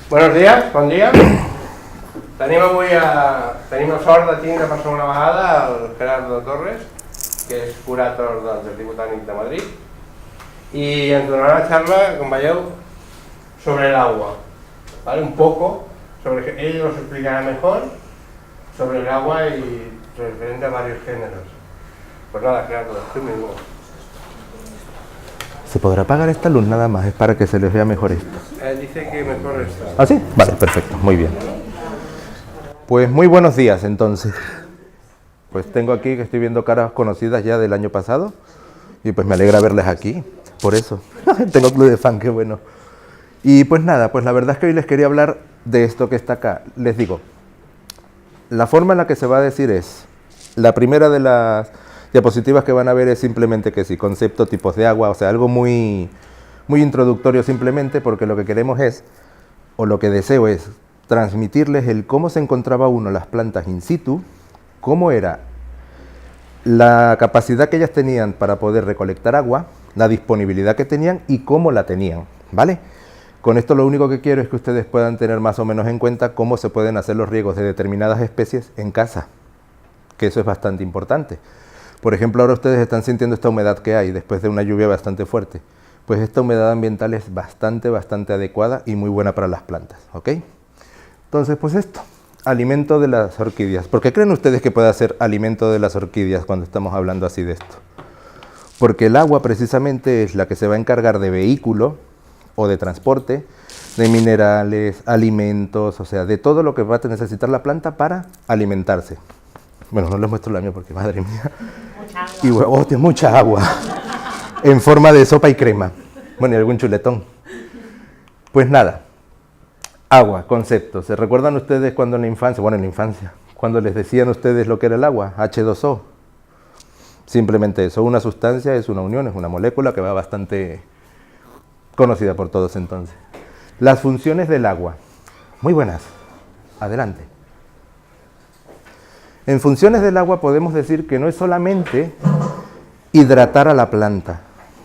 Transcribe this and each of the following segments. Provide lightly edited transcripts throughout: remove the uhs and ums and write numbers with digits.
Buenos dies, bon dia. Tenim la sort de tindre per segona vegada el Gerardo Torres, que és curator del Jardí Botànic de Madrid, i ens donarà una xarra, com veieu, sobre el agua, ¿vale? Un poco, él nos explicará mejor sobre el agua y referente a varios géneros. Pues nada, Gerardo, tú mismo. ¿Se podrá apagar esta luz nada más? Es para que se les vea mejor esto. Dice que mejor está. ¿Ah, sí? Vale, perfecto, muy bien. Pues muy buenos días, entonces. Pues tengo aquí que estoy viendo caras conocidas ya del año pasado y pues me alegra verles aquí, por eso. Tengo club de fan, qué bueno. Y pues nada, pues la verdad es que hoy les quería hablar de esto que está acá. Les digo, la forma en la que se va a decir es, la primera de las diapositivas que van a ver es simplemente que sí, concepto, tipos de agua, o sea, algo muy introductorio simplemente, porque lo que queremos es, o lo que deseo es, transmitirles el cómo se encontraba uno las plantas in situ, cómo era la capacidad que ellas tenían para poder recolectar agua, la disponibilidad que tenían y cómo la tenían, ¿vale? Con esto lo único que quiero es que ustedes puedan tener más o menos en cuenta cómo se pueden hacer los riegos de determinadas especies en casa, que eso es bastante importante. Por ejemplo, ahora ustedes están sintiendo esta humedad que hay después de una lluvia bastante fuerte. Pues esta humedad ambiental es bastante adecuada y muy buena para las plantas, ¿ok? Entonces, pues esto, alimento de las orquídeas. ¿Por qué creen ustedes que puede ser alimento de las orquídeas cuando estamos hablando así de esto? Porque el agua precisamente es la que se va a encargar de vehículo o de transporte, de minerales, alimentos, o sea, de todo lo que va a necesitar la planta para alimentarse. Bueno, no les muestro la mía porque, madre mía. Mucha agua. Y oh, mucha agua. En forma de sopa y crema. Bueno, y algún chuletón. Pues nada. Agua, concepto. ¿Se recuerdan ustedes cuando en la infancia, cuando les decían ustedes lo que era el agua? H2O. Simplemente eso. Una sustancia es una unión, es una molécula que va bastante conocida por todos entonces. Las funciones del agua. Muy buenas. Adelante. En funciones del agua podemos decir que no es solamente hidratar a la planta,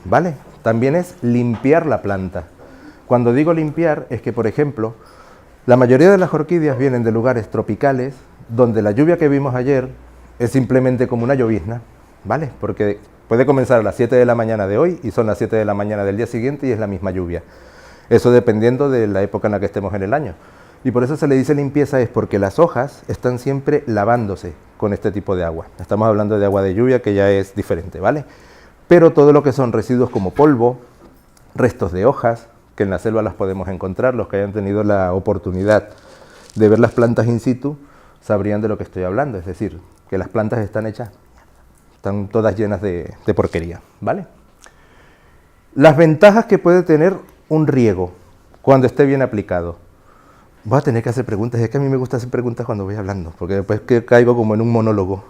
¿vale? También es limpiar la planta. Cuando digo limpiar es que, por ejemplo, la mayoría de las orquídeas vienen de lugares tropicales donde la lluvia que vimos ayer es simplemente como una llovizna, ¿vale? Porque puede comenzar a las 7 de la mañana de hoy y son las 7 de la mañana del día siguiente y es la misma lluvia. Eso dependiendo de la época en la que estemos en el año. Y por eso se le dice limpieza, es porque las hojas están siempre lavándose con este tipo de agua. Estamos hablando de agua de lluvia, que ya es diferente, ¿vale? Pero todo lo que son residuos como polvo, restos de hojas, que en la selva las podemos encontrar, los que hayan tenido la oportunidad de ver las plantas in situ, sabrían de lo que estoy hablando. Es decir, que las plantas están todas llenas de porquería, ¿vale? Las ventajas que puede tener un riego cuando esté bien aplicado. Voy a tener que hacer preguntas, es que a mí me gusta hacer preguntas cuando voy hablando, porque después que caigo como en un monólogo.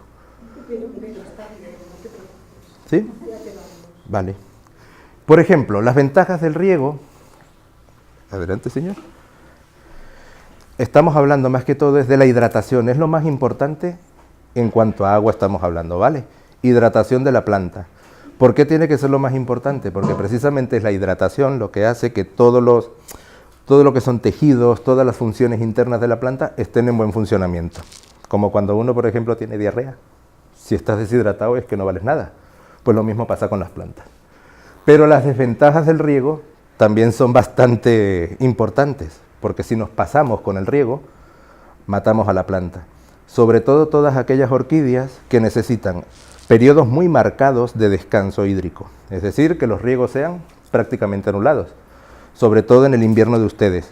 ¿Sí? Vale. Por ejemplo, las ventajas del riego. Adelante, señor. Estamos hablando más que todo es de la hidratación, es lo más importante en cuanto a agua estamos hablando, ¿vale? Hidratación de la planta. ¿Por qué tiene que ser lo más importante? Porque precisamente es la hidratación lo que hace que todo lo que son tejidos, todas las funciones internas de la planta estén en buen funcionamiento. Como cuando uno, por ejemplo, tiene diarrea. Si estás deshidratado es que no vales nada. Pues lo mismo pasa con las plantas. Pero las desventajas del riego también son bastante importantes, porque si nos pasamos con el riego, matamos a la planta. Sobre todo todas aquellas orquídeas que necesitan periodos muy marcados de descanso hídrico. Es decir, que los riegos sean prácticamente anulados. Sobre todo en el invierno de ustedes,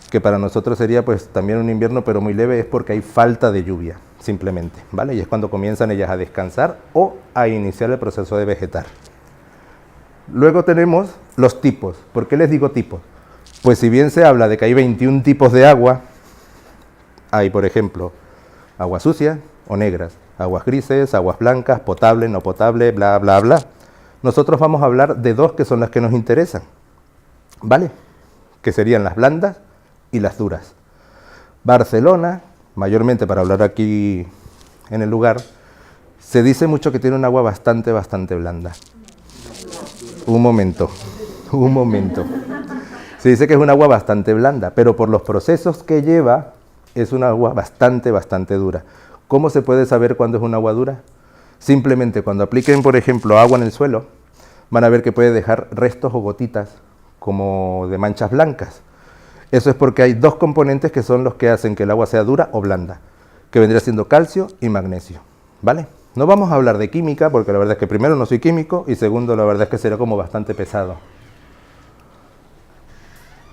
que para nosotros sería pues también un invierno pero muy leve, es porque hay falta de lluvia, simplemente, ¿vale? Y es cuando comienzan ellas a descansar o a iniciar el proceso de vegetar. Luego tenemos los tipos. ¿Por qué les digo tipos? Pues si bien se habla de que hay 21 tipos de agua, hay por ejemplo aguas sucias o negras, aguas grises, aguas blancas, potable, no potable, bla, bla, bla. Nosotros vamos a hablar de dos que son las que nos interesan, ¿vale? Que serían las blandas y las duras. Barcelona, mayormente para hablar aquí en el lugar, se dice mucho que tiene un agua bastante blanda. Un momento. Se dice que es un agua bastante blanda, pero por los procesos que lleva, es un agua bastante dura. ¿Cómo se puede saber cuándo es un agua dura? Simplemente cuando apliquen, por ejemplo, agua en el suelo, van a ver que puede dejar restos o gotitas como de manchas blancas. Eso es porque hay dos componentes que son los que hacen que el agua sea dura o blanda, que vendría siendo calcio y magnesio, ¿vale? No vamos a hablar de química, porque la verdad es que primero no soy químico y segundo, la verdad es que será como bastante pesado.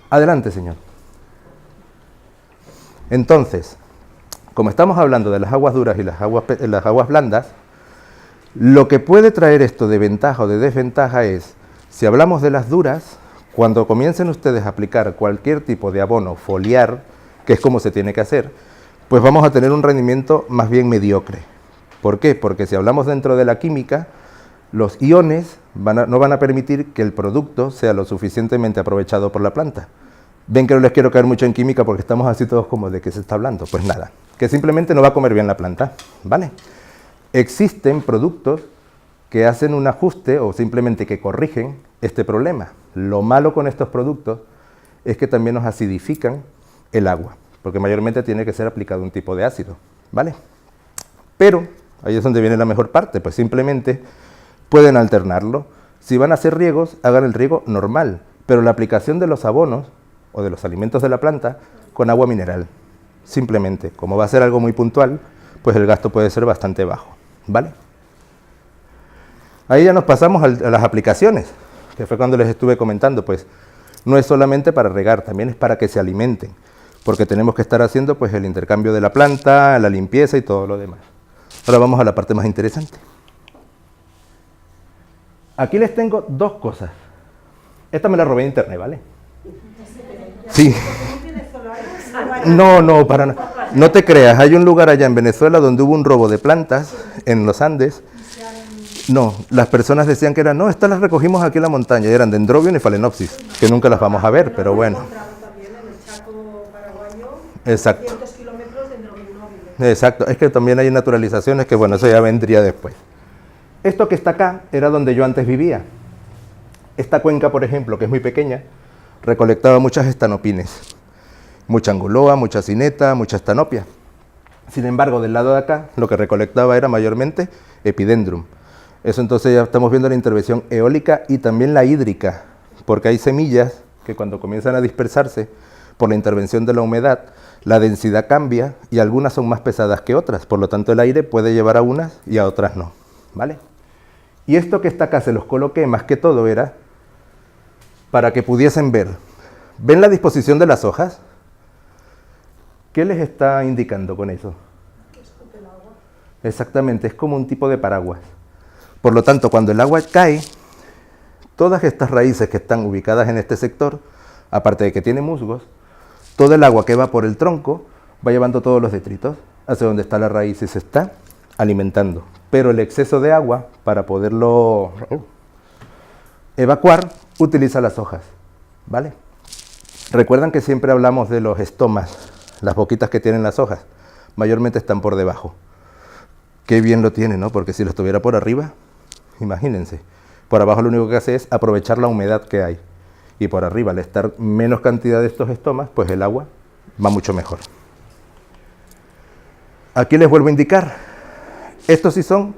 Adelante, señor. Entonces, como estamos hablando de las aguas duras y las aguas blandas, lo que puede traer esto de ventaja o de desventaja es, si hablamos de las duras, cuando comiencen ustedes a aplicar cualquier tipo de abono foliar, que es como se tiene que hacer, pues vamos a tener un rendimiento más bien mediocre. ¿Por qué? Porque si hablamos dentro de la química, los iones no van a permitir que el producto sea lo suficientemente aprovechado por la planta. Ven que no les quiero caer mucho en química porque estamos así todos como de qué se está hablando. Pues nada, que simplemente no va a comer bien la planta, ¿vale? Existen productos que hacen un ajuste o simplemente que corrigen este problema. Lo malo con estos productos es que también nos acidifican el agua, porque mayormente tiene que ser aplicado un tipo de ácido, ¿vale? Pero ahí es donde viene la mejor parte, pues simplemente pueden alternarlo. Si van a hacer riegos, hagan el riego normal, pero la aplicación de los abonos o de los alimentos de la planta con agua mineral. Simplemente, como va a ser algo muy puntual, pues el gasto puede ser bastante bajo, ¿vale? Ahí ya nos pasamos a las aplicaciones, que fue cuando les estuve comentando, pues no es solamente para regar, también es para que se alimenten, porque tenemos que estar haciendo pues el intercambio de la planta, la limpieza y todo lo demás. Ahora vamos a la parte más interesante. Aquí les tengo dos cosas. Esta me la robé de internet, ¿vale? Sí. No, para nada. No te creas, hay un lugar allá en Venezuela donde hubo un robo de plantas en los Andes. No, las personas decían que eran, no, estas las recogimos aquí en la montaña, y eran Dendrobium y Phalaenopsis, que nunca las vamos a ver, pero bueno. Exacto. Exacto, es que también hay naturalizaciones que, bueno, eso ya vendría después. Esto que está acá era donde yo antes vivía. Esta cuenca, por ejemplo, que es muy pequeña, recolectaba muchas estanopines. Mucha anguloa, mucha cineta, mucha estanopia. Sin embargo, del lado de acá, lo que recolectaba era mayormente epidendrum. Eso entonces ya estamos viendo la intervención eólica y también la hídrica, porque hay semillas que cuando comienzan a dispersarse por la intervención de la humedad, la densidad cambia y algunas son más pesadas que otras, por lo tanto el aire puede llevar a unas y a otras no, ¿vale? Y esto que está acá se los coloqué más que todo era para que pudiesen ver. ¿Ven la disposición de las hojas? ¿Qué les está indicando con eso? Que escupe el agua. Exactamente, es como un tipo de paraguas. Por lo tanto, cuando el agua cae, todas estas raíces que están ubicadas en este sector, aparte de que tiene musgos, todo el agua que va por el tronco va llevando todos los detritos hacia donde está la raíz y se está alimentando. Pero el exceso de agua, para poderlo evacuar, utiliza las hojas, ¿vale? Recuerdan que siempre hablamos de los estomas, las boquitas que tienen las hojas, mayormente están por debajo. Qué bien lo tiene, ¿no? Porque si lo estuviera por arriba, imagínense, por abajo lo único que hace es aprovechar la humedad que hay. Y por arriba, al estar menos cantidad de estos estomas, pues el agua va mucho mejor. Aquí les vuelvo a indicar, estos sí son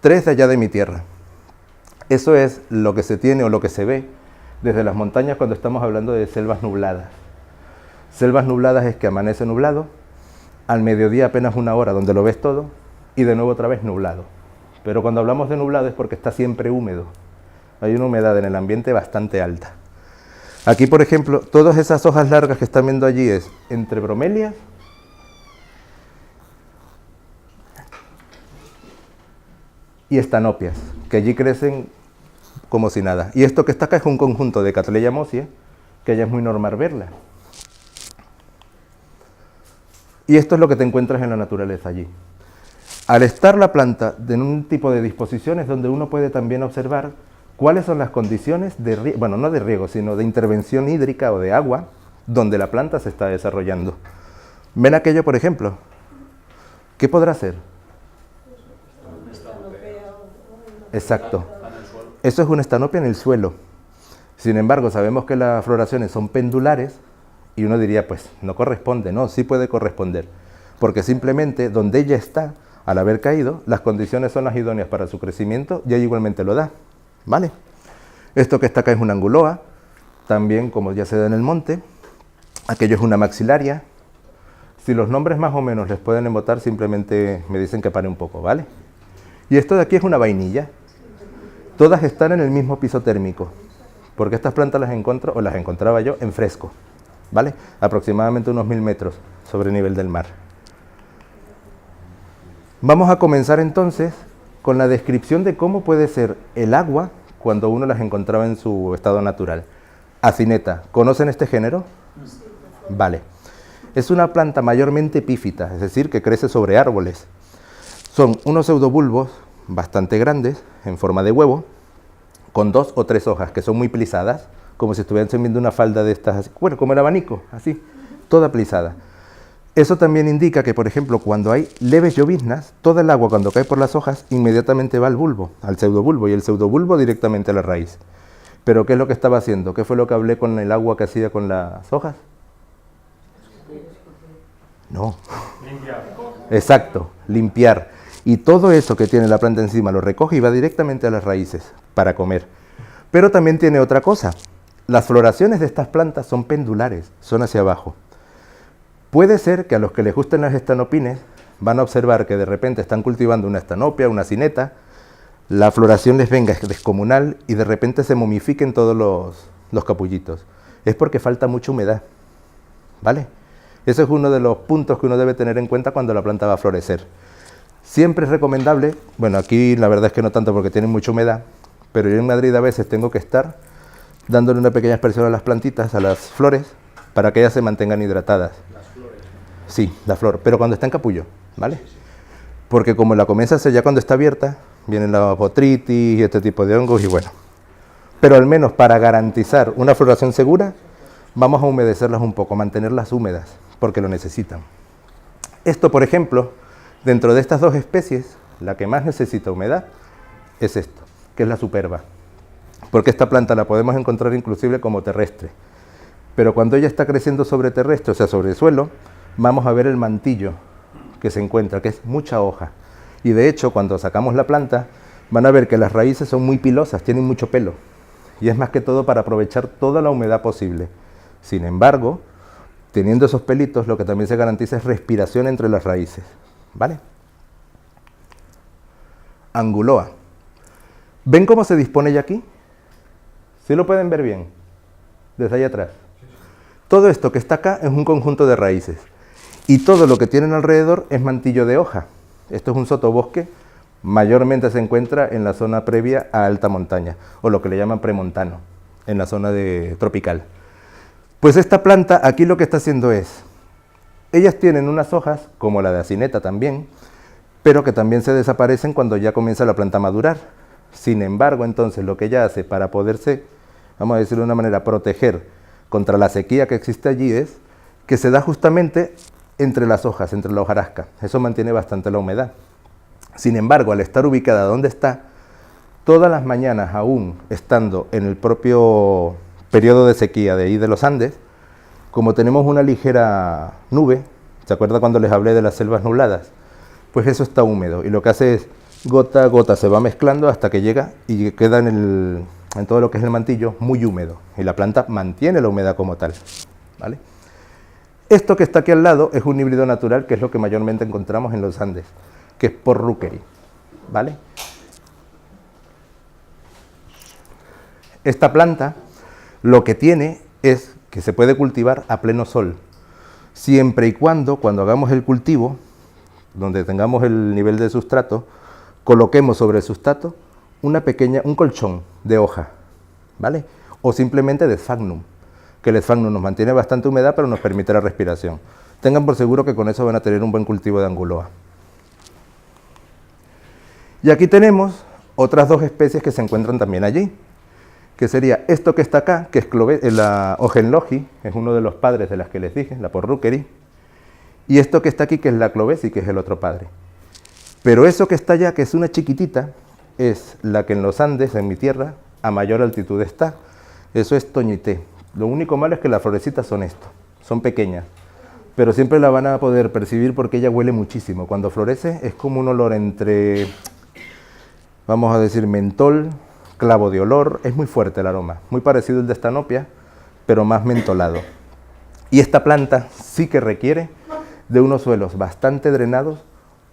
3 de allá de mi tierra. Eso es lo que se tiene o lo que se ve desde las montañas cuando estamos hablando de selvas nubladas. Selvas nubladas es que amanece nublado, al mediodía apenas 1 hora donde lo ves todo, y de nuevo otra vez nublado. Pero cuando hablamos de nublado es porque está siempre húmedo. Hay una humedad en el ambiente bastante alta. Aquí, por ejemplo, todas esas hojas largas que están viendo allí es entre bromelias y estanopias, que allí crecen como si nada. Y esto que está acá es un conjunto de Cattleya mossiae, que ya es muy normal verla. Y esto es lo que te encuentras en la naturaleza allí. Al estar la planta en un tipo de disposiciones donde uno puede también observar cuáles son las condiciones de riego, bueno, no de riego, sino de intervención hídrica o de agua, donde la planta se está desarrollando. ¿Ven aquello, por ejemplo? ¿Qué podrá ser? Exacto. Eso es una estanopia en el suelo. Sin embargo, sabemos que las floraciones son pendulares y uno diría, pues no corresponde. No, sí puede corresponder, porque simplemente donde ella está, al haber caído, las condiciones son las idóneas para su crecimiento y ella igualmente lo da, ¿vale? Esto que está acá es una anguloa, también como ya se da en el monte. Aquello es una maxilaria. Si los nombres más o menos les pueden embotar, simplemente me dicen que pare un poco, ¿vale? Y esto de aquí es una vainilla. Todas están en el mismo piso térmico, porque estas plantas las encuentro, o las encontraba yo, en fresco, ¿vale? Aproximadamente unos 1000 metros sobre el nivel del mar. Vamos a comenzar entonces con la descripción de cómo puede ser el agua cuando uno las encontraba en su estado natural. Acineta, ¿conocen este género? Vale. Es una planta mayormente epífita, es decir, que crece sobre árboles. Son unos pseudobulbos bastante grandes, en forma de huevo, con 2 o 3 hojas, que son muy plisadas, como si estuviesen viendo una falda de estas, así, bueno, como el abanico, así, toda plisada. Eso también indica que, por ejemplo, cuando hay leves lloviznas, toda el agua cuando cae por las hojas inmediatamente va al bulbo, al pseudobulbo, y el pseudobulbo directamente a la raíz. Pero ¿qué es lo que estaba haciendo? ¿Qué fue lo que hablé con el agua que hacía con las hojas? No. Limpiar. Exacto, limpiar. Y todo eso que tiene la planta encima lo recoge y va directamente a las raíces para comer. Pero también tiene otra cosa. Las floraciones de estas plantas son pendulares, son hacia abajo. Puede ser que a los que les gusten las estanopines van a observar que de repente están cultivando una estanopia, una cineta, la floración les venga descomunal y de repente se momifiquen todos los capullitos. Es porque falta mucha humedad, ¿vale? Ese es uno de los puntos que uno debe tener en cuenta cuando la planta va a florecer. Siempre es recomendable, bueno, aquí la verdad es que no tanto porque tienen mucha humedad, pero yo en Madrid a veces tengo que estar dándole una pequeña aspersión a las plantitas, a las flores, para que ellas se mantengan hidratadas. Las flores. Sí, la flor, pero cuando está en capullo, ¿vale? Porque como la comienza a hacer ya cuando está abierta, vienen la botritis y este tipo de hongos y bueno. Pero al menos para garantizar una floración segura, vamos a humedecerlas un poco, mantenerlas húmedas, porque lo necesitan. Esto, por ejemplo, dentro de estas 2 especies, la que más necesita humedad es esto, que es la superba. Porque esta planta la podemos encontrar inclusive como terrestre. Pero cuando ella está creciendo sobre terrestre, o sea, sobre el suelo, vamos a ver el mantillo que se encuentra, que es mucha hoja. Y de hecho, cuando sacamos la planta, van a ver que las raíces son muy pilosas, tienen mucho pelo. Y es más que todo para aprovechar toda la humedad posible. Sin embargo, teniendo esos pelitos, lo que también se garantiza es respiración entre las raíces, ¿vale? Anguloa. ¿Ven cómo se dispone ya aquí? ¿Sí lo pueden ver bien? Desde ahí atrás. Todo esto que está acá es un conjunto de raíces. Y todo lo que tienen alrededor es mantillo de hoja. Esto es un sotobosque, mayormente se encuentra en la zona previa a alta montaña, o lo que le llaman premontano, en la zona tropical. Pues esta planta aquí lo que está haciendo es, ellas tienen unas hojas, como la de acineta también, pero que también se desaparecen cuando ya comienza la planta a madurar. Sin embargo, entonces lo que ella hace para poderse, vamos a decirlo de una manera, proteger contra la sequía que existe allí es que se da justamente entre las hojas, entre la hojarasca. Eso mantiene bastante la humedad. Sin embargo, al estar ubicada donde está, todas las mañanas, aún estando en el propio periodo de sequía de ahí de los Andes, como tenemos una ligera nube, ¿se acuerda cuando les hablé de las selvas nubladas? Pues eso está húmedo y lo que hace es gota a gota se va mezclando hasta que llega y queda en todo lo que es el mantillo muy húmedo y la planta mantiene la humedad como tal, ¿vale? Esto que está aquí al lado es un híbrido natural que es lo que mayormente encontramos en los Andes, que es Porruqueri, ¿vale? Esta planta lo que tiene es que se puede cultivar a pleno sol, siempre y cuando hagamos el cultivo, donde tengamos el nivel de sustrato, coloquemos sobre el sustrato un colchón de hoja, ¿vale? O simplemente de sphagnum, que el sphagnum nos mantiene bastante humedad pero nos permite la respiración. Tengan por seguro que con eso van a tener un buen cultivo de anguloa. Y aquí tenemos otras 2 especies que se encuentran también allí, que sería esto que está acá, que es la Hohenlochi, es uno de los padres de las que les dije, la Porruqueri, y esto que está aquí, que es la Clovesi, que es el otro padre. Pero eso que está allá, que es una chiquitita, es la que en los Andes, en mi tierra, a mayor altitud está, Eso es toñité. Lo único malo es que las florecitas son esto, son pequeñas, pero siempre la van a poder percibir porque ella huele muchísimo. Cuando florece es como un olor entre, vamos a decir, mentol, clavo de olor. Es muy fuerte el aroma, muy parecido al de Stanopia, pero más mentolado. Y esta planta sí que requiere de unos suelos bastante drenados,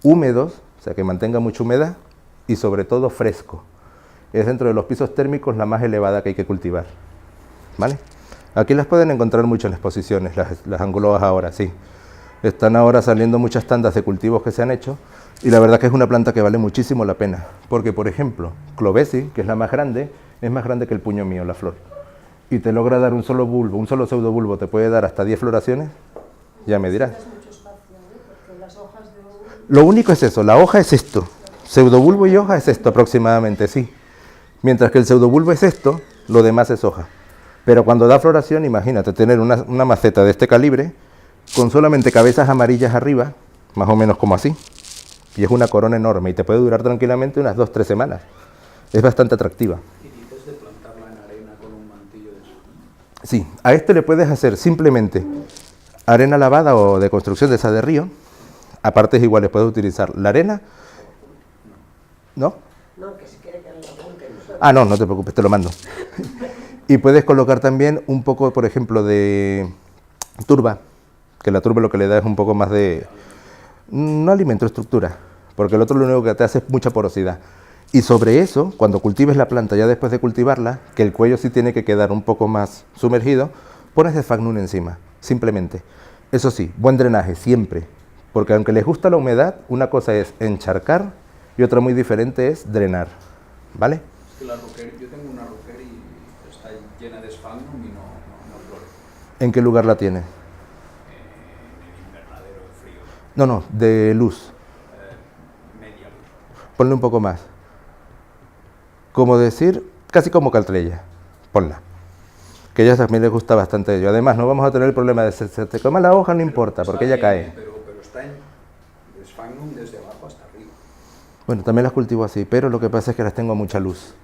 húmedos, o sea que mantenga mucha humedad y sobre todo fresco. Es dentro de los pisos térmicos la más elevada que hay que cultivar, ¿vale? Aquí las pueden encontrar mucho en las exposiciones, las anguloas ahora, sí. Están ahora saliendo muchas tandas de cultivos que se han hecho y la verdad que es una planta que vale muchísimo la pena. Porque, por ejemplo, Clovesi, que es la más grande, es más grande que el puño mío, la flor. Y te logra dar un solo bulbo, un solo pseudobulbo, te puede dar hasta 10 floraciones, ya me dirás. Lo único es eso, la hoja es esto. Pseudobulbo y hoja es esto aproximadamente, sí. Mientras que el pseudobulbo es esto, lo demás es hoja. Pero cuando da floración, imagínate tener una maceta de este calibre, con solamente cabezas amarillas arriba, más o menos como así, y es una corona enorme y te puede durar tranquilamente unas 2-3 semanas. Es bastante atractiva. ¿Y dices de plantarla en arena con un mantillo de eso? Sí, a este le puedes hacer simplemente arena lavada o de construcción de esa de río. A partes iguales puedes utilizar la arena. ¿No? No, que si quiere que lo apunte. Ah, no, no te preocupes, te lo mando. Y puedes colocar también un poco, por ejemplo, de turba, que la turba lo que le da es un poco más de, no alimento, estructura, porque el otro lo único que te hace es mucha porosidad. Y sobre eso, cuando cultives la planta, ya después de cultivarla, que el cuello sí tiene que quedar un poco más sumergido, pones de Sphagnum encima, simplemente. Eso sí, buen drenaje, siempre, porque aunque les gusta la humedad, una cosa es encharcar y otra muy diferente es drenar, ¿vale? Es que la roquería, yo tengo una roquería y está llena de Sphagnum y no florece. ¿En qué lugar la tienes? En el invernadero de frío, No, no, de luz. media luz. Ponle un poco más. Como decir, casi como Caltrella. Ponla. Que a ella también les gusta bastante ello. Además, no vamos a tener el problema de se te quema la hoja, no importa, porque ella cae. Pero está en Sphagnum desde abajo hasta arriba. Bueno, también las cultivo así, pero lo que pasa es que las tengo a mucha luz.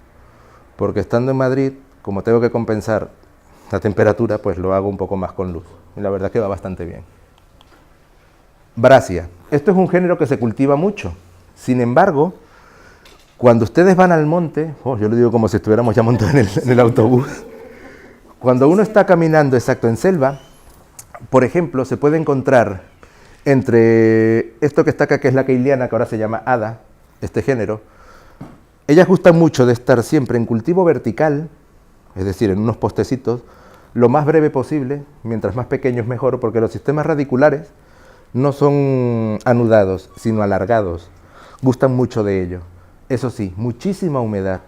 Porque estando en Madrid, como tengo que compensar la temperatura, pues lo hago un poco más con luz. Y la verdad que va bastante bien. Brasia. Esto es un género que se cultiva mucho. Sin embargo, cuando ustedes van al monte, yo lo digo como si estuviéramos ya montados en el autobús. Cuando uno está caminando exacto en selva, por ejemplo, se puede encontrar entre esto que está acá, que es la keiliana, que ahora se llama hada, este género. Ellas gustan mucho de estar siempre en cultivo vertical, es decir, en unos postecitos, lo más breve posible, mientras más pequeños mejor, porque los sistemas radiculares no son anudados, sino alargados. Gustan mucho de ello. Eso sí, muchísima humedad.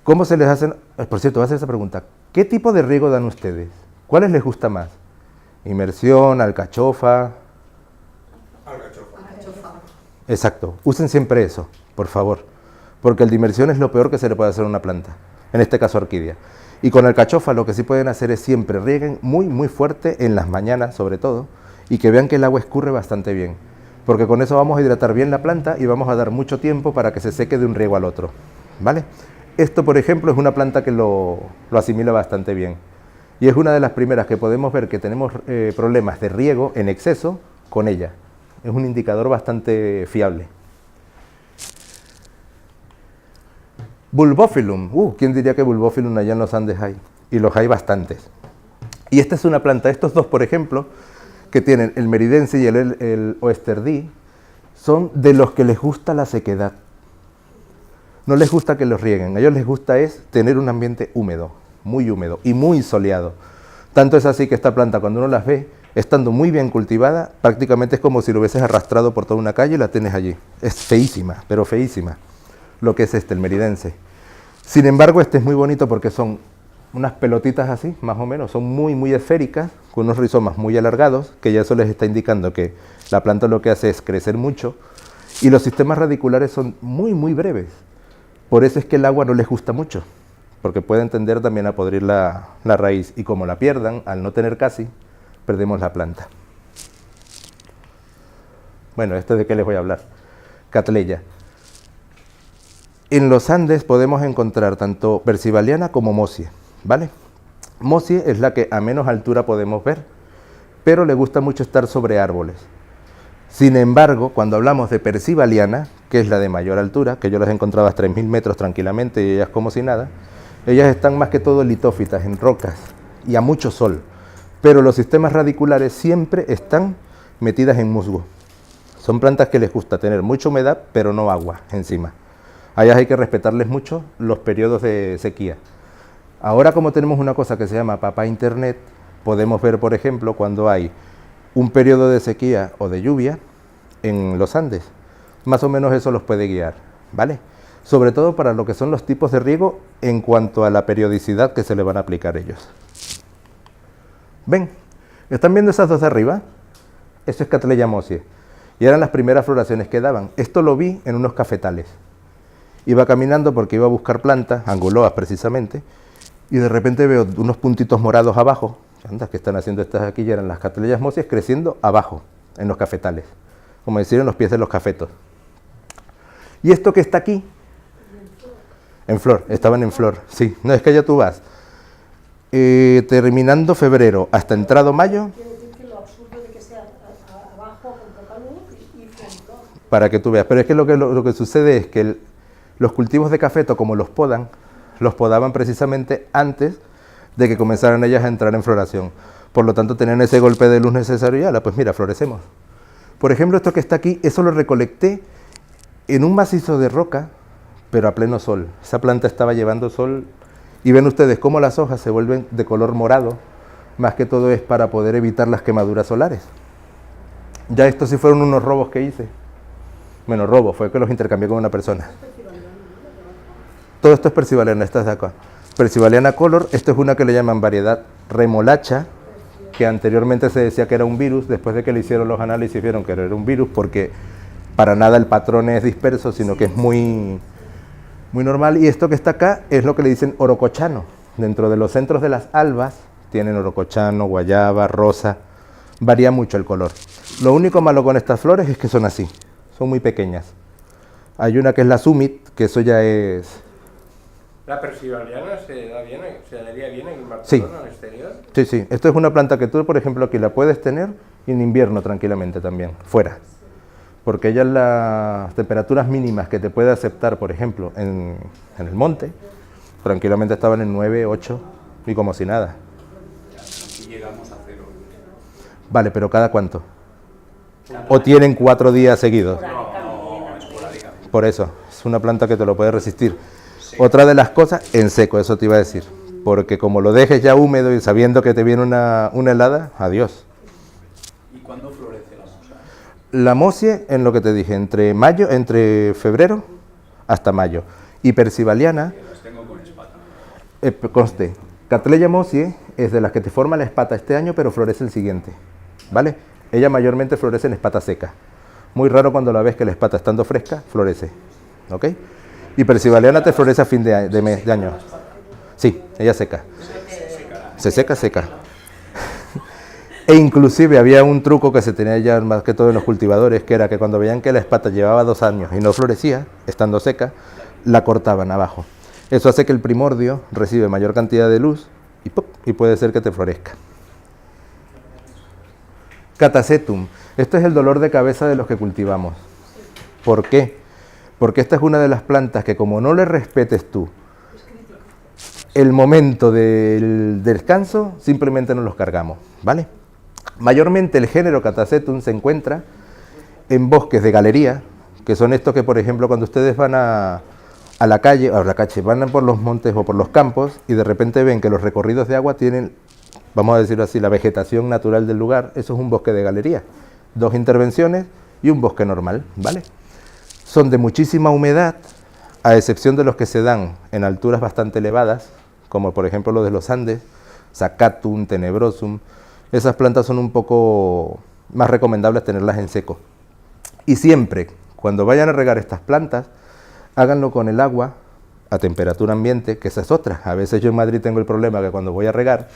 ¿Cómo se les hacen? Por cierto, voy a hacer esa pregunta. ¿Qué tipo de riego dan ustedes? ¿Cuáles les gusta más? ¿Inmersión, alcachofa? Alcachofa. Exacto. Usen siempre eso, por favor. Porque el de inmersión es lo peor que se le puede hacer a una planta. En este caso, orquídea. Y con alcachofa lo que sí pueden hacer es siempre rieguen muy, muy fuerte en las mañanas, sobre todo, y que vean que el agua escurre bastante bien. Porque con eso vamos a hidratar bien la planta y vamos a dar mucho tiempo para que se seque de un riego al otro, ¿vale? Esto, por ejemplo, es una planta que lo asimila bastante bien. Y es una de las primeras que podemos ver que tenemos problemas de riego en exceso con ella. Es un indicador bastante fiable. Bulbophyllum. ¿Quién diría que Bulbophyllum allá en los Andes hay? Y los hay bastantes. Y esta es una planta, estos dos, por ejemplo, que tienen el meridense y el oesterdí, son de los que les gusta la sequedad. No les gusta que los rieguen, a ellos les gusta es tener un ambiente húmedo y muy soleado. Tanto es así que esta planta, cuando uno las ve, estando muy bien cultivada, prácticamente es como si lo hubieses arrastrado por toda una calle y la tienes allí. Es feísima, pero feísima, lo que es el meridense. Sin embargo, este es muy bonito porque son unas pelotitas así, más o menos, son muy, muy esféricas, con unos rizomas muy alargados, que ya eso les está indicando que la planta lo que hace es crecer mucho, y los sistemas radiculares son muy, muy breves. Por eso es que el agua no les gusta mucho, porque pueden tender también a podrir la raíz, y como la pierdan, al no tener casi, perdemos la planta. Bueno, ¿esto de qué les voy a hablar? Cattleya. En los Andes podemos encontrar tanto versivaliana como mosia, ¿vale? Mosie es la que a menos altura podemos ver, pero le gusta mucho estar sobre árboles. Sin embargo, cuando hablamos de Persivaliana, que es la de mayor altura, que yo las he encontrado a 3.000 metros tranquilamente y ellas como si nada, ellas están más que todo litófitas, en rocas y a mucho sol, pero los sistemas radiculares siempre están metidas en musgo. Son plantas que les gusta tener mucha humedad, pero no agua encima. A ellas hay que respetarles mucho los periodos de sequía. Ahora, como tenemos una cosa que se llama Papá Internet, podemos ver, por ejemplo, cuando hay un periodo de sequía o de lluvia en los Andes. Más o menos eso los puede guiar, ¿vale? Sobre todo para lo que son los tipos de riego en cuanto a la periodicidad que se le van a aplicar ellos. ¿Ven? ¿Están viendo esas dos de arriba? Eso es Cattleya mosie. Y eran las primeras floraciones que daban. Esto lo vi en unos cafetales. Iba caminando porque iba a buscar plantas, anguloas precisamente, y de repente veo unos puntitos morados abajo. Anda, ¿qué están haciendo estas aquí? Y eran las Cattleya mosies creciendo abajo, en los cafetales. Como decir, en los pies de los cafetos. Y esto que está aquí, en flor, estaban en flor, sí. No, es que ya tú vas. Terminando febrero hasta entrado mayo. Quiere decir que lo absurdo de que sea abajo con poca luz y con flor. Para que tú veas. Pero es que lo que sucede es que los cultivos de cafeto, como los podaban precisamente antes de que comenzaran ellas a entrar en floración. Por lo tanto, tenían ese golpe de luz necesario y ala, pues mira, florecemos. Por ejemplo, esto que está aquí, eso lo recolecté en un macizo de roca, pero a pleno sol. Esa planta estaba llevando sol y ven ustedes cómo las hojas se vuelven de color morado, más que todo es para poder evitar las quemaduras solares. Ya estos sí fueron unos robos que hice. Bueno, robos, fue que los intercambié con una persona. Todo esto es Persivaliana, estas de acá. Persivaliana color, esto es una que le llaman variedad remolacha, que anteriormente se decía que era un virus, después de que le hicieron los análisis vieron que era un virus, porque para nada el patrón es disperso, sino que es muy normal. Y esto que está acá es lo que le dicen orocochano. Dentro de los centros de las albas tienen orocochano, guayaba, rosa, varía mucho el color. Lo único malo con estas flores es que son así, son muy pequeñas. Hay una que es la Summit, que eso ya es... ¿La Persivaliana se daría bien en Barcelona, Sí. en el exterior? Sí, sí. Esto es una planta que tú, por ejemplo, aquí la puedes tener en invierno tranquilamente también, fuera. Porque ella las temperaturas mínimas que te puede aceptar, por ejemplo, en el monte, tranquilamente estaban en 9, 8 y como si nada. Aquí llegamos a 0. Vale, pero ¿cada cuánto? ¿O tienen 4 días seguidos? No, esporádicamente. Por eso, es una planta que te lo puede resistir. Otra de las cosas, en seco, eso te iba a decir. Porque como lo dejes ya húmedo y sabiendo que te viene una helada, adiós. ¿Y cuándo florece la mosa? La mosie, en lo que te dije, entre febrero hasta mayo. Y Persivaliana, Las tengo con espata. conste, Cattleya mosie es de las que te forma la espata este año, pero florece el siguiente, ¿vale? Ella mayormente florece en espata seca. Muy raro cuando la ves que la espata estando fresca, florece, ¿ok? Y Persivaliana te florece a fin de año. Sí, ella seca. Se seca. E inclusive había un truco que se tenía ya más que todo en los cultivadores, que era que cuando veían que la espata llevaba 2 años y no florecía, estando seca, la cortaban abajo. Eso hace que el primordio recibe mayor cantidad de luz y, ¡pop!, y puede ser que te florezca. Catasetum. Esto es el dolor de cabeza de los que cultivamos. ¿Por qué? Porque esta es una de las plantas que como no le respetes tú el momento del descanso, simplemente nos los cargamos, ¿vale? Mayormente el género Catasetum se encuentra en bosques de galería, que son estos que, por ejemplo, cuando ustedes van a la calle, van por los montes o por los campos y de repente ven que los recorridos de agua tienen, vamos a decirlo así, la vegetación natural del lugar. Eso es un bosque de galería. 2 intervenciones y un bosque normal, ¿vale? Son de muchísima humedad, a excepción de los que se dan en alturas bastante elevadas, como por ejemplo los de los Andes, Zacatum, Tenebrosum. Esas plantas son un poco más recomendables tenerlas en seco. Y siempre, cuando vayan a regar estas plantas, háganlo con el agua a temperatura ambiente, que esa es otra. A veces yo en Madrid tengo el problema que cuando voy a regar,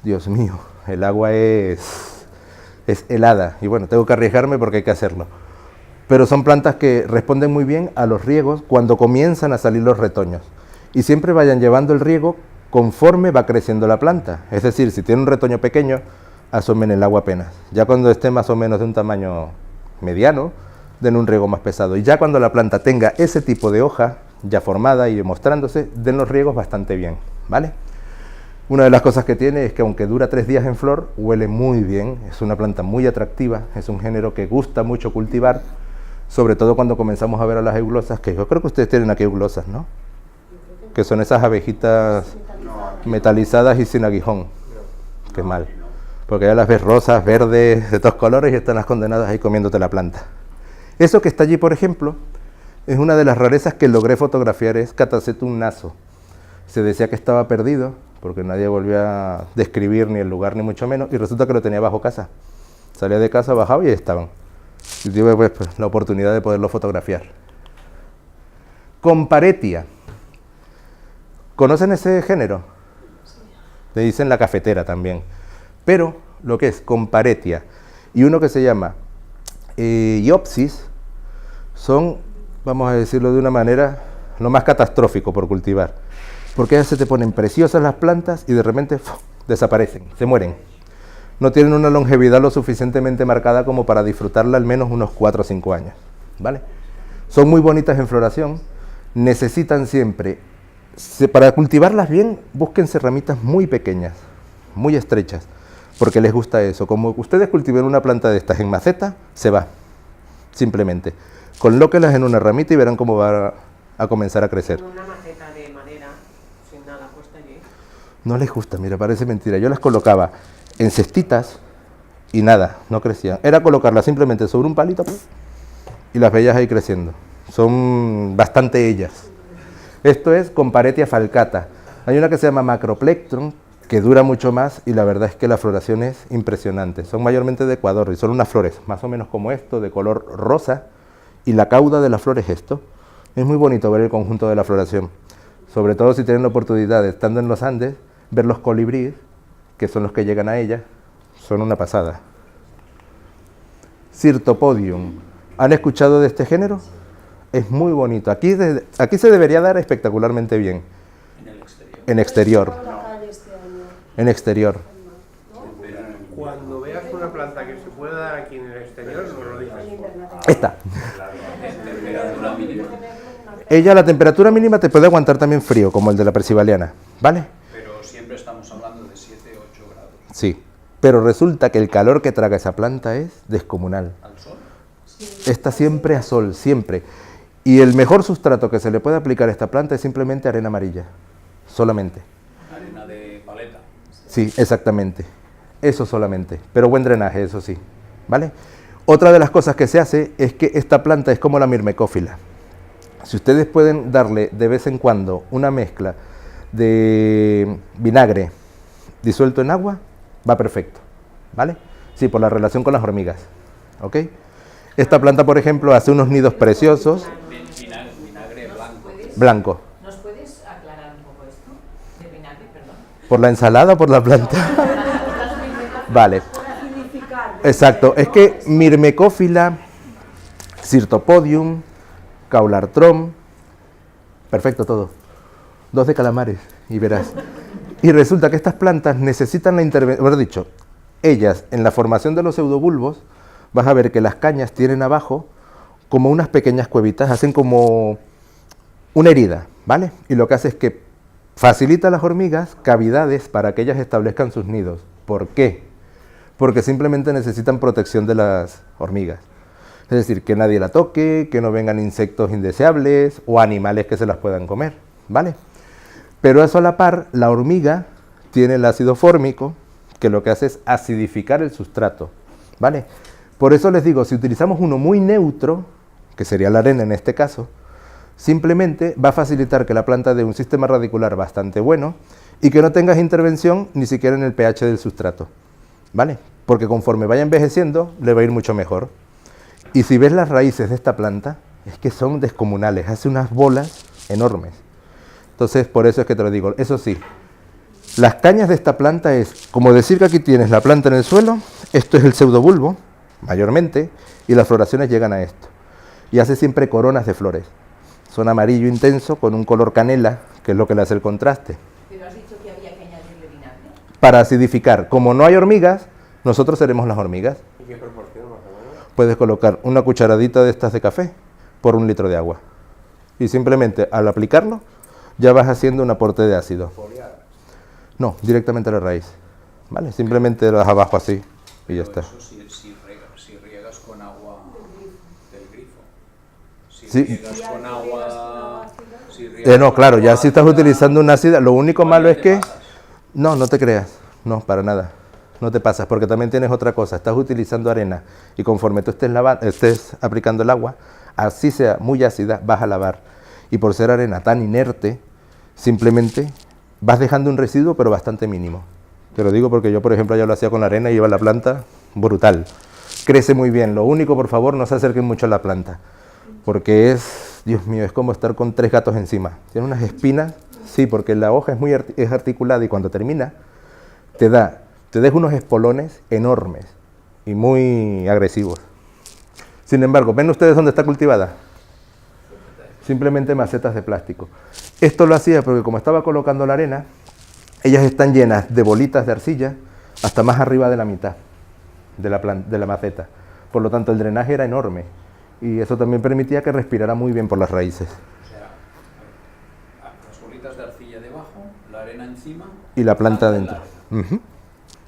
Dios mío, el agua es helada. Y bueno, tengo que arriesgarme porque hay que hacerlo. Pero son plantas que responden muy bien a los riegos cuando comienzan a salir los retoños. Y siempre vayan llevando el riego conforme va creciendo la planta. Es decir, si tiene un retoño pequeño, asomen el agua apenas. Ya cuando esté más o menos de un tamaño mediano, den un riego más pesado. Y ya cuando la planta tenga ese tipo de hoja ya formada y mostrándose, den los riegos bastante bien, ¿vale? Una de las cosas que tiene es que aunque dura 3 días en flor, huele muy bien, es una planta muy atractiva, es un género que gusta mucho cultivar, sobre todo cuando comenzamos a ver a las eulosas, que yo creo que ustedes tienen aquí eulosas, ¿no? Que son esas abejitas metalizadas y sin aguijón. Qué mal, porque ya las ves rosas, verdes, de todos colores y están las condenadas ahí comiéndote la planta. Eso que está allí, por ejemplo, es una de las rarezas que logré fotografiar, es Catasetum naso. Se decía que estaba perdido, porque nadie volvió a describir ni el lugar ni mucho menos, y resulta que lo tenía bajo casa. Salía de casa, bajaba y ahí estaban. Y tuve pues, la oportunidad de poderlo fotografiar. Comparetia. ¿Conocen ese género? Le dicen la cafetera también. Pero lo que es Comparetia y uno que se llama Iopsis son, vamos a decirlo de una manera, lo más catastrófico por cultivar. Porque ya se te ponen preciosas las plantas y de repente desaparecen, se mueren. No tienen una longevidad lo suficientemente marcada como para disfrutarla al menos unos 4 o 5 años, ¿vale? Son muy bonitas en floración, necesitan siempre, para cultivarlas bien, búsquense ramitas muy pequeñas, muy estrechas, porque les gusta eso. Como ustedes cultiven una planta de estas en maceta, se va, simplemente. Colóquenlas en una ramita y verán cómo va a comenzar a crecer. Una maceta de madera, sin nada puesta allí. No les gusta, mira, parece mentira. Yo las colocaba en cestitas y nada, no crecían. Era colocarlas simplemente sobre un palito y las veías ahí creciendo. Son bastante ellas. Esto es Comparetia falcata. Hay una que se llama Macroplectrum, que dura mucho más y la verdad es que la floración es impresionante. Son mayormente de Ecuador y son unas flores más o menos como esto, de color rosa, y la cauda de la flor es esto. Es muy bonito ver el conjunto de la floración, sobre todo si tienen la oportunidad de, estando en los Andes, ver los colibríes, que son los que llegan a ella, son una pasada. Cirtopodium. ¿Han escuchado de este género? Es muy bonito. Aquí se debería dar espectacularmente bien. En el exterior. En exterior. La calle este año. En exterior. Cuando veas una planta que se puede dar aquí en el exterior, nos lo dices. Esta. Temperatura mínima. Ella, la temperatura mínima te puede aguantar también frío, como el de la persivaliana, ¿vale? Pero siempre estamos hablando de 7, 8 grados. Sí. Pero resulta que el calor que traga esa planta es descomunal. ¿Al sol? Está siempre a sol, siempre. Y el mejor sustrato que se le puede aplicar a esta planta es simplemente arena amarilla. Solamente. Arena de paleta. Sí, exactamente. Eso solamente. Pero buen drenaje, eso sí. ¿Vale? Otra de las cosas que se hace es que esta planta es como la mirmecófila. Si ustedes pueden darle de vez en cuando una mezcla de vinagre disuelto en agua, va perfecto. ¿Vale? Sí, por la relación con las hormigas. ¿Ok? Esta planta, por ejemplo, hace unos nidos preciosos. Vinagre blanco. Blanco. ¿Nos puedes aclarar un poco esto? De vinagre, perdón. ¿Por la ensalada o por la planta? Vale. Exacto. Es que Myrmecófila, Cirtopodium, Caulartrom, perfecto todo. 2 de calamares y verás. Y resulta que estas plantas necesitan la intervención, mejor dicho, ellas en la formación de los pseudobulbos, vas a ver que las cañas tienen abajo como unas pequeñas cuevitas, hacen como una herida, ¿vale? Y lo que hace es que facilita a las hormigas cavidades para que ellas establezcan sus nidos. ¿Por qué? Porque simplemente necesitan protección de las hormigas. Es decir, que nadie la toque, que no vengan insectos indeseables o animales que se las puedan comer, ¿vale? Pero eso a la par, la hormiga tiene el ácido fórmico, que lo que hace es acidificar el sustrato, ¿vale? Por eso les digo, si utilizamos uno muy neutro, que sería la arena en este caso, simplemente va a facilitar que la planta dé un sistema radicular bastante bueno y que no tengas intervención ni siquiera en el pH del sustrato, ¿vale? Porque conforme vaya envejeciendo, le va a ir mucho mejor. Y si ves las raíces de esta planta, es que son descomunales, hace unas bolas enormes. Entonces, por eso es que te lo digo. Eso sí, las cañas de esta planta es como decir que aquí tienes la planta en el suelo, esto es el pseudobulbo, mayormente, y las floraciones llegan a esto. Y hace siempre coronas de flores. Son amarillo intenso con un color canela, que es lo que le hace el contraste. Pero has dicho que para acidificar. Como no hay hormigas, nosotros seremos las hormigas. ¿Y qué proporción más o menos? Puedes colocar una cucharadita de estas de café por 1 litro de agua. Y simplemente al aplicarlo, ya vas haciendo un aporte de ácido. Foliar. No, directamente a la raíz. ¿Vale? Simplemente lo das abajo así y ya Pero está. eso si riegas con agua del grifo. Si Sí. riegas con agua... No, claro, ya si estás utilizando un ácido, lo único malo es te que... pasas. No te creas. No, para nada. No te pasas, porque también tienes otra cosa. Estás utilizando arena y conforme tú estés aplicando el agua, así sea muy ácida, vas a lavar. Y por ser arena tan inerte, simplemente vas dejando un residuo, pero bastante mínimo. Te lo digo porque yo, por ejemplo, ya lo hacía con la arena y iba a la planta brutal. Crece muy bien. Lo único, por favor, no se acerquen mucho a la planta, porque es, Dios mío, es como estar con 3 gatos encima. Tiene unas espinas, sí, porque la hoja es articulada y cuando termina te deja unos espolones enormes y muy agresivos. Sin embargo, ¿ven ustedes dónde está cultivada? Simplemente macetas de plástico. Esto lo hacía porque como estaba colocando la arena, ellas están llenas de bolitas de arcilla hasta más arriba de la mitad de la maceta. Por lo tanto, el drenaje era enorme y eso también permitía que respirara muy bien por las raíces. O sea, las bolitas de arcilla debajo, la arena encima... Y la planta al adentro. lado. Ujú.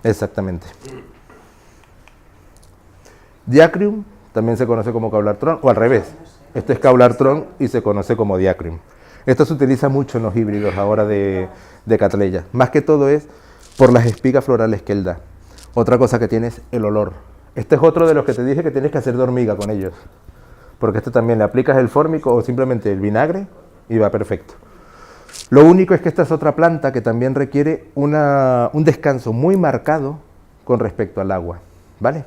Exactamente. Diacrium también se conoce como Caulartron, o al revés. Este es Caulartron y se conoce como Diacrium. Esto se utiliza mucho en los híbridos ahora de Cattleya. Más que todo es por las espigas florales que él da. Otra cosa que tiene es el olor. Este es otro de los que te dije que tienes que hacer de hormiga con ellos. Porque este también le aplicas el fórmico o simplemente el vinagre y va perfecto. Lo único es que esta es otra planta que también requiere un descanso muy marcado con respecto al agua, ¿vale?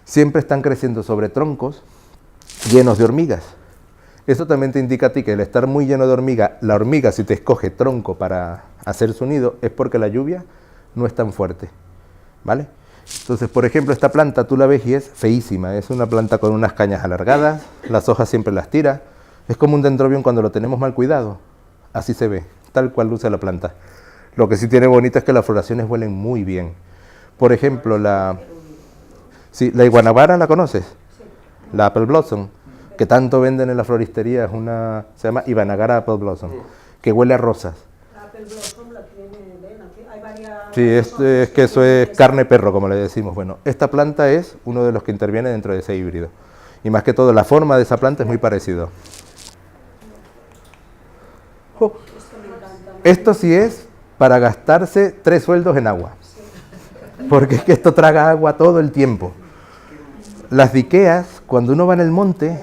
Siempre están creciendo sobre troncos llenos de hormigas. Eso también te indica a ti que el estar muy lleno de hormiga, la hormiga si te escoge tronco para hacer su nido es porque la lluvia no es tan fuerte, ¿vale? Entonces, por ejemplo, esta planta tú la ves y es feísima, es una planta con unas cañas alargadas, las hojas siempre las tira, es como un dendrobium cuando lo tenemos mal cuidado, así se ve, tal cual luce la planta. Lo que sí tiene bonito es que las floraciones huelen muy bien. Por ejemplo, la iguanabara, ¿la conoces? La Apple Blossom, que tanto venden en la floristería, se llama Ibanagara Apple Blossom, que huele a rosas. La Apple Blossom la tiene, ven, aquí hay varias... Sí, es que eso es carne perro, como le decimos. Bueno, esta planta es uno de los que interviene dentro de ese híbrido. Y más que todo, la forma de esa planta es muy parecido. Oh, esto sí es para gastarse 3 sueldos en agua. Porque es que esto traga agua todo el tiempo. Las diqueas, cuando uno va en el monte,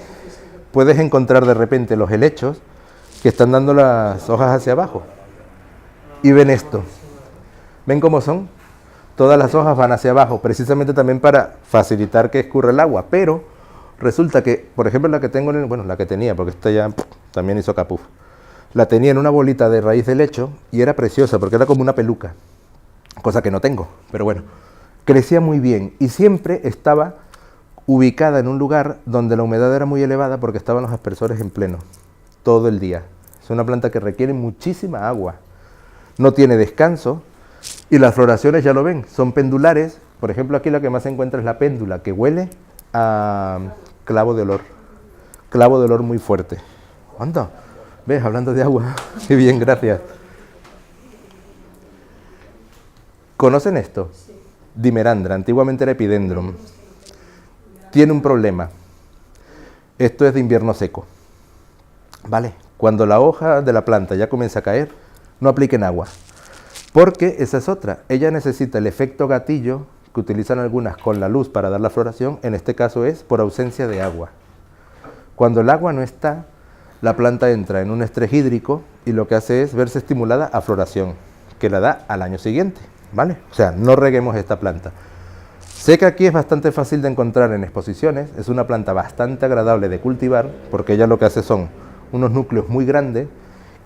puedes encontrar de repente los helechos que están dando las hojas hacia abajo. Y ven esto. ¿Ven cómo son? Todas las hojas van hacia abajo, precisamente también para facilitar que escurra el agua. Pero resulta que, por ejemplo, la que tengo, la que tenía, porque esta ya también hizo capuf. La tenía en una bolita de raíz de helecho y era preciosa porque era como una peluca. Cosa que no tengo, pero bueno. Crecía muy bien y siempre estaba ubicada en un lugar donde la humedad era muy elevada porque estaban los aspersores en pleno, todo el día. Es una planta que requiere muchísima agua. No tiene descanso y las floraciones, ya lo ven, son pendulares. Por ejemplo, aquí la que más se encuentra es la péndula, que huele a clavo de olor muy fuerte. Anda, ves, hablando de agua. Qué bien, gracias. ¿Conocen esto? Dimerandra, antiguamente era Epidendrum. Tiene un problema. Esto es de invierno seco. ¿Vale? Cuando la hoja de la planta ya comienza a caer, no apliquen agua. Porque esa es otra. Ella necesita el efecto gatillo que utilizan algunas con la luz para dar la floración. En este caso es por ausencia de agua. Cuando el agua no está, la planta entra en un estrés hídrico y lo que hace es verse estimulada a floración, que la da al año siguiente. ¿Vale? O sea, no reguemos esta planta. Sé que aquí es bastante fácil de encontrar en exposiciones, es una planta bastante agradable de cultivar, porque ella lo que hace son unos núcleos muy grandes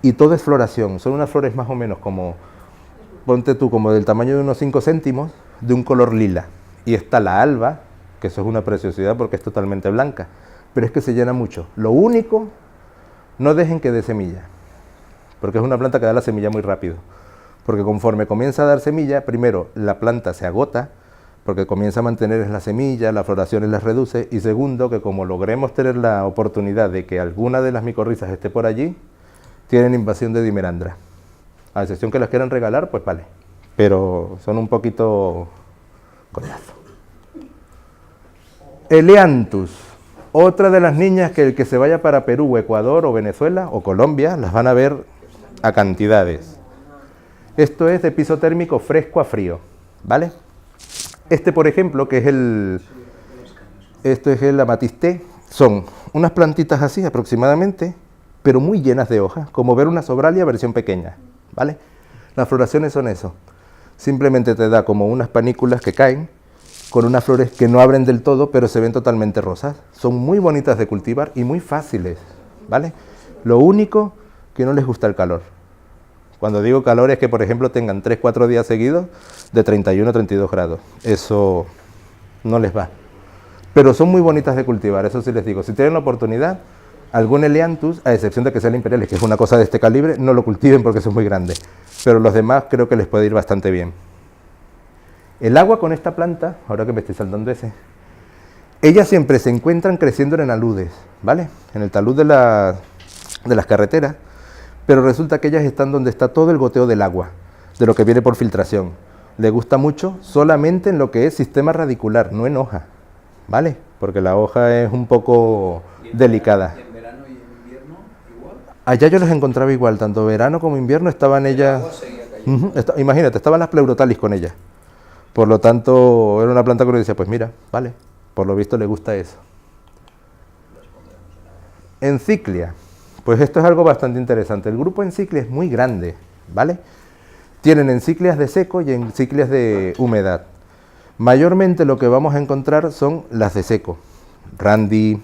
y todo es floración, son unas flores más o menos como, ponte tú, como del tamaño de unos 5 céntimos, de un color lila. Y está la alba, que eso es una preciosidad porque es totalmente blanca, pero es que se llena mucho. Lo único, no dejen que dé semilla, porque es una planta que da la semilla muy rápido. porque conforme comienza a dar semilla, primero la planta se agota, porque comienza a mantener la semilla, las floraciones las reduce, y segundo, que como logremos tener la oportunidad de que alguna de las micorrizas esté por allí, tienen invasión de dimerandra. A excepción que las quieran regalar, pues vale, pero son un poquito coñazo. Eleanthus, otra de las niñas que el que se vaya para Perú, Ecuador o Venezuela o Colombia, las van a ver a cantidades. Esto es de piso térmico fresco a frío, ¿vale? Este, por ejemplo, que es esto es el amatisté, son unas plantitas así aproximadamente, pero muy llenas de hojas, como ver una sobralia versión pequeña, ¿vale? Las floraciones son eso, simplemente te da como unas panículas que caen, con unas flores que no abren del todo, pero se ven totalmente rosas. Son muy bonitas de cultivar y muy fáciles, ¿vale? Lo único que no les gusta el calor. Cuando digo calor es que, por ejemplo, tengan 3-4 días seguidos de 31 a 32 grados. Eso no les va. Pero son muy bonitas de cultivar, eso sí les digo. Si tienen la oportunidad, algún Eleanthus, a excepción de que sea el Imperialis, que es una cosa de este calibre, no lo cultiven porque eso es muy grande. Pero los demás creo que les puede ir bastante bien. El agua con esta planta, ahora que me estoy saltando ese, ellas siempre se encuentran creciendo en aludes, ¿vale? En el talud de las carreteras. Pero resulta que ellas están donde está todo el goteo del agua, de lo que viene por filtración. Le gusta mucho solamente en lo que es sistema radicular, no en hoja, ¿vale? Porque la hoja es un poco delicada. ¿Y en verano y en invierno igual? Allá yo las encontraba igual, tanto verano como invierno estaban ellas... El agua seguía cayendo. Imagínate, estaban las pleurotalis con ellas. Por lo tanto, era una planta que uno decía, pues mira, vale, por lo visto le gusta eso. Enciclia. Pues esto es algo bastante interesante. El grupo Enciclia es muy grande, ¿vale? Tienen enciclias de seco y enciclias de humedad. Mayormente lo que vamos a encontrar son las de seco. Randy,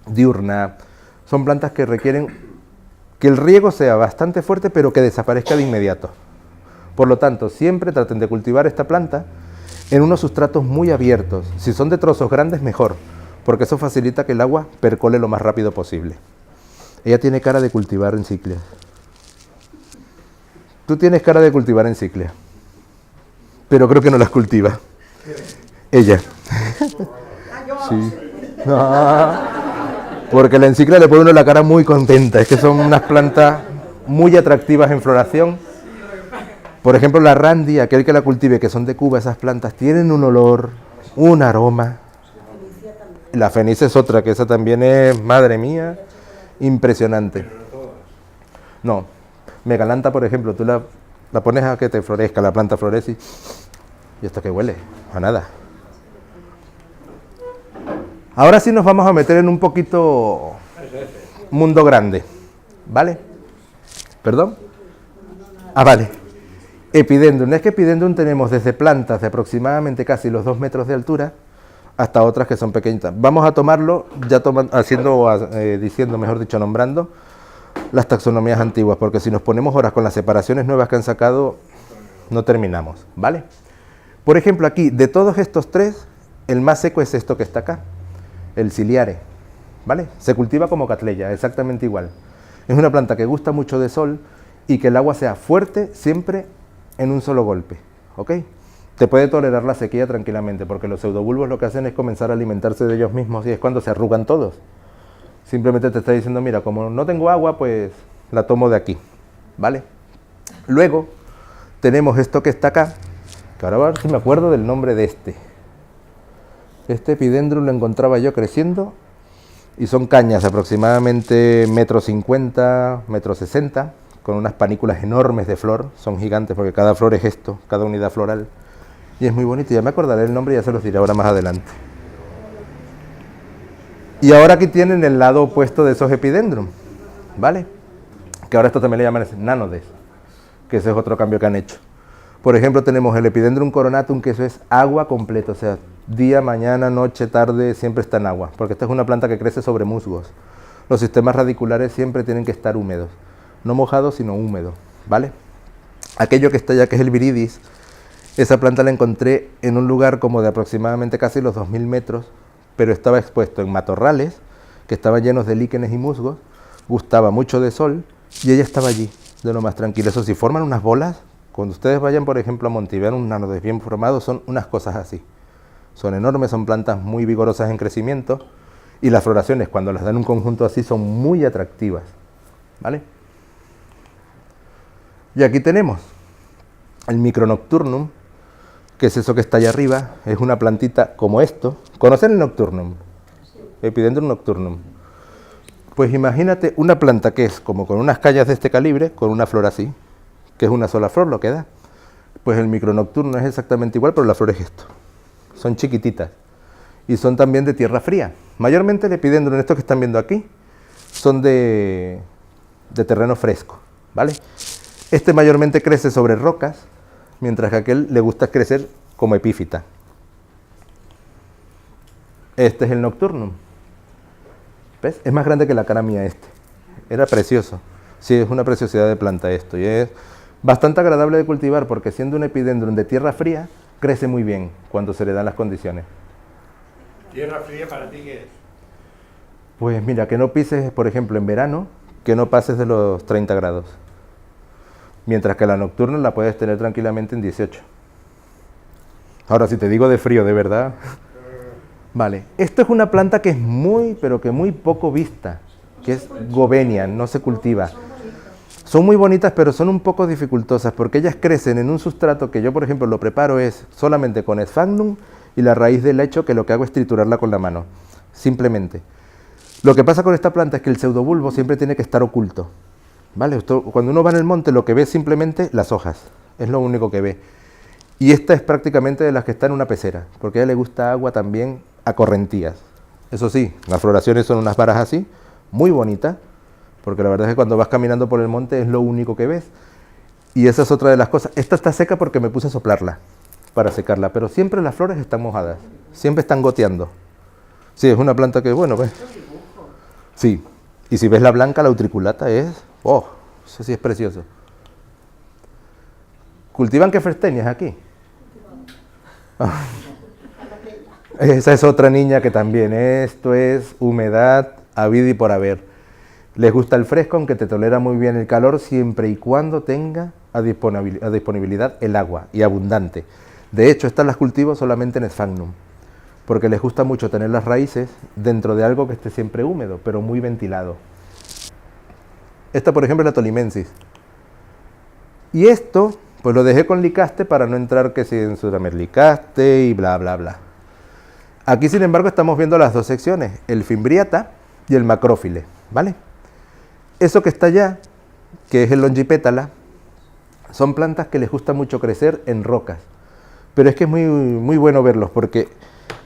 diurna, son plantas que requieren que el riego sea bastante fuerte, pero que desaparezca de inmediato. Por lo tanto, siempre traten de cultivar esta planta en unos sustratos muy abiertos. Si son de trozos grandes, mejor, porque eso facilita que el agua percole lo más rápido posible. Ella tiene cara de cultivar enciclias. Tú tienes cara de cultivar enciclias, pero creo que no las cultiva. Ella. Sí. Porque la enciclia le pone uno la cara muy contenta. Es que son unas plantas muy atractivas en floración. Por ejemplo, la Randy, aquel que la cultive, que son de Cuba, esas plantas tienen un olor, un aroma. La fenicia es otra, que esa también es, madre mía, impresionante. No, Megalanta, por ejemplo, tú la pones a que te florezca, la planta florece y esto que huele, a nada. Ahora sí nos vamos a meter en un poquito mundo grande, ¿vale? ¿Perdón? Ah, vale. Epidendrum. Es que Epidendrum tenemos desde plantas de aproximadamente casi los 2 metros de altura hasta otras que son pequeñitas. Vamos a tomarlo ya diciendo, mejor dicho, nombrando las taxonomías antiguas, porque si nos ponemos horas con las separaciones nuevas que han sacado, no terminamos, ¿vale? Por ejemplo, aquí, de todos estos tres, el más seco es esto que está acá, el ciliare, ¿vale? Se cultiva como Cattleya, exactamente igual. Es una planta que gusta mucho de sol y que el agua sea fuerte siempre en un solo golpe, ¿ok? Te puede tolerar la sequía tranquilamente, porque los pseudobulbos lo que hacen es comenzar a alimentarse de ellos mismos y es cuando se arrugan todos. Simplemente te está diciendo, mira, como no tengo agua, pues la tomo de aquí, ¿vale? Luego tenemos esto que está acá, que ahora a ver si me acuerdo del nombre de este. Este Epidendrum lo encontraba yo creciendo y son cañas aproximadamente 1,50 m, 1,60 m, con unas panículas enormes de flor, son gigantes porque cada flor es esto, cada unidad floral. Y es muy bonito, ya me acordaré el nombre y ya se los diré ahora más adelante. Y ahora aquí tienen el lado opuesto de esos Epidendrum, ¿vale? Que ahora esto también le llaman Nanodes, que ese es otro cambio que han hecho. Por ejemplo, tenemos el Epidendrum coronatum, que eso es agua completa, o sea, día, mañana, noche, tarde, siempre está en agua, porque esta es una planta que crece sobre musgos. Los sistemas radiculares siempre tienen que estar húmedos, no mojados, sino húmedos, ¿vale? Aquello que está allá, que es el viridis, esa planta la encontré en un lugar como de aproximadamente casi los 2000 metros, pero estaba expuesto en matorrales, que estaban llenos de líquenes y musgos, gustaba mucho de sol, y ella estaba allí, de lo más tranquila. Eso sí, forman unas bolas Cuando ustedes vayan, por ejemplo, a Monte y vean un nanodes bien formado, son unas cosas así. Son enormes, son plantas muy vigorosas en crecimiento y las floraciones, cuando las dan en un conjunto así, son muy atractivas, ¿vale? Y aquí tenemos el Micronocturnum, que es eso que está allá arriba, es una plantita como esto. ¿Conocen el Nocturnum? Epidendrum Nocturnum. Pues imagínate una planta que es como con unas callas de este calibre, con una flor así, que es una sola flor lo que da. Pues el Micronocturnum es exactamente igual, pero la flor es esto. Son chiquititas y son también de tierra fría. Mayormente el Epidendrum, estos que están viendo aquí, son de terreno fresco, ¿vale? Este mayormente crece sobre rocas, mientras que a aquel le gusta crecer como epífita. Este es el Nocturnum. ¿Ves? Es más grande que la cara mía este. Era precioso. Sí, es una preciosidad de planta esto. Y es bastante agradable de cultivar porque siendo un Epidendrum de tierra fría, crece muy bien cuando se le dan las condiciones. ¿Tierra fría para ti qué es? Pues mira, que no pises, por ejemplo, en verano, que no pases de los 30 grados. Mientras que la Nocturna la puedes tener tranquilamente en 18. Ahora, si te digo de frío, de verdad. Vale, esto es una planta que es muy, pero que muy poco vista, que es Govenia, no se cultiva. Son muy bonitas, pero son un poco dificultosas, porque ellas crecen en un sustrato que yo, por ejemplo, lo preparo es solamente con Sphagnum y la raíz del lecho, que lo que hago es triturarla con la mano, simplemente. Lo que pasa con esta planta es que el pseudobulbo siempre tiene que estar oculto. ¿Vale? Cuando uno va en el monte lo que ve es simplemente las hojas, es lo único que ve. Y esta es prácticamente de las que está en una pecera, porque a ella le gusta agua también a correntías. Eso sí, las floraciones son unas varas así, muy bonitas, porque la verdad es que cuando vas caminando por el monte es lo único que ves. Y esa es otra de las cosas. Esta está seca porque me puse a soplarla para secarla, pero siempre las flores están mojadas, siempre están goteando. Sí, es una planta que, bueno, ves. Sí, y si ves la blanca, la utriculata es... ¡Oh! Eso sí es precioso. ¿Cultivan queferstenias aquí? Ah. Esa es otra niña que también, esto es humedad habida y por haber. Les gusta el fresco, aunque te tolera muy bien el calor, siempre y cuando tenga a disponibilidad el agua, y abundante. De hecho, estas las cultivo solamente en Sphagnum, porque les gusta mucho tener las raíces dentro de algo que esté siempre húmedo, pero muy ventilado. Esta, por ejemplo, es la tolimensis. Y esto, pues lo dejé con licaste para no entrar que si en Suramerlicaste y bla, bla, bla. Aquí, sin embargo, estamos viendo las dos secciones, el Fimbriata y el Macrófile, ¿vale? Eso que está allá, que es el Longipétala, son plantas que les gusta mucho crecer en rocas. Pero es que es muy, muy bueno verlos, porque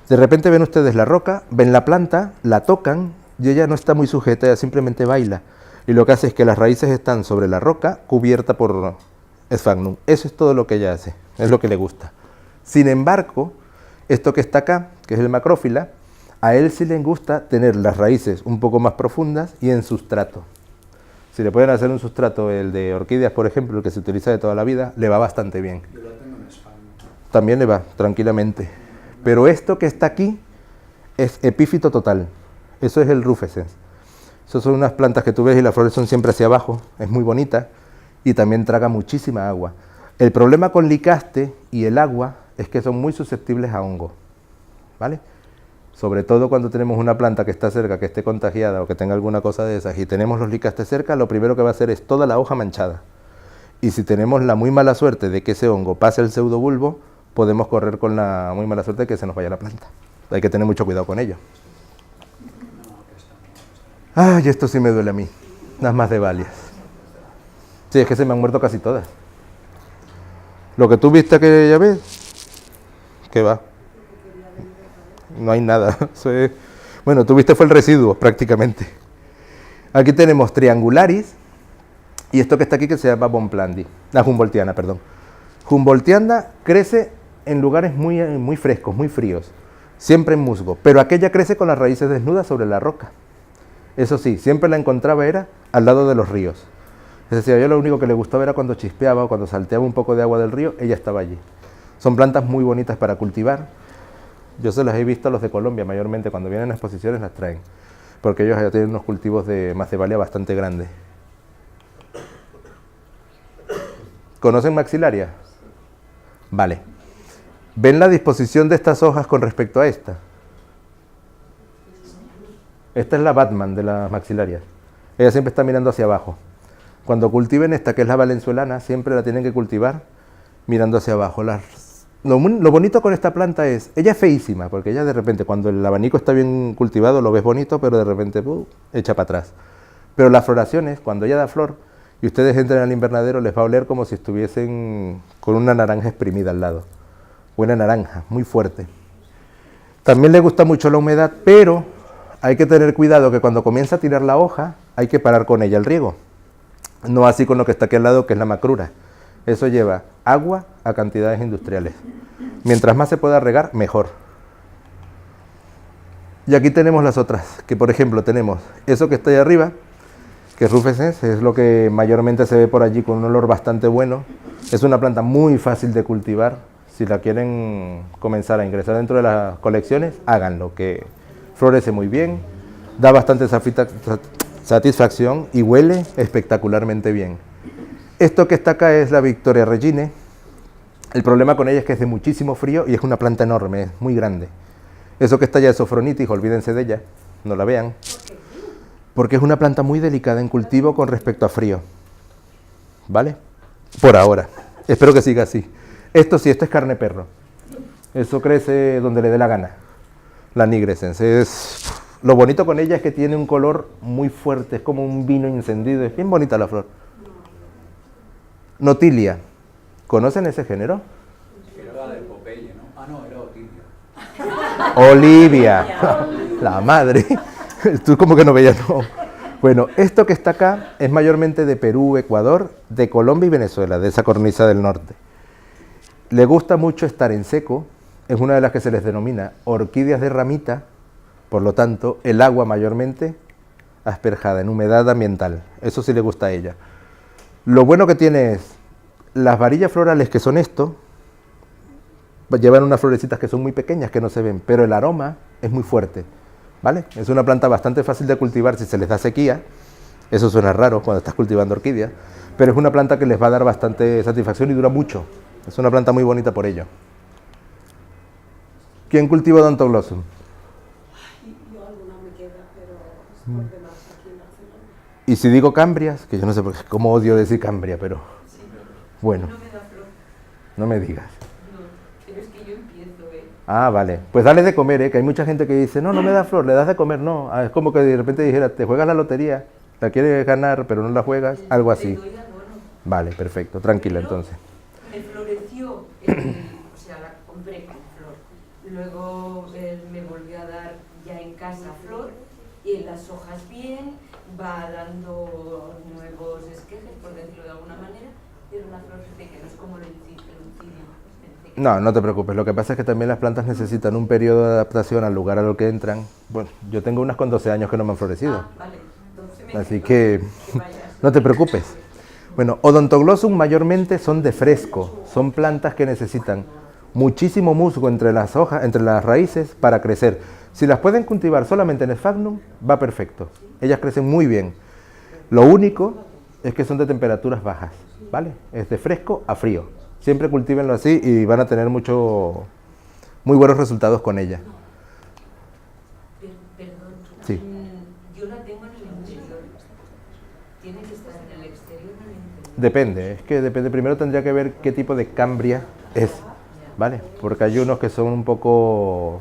de repente ven ustedes la roca, ven la planta, la tocan, y ella no está muy sujeta, ella simplemente baila. Y lo que hace es que las raíces están sobre la roca, cubierta por Sphagnum. Eso es todo lo que ella hace, es lo que le gusta. Sin embargo, esto que está acá, que es el Macrófila, a él sí le gusta tener las raíces un poco más profundas y en sustrato. Si le pueden hacer un sustrato, el de orquídeas, por ejemplo, el que se utiliza de toda la vida, le va bastante bien. Yo lo tengo en Sphagnum. También le va, tranquilamente. Pero esto que está aquí es epífito total. Eso es el Rufescens. Esas son unas plantas que tú ves y las flores son siempre hacia abajo, es muy bonita y también traga muchísima agua. El problema con licaste y el agua es que son muy susceptibles a hongo, ¿vale? Sobre todo cuando tenemos una planta que está cerca, que esté contagiada o que tenga alguna cosa de esas y tenemos los licastes cerca, lo primero que va a hacer es toda la hoja manchada. Y si tenemos la muy mala suerte de que ese hongo pase al pseudobulbo, podemos correr con la muy mala suerte de que se nos vaya la planta. Hay que tener mucho cuidado con ello. Ay, esto sí me duele a mí, las más de Valias. Sí, es que se me han muerto casi todas. Lo que tú viste que ya ves, ¿qué va? No hay nada. Eso es... Bueno, tú viste fue el residuo prácticamente. Aquí tenemos Triangularis y esto que está aquí que se llama Bonplandi, la Humboldtiana, perdón. Humboldtiana crece en lugares muy frescos, muy fríos, siempre en musgo, pero aquella crece con las raíces desnudas sobre la roca. Eso sí, siempre la encontraba era al lado de los ríos. Es decir, a ella lo único que le gustaba era cuando chispeaba o cuando salteaba un poco de agua del río, ella estaba allí. Son plantas muy bonitas para cultivar. Yo se las he visto a los de Colombia, mayormente cuando vienen a exposiciones las traen, porque ellos ya tienen unos cultivos de Macebalia bastante grandes. ¿Conocen maxilaria? Vale. ¿Ven la disposición de estas hojas con respecto a esta? Esta es la Batman de las maxilarias. Ella siempre está mirando hacia abajo. Cuando cultiven esta, que es la valenzuelana, siempre la tienen que cultivar mirando hacia abajo. Lo bonito con esta planta es, ella es feísima, porque ella de repente, cuando el abanico está bien cultivado, lo ves bonito, pero de repente echa para atrás. Pero las floraciones, cuando ella da flor, y ustedes entran al invernadero, les va a oler como si estuviesen con una naranja exprimida al lado. Buena naranja, muy fuerte. También le gusta mucho la humedad, pero hay que tener cuidado que cuando comienza a tirar la hoja, hay que parar con ella el riego. No así con lo que está aquí al lado, que es la macrura. Eso lleva agua a cantidades industriales. Mientras más se pueda regar, mejor. Y aquí tenemos las otras, que por ejemplo tenemos eso que está ahí arriba, que es rufescens, es lo que mayormente se ve por allí con un olor bastante bueno. Es una planta muy fácil de cultivar. Si la quieren comenzar a ingresar dentro de las colecciones, háganlo, que florece muy bien, da bastante satisfacción y huele espectacularmente bien. Esto que está acá es la Victoria Regine. El problema con ella es que es de muchísimo frío y es una planta enorme, es muy grande. Eso que está allá es Sofronitis, olvídense de ella, no la vean. Porque es una planta muy delicada en cultivo con respecto a frío. ¿Vale? Por ahora. Espero que siga así. Esto sí, esto es carne perro. Eso crece donde le dé la gana. La nigrescens. Lo bonito con ella es que tiene un color muy fuerte, es como un vino encendido. Es bien bonita la flor. Notilia. ¿Conocen ese género? Era la de Popeye, ¿no? Ah, no, era Otilia. Olivia. La madre. Tú como que no veías, no. Bueno, esto que está acá es mayormente de Perú, Ecuador, de Colombia y Venezuela, de esa cornisa del norte. Le gusta mucho estar en seco, es una de las que se les denomina orquídeas de ramita, por lo tanto, el agua mayormente asperjada, en humedad ambiental. Eso sí le gusta a ella. Lo bueno que tiene es, las varillas florales que son esto, llevan unas florecitas que son muy pequeñas, que no se ven, pero el aroma es muy fuerte. ¿Vale? Es una planta bastante fácil de cultivar si se les da sequía. Eso suena raro cuando estás cultivando orquídeas, pero es una planta que les va a dar bastante satisfacción y dura mucho. Es una planta muy bonita por ello. ¿Quién cultiva Odontoglossum? Yo alguna me queda, pero es por demás aquí en Barcelona. Y si digo cambrias, que yo no sé por qué, cómo odio decir cambria, pero bueno, No me da flor. no me digas. No, pero es que yo empiezo, Ah, vale. Pues dale de comer, que hay mucha gente que dice, no, no me da flor, le das de comer, no. Es como que de repente dijera, te juegas la lotería, la quieres ganar, pero no la juegas, algo así. Le doy abono. Vale, perfecto, tranquila entonces. Me floreció, o sea, la compré con flor. Luego me volvió a dar ya en casa flor y las hojas bien, va dando nuevos esquejes, por decirlo de alguna manera, pero la flor se ve que no es como el encidio. No, no te preocupes. Lo que pasa es que también las plantas necesitan un periodo de adaptación al lugar a lo que entran. Bueno, yo tengo unas con 12 años que no me han florecido. Ah, vale. Entonces me Así quedo que vayas. no te preocupes. Bueno, Odontoglossum mayormente son de fresco. Son plantas que necesitan muchísimo musgo entre las hojas, entre las raíces para crecer. Si las pueden cultivar solamente en sphagnum, va perfecto. Ellas crecen muy bien. Lo único es que son de temperaturas bajas, ¿vale? Es de fresco a frío. Siempre cultívenlo así y van a tener muy buenos resultados con ella. Perdón. Sí. Yo la tengo en el interior. ¿Tiene que estar en el exterior o en el interior? Depende, es que depende. Primero tendría que ver qué tipo de cambria es, ¿vale? Porque hay unos que son un poco.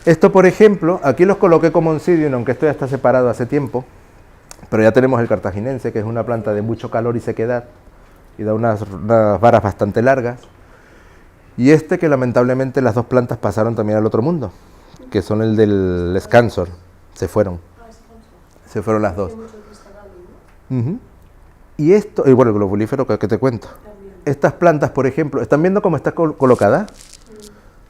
Esto, por ejemplo, aquí los coloqué como oncidium, aunque esto ya está separado hace tiempo, pero ya tenemos el cartaginense, que es una planta de mucho calor y sequedad, y da unas varas bastante largas. Y este que lamentablemente las dos plantas pasaron también al otro mundo, que son el del Scansor, se fueron las dos. Ujú. Y esto, y bueno, el globulífero que te cuento. Estas plantas, por ejemplo, ¿están viendo cómo está colocada?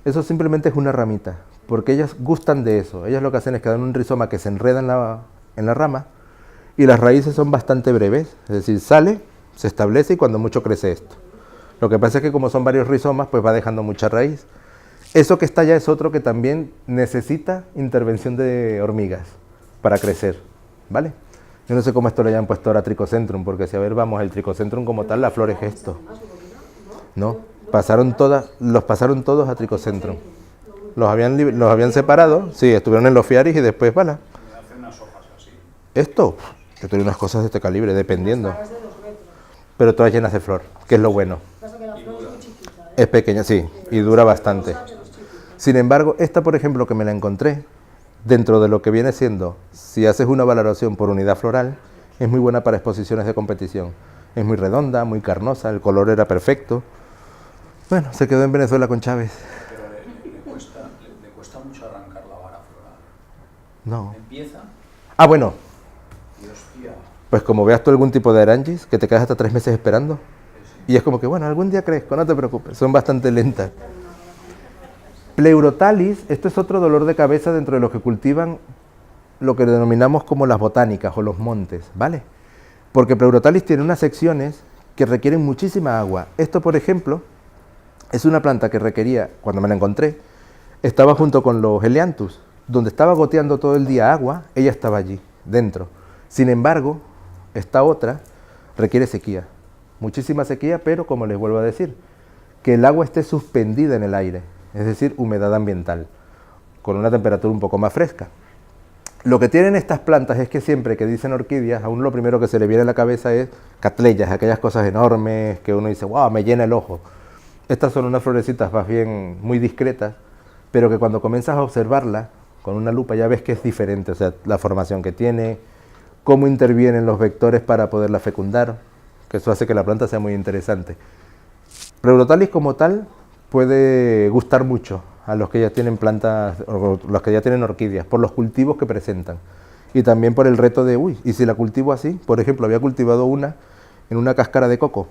Eso simplemente es una ramita, porque ellas gustan de eso. Ellas lo que hacen es que dan un rizoma que se enreda en la rama, y las raíces son bastante breves, es decir, sale, se establece y cuando mucho crece esto. Lo que pasa es que como son varios rizomas, pues va dejando mucha raíz. Eso que está allá es otro que también necesita intervención de hormigas para crecer, ¿vale? Yo no sé cómo esto le hayan puesto ahora Trichocentrum, porque si a ver, vamos, el Trichocentrum como tal, la flor es esto. No, los pasaron todos a Trichocentrum. Los habían separado, sí, estuvieron en los Fiaris y después, vale. Hace unas hojas así. Esto, que tiene unas cosas de este calibre, dependiendo. Pero todas llenas de flor, que es lo bueno. Es pequeña, sí, y dura bastante. Sin embargo, esta, por ejemplo, que me la encontré, dentro de lo que viene siendo, si haces una valoración por unidad floral, es muy buena para exposiciones de competición. Es muy redonda, muy carnosa, el color era perfecto. Bueno, se quedó en Venezuela con Chávez. Pero le cuesta mucho arrancar la vara floral. No. Empieza Ah, bueno, y hostia. pues como veas tú algún tipo de Arangis, que te quedas hasta 3 meses esperando, y es como que, bueno, algún día crezco, no te preocupes, son bastante lentas. Pleurotalis, esto es otro dolor de cabeza dentro de los que cultivan lo que denominamos como las botánicas o los montes, ¿vale? Porque Pleurotalis tiene unas secciones que requieren muchísima agua. Esto, por ejemplo, es una planta que requería, cuando me la encontré, estaba junto con los Helianthus, donde estaba goteando todo el día agua, ella estaba allí, dentro. Sin embargo, esta otra requiere sequía, muchísima sequía, pero como les vuelvo a decir, que el agua esté suspendida en el aire, es decir, humedad ambiental, con una temperatura un poco más fresca. Lo que tienen estas plantas es que siempre que dicen orquídeas, a uno lo primero que se le viene a la cabeza es catleyas, aquellas cosas enormes que uno dice, wow, me llena el ojo. Estas son unas florecitas más bien muy discretas, pero que cuando comienzas a observarla con una lupa ya ves que es diferente, o sea, la formación que tiene, cómo intervienen los vectores para poderla fecundar, que eso hace que la planta sea muy interesante. Pleurotalis como tal puede gustar mucho a los que ya tienen plantas, o los que ya tienen orquídeas, por los cultivos que presentan. Y también por el reto de, uy, ¿y si la cultivo así? Por ejemplo, había cultivado una en una cáscara de coco.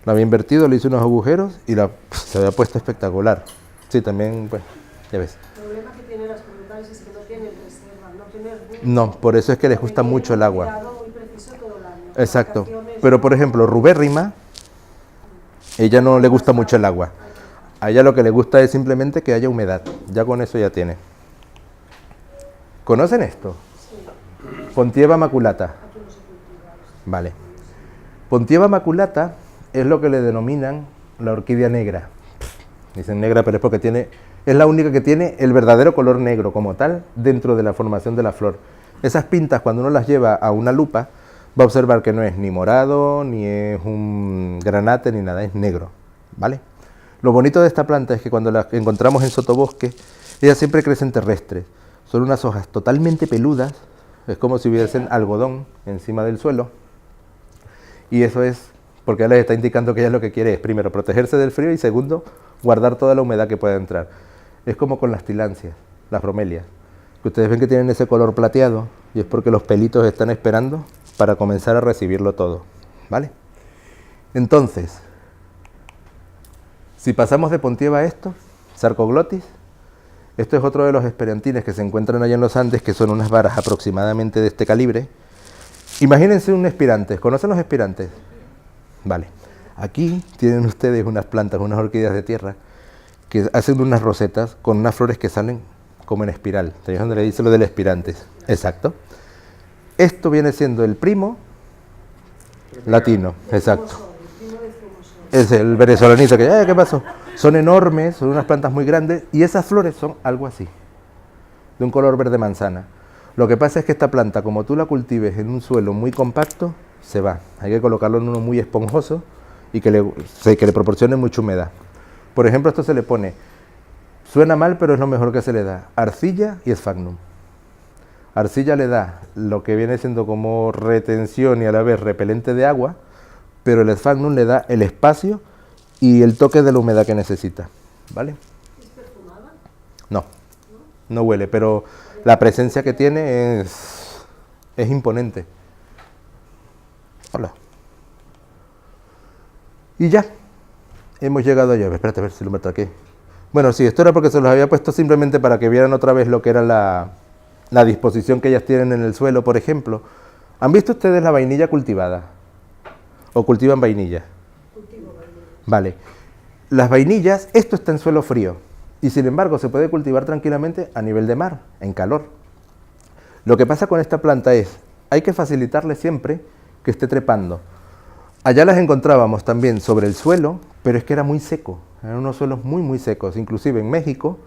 La había invertido, le hice unos agujeros y se había puesto espectacular. Sí, también, pues, ya ves. El problema que tienen las pleurotalis es que no tienen reserva, no tienen... No, por eso es que les gusta mucho el agua. cuidado muy preciso todo el año. Exacto. Vacaciones, Pero, por ejemplo, rubérrima, ella no le gusta mucho el agua. A ella lo que le gusta es simplemente que haya humedad. Ya con eso ya tiene. ¿Conocen esto? Pontieva maculata. aquí no se cultiva esto. Vale. Pontieva maculata es lo que le denominan la orquídea negra. Dicen negra, pero es porque es la única que tiene el verdadero color negro como tal dentro de la formación de la flor. Esas pintas, cuando uno las lleva a una lupa, va a observar que no es ni morado, ni es un granate, ni nada, es negro, ¿vale? Lo bonito de esta planta es que cuando la encontramos en sotobosque, ellas siempre crecen terrestres. Son unas hojas totalmente peludas, es como si hubiesen algodón encima del suelo. Y eso es porque ya les está indicando que ella lo que quiere es, primero, protegerse del frío y segundo, guardar toda la humedad que pueda entrar. Es como con las tilancias, las bromelias, que ustedes ven que tienen ese color plateado y es porque los pelitos están esperando para comenzar a recibirlo todo, ¿vale? Entonces, si pasamos de Pontieva a esto, Sarcoglotis, esto es otro de los esperantines que se encuentran allá en los Andes, que son unas varas aproximadamente de este calibre. Imagínense un espirante, ¿conocen los espirantes? Vale, aquí tienen ustedes unas plantas, unas orquídeas de tierra, que hacen unas rosetas con unas flores que salen como en espiral. ¿Sabéis dónde le dice lo del espirantes? Exacto. Esto viene siendo el primo latino, exacto. Es el venezolanito que, ¿qué pasó? Son enormes, son unas plantas muy grandes y esas flores son algo así, de un color verde manzana. Lo que pasa es que esta planta, como tú la cultives en un suelo muy compacto, se va. Hay que colocarlo en uno muy esponjoso y que le proporcione mucha humedad. Por ejemplo, esto se le pone, suena mal, pero es lo mejor que se le da, arcilla y sphagnum. Arcilla le da lo que viene siendo como retención y a la vez repelente de agua, pero el sphagnum le da el espacio y el toque de la humedad que necesita, ¿vale? ¿Es perfumada? No, no huele, pero la presencia que tiene es imponente. Hola. Y ya, hemos llegado allá. Espérate a ver si lo meto aquí. Bueno, sí, esto era porque se los había puesto simplemente para que vieran otra vez lo que era la disposición que ellas tienen en el suelo, por ejemplo. ¿Han visto ustedes la vainilla cultivada? ¿O cultivan vainilla? Cultivo vainilla. Vale. Las vainillas, esto está en suelo frío y sin embargo se puede cultivar tranquilamente a nivel de mar, en calor. Lo que pasa con esta planta es hay que facilitarle siempre que esté trepando. Allá las encontrábamos también sobre el suelo, pero es que era muy seco, eran unos suelos muy muy secos. Inclusive en México,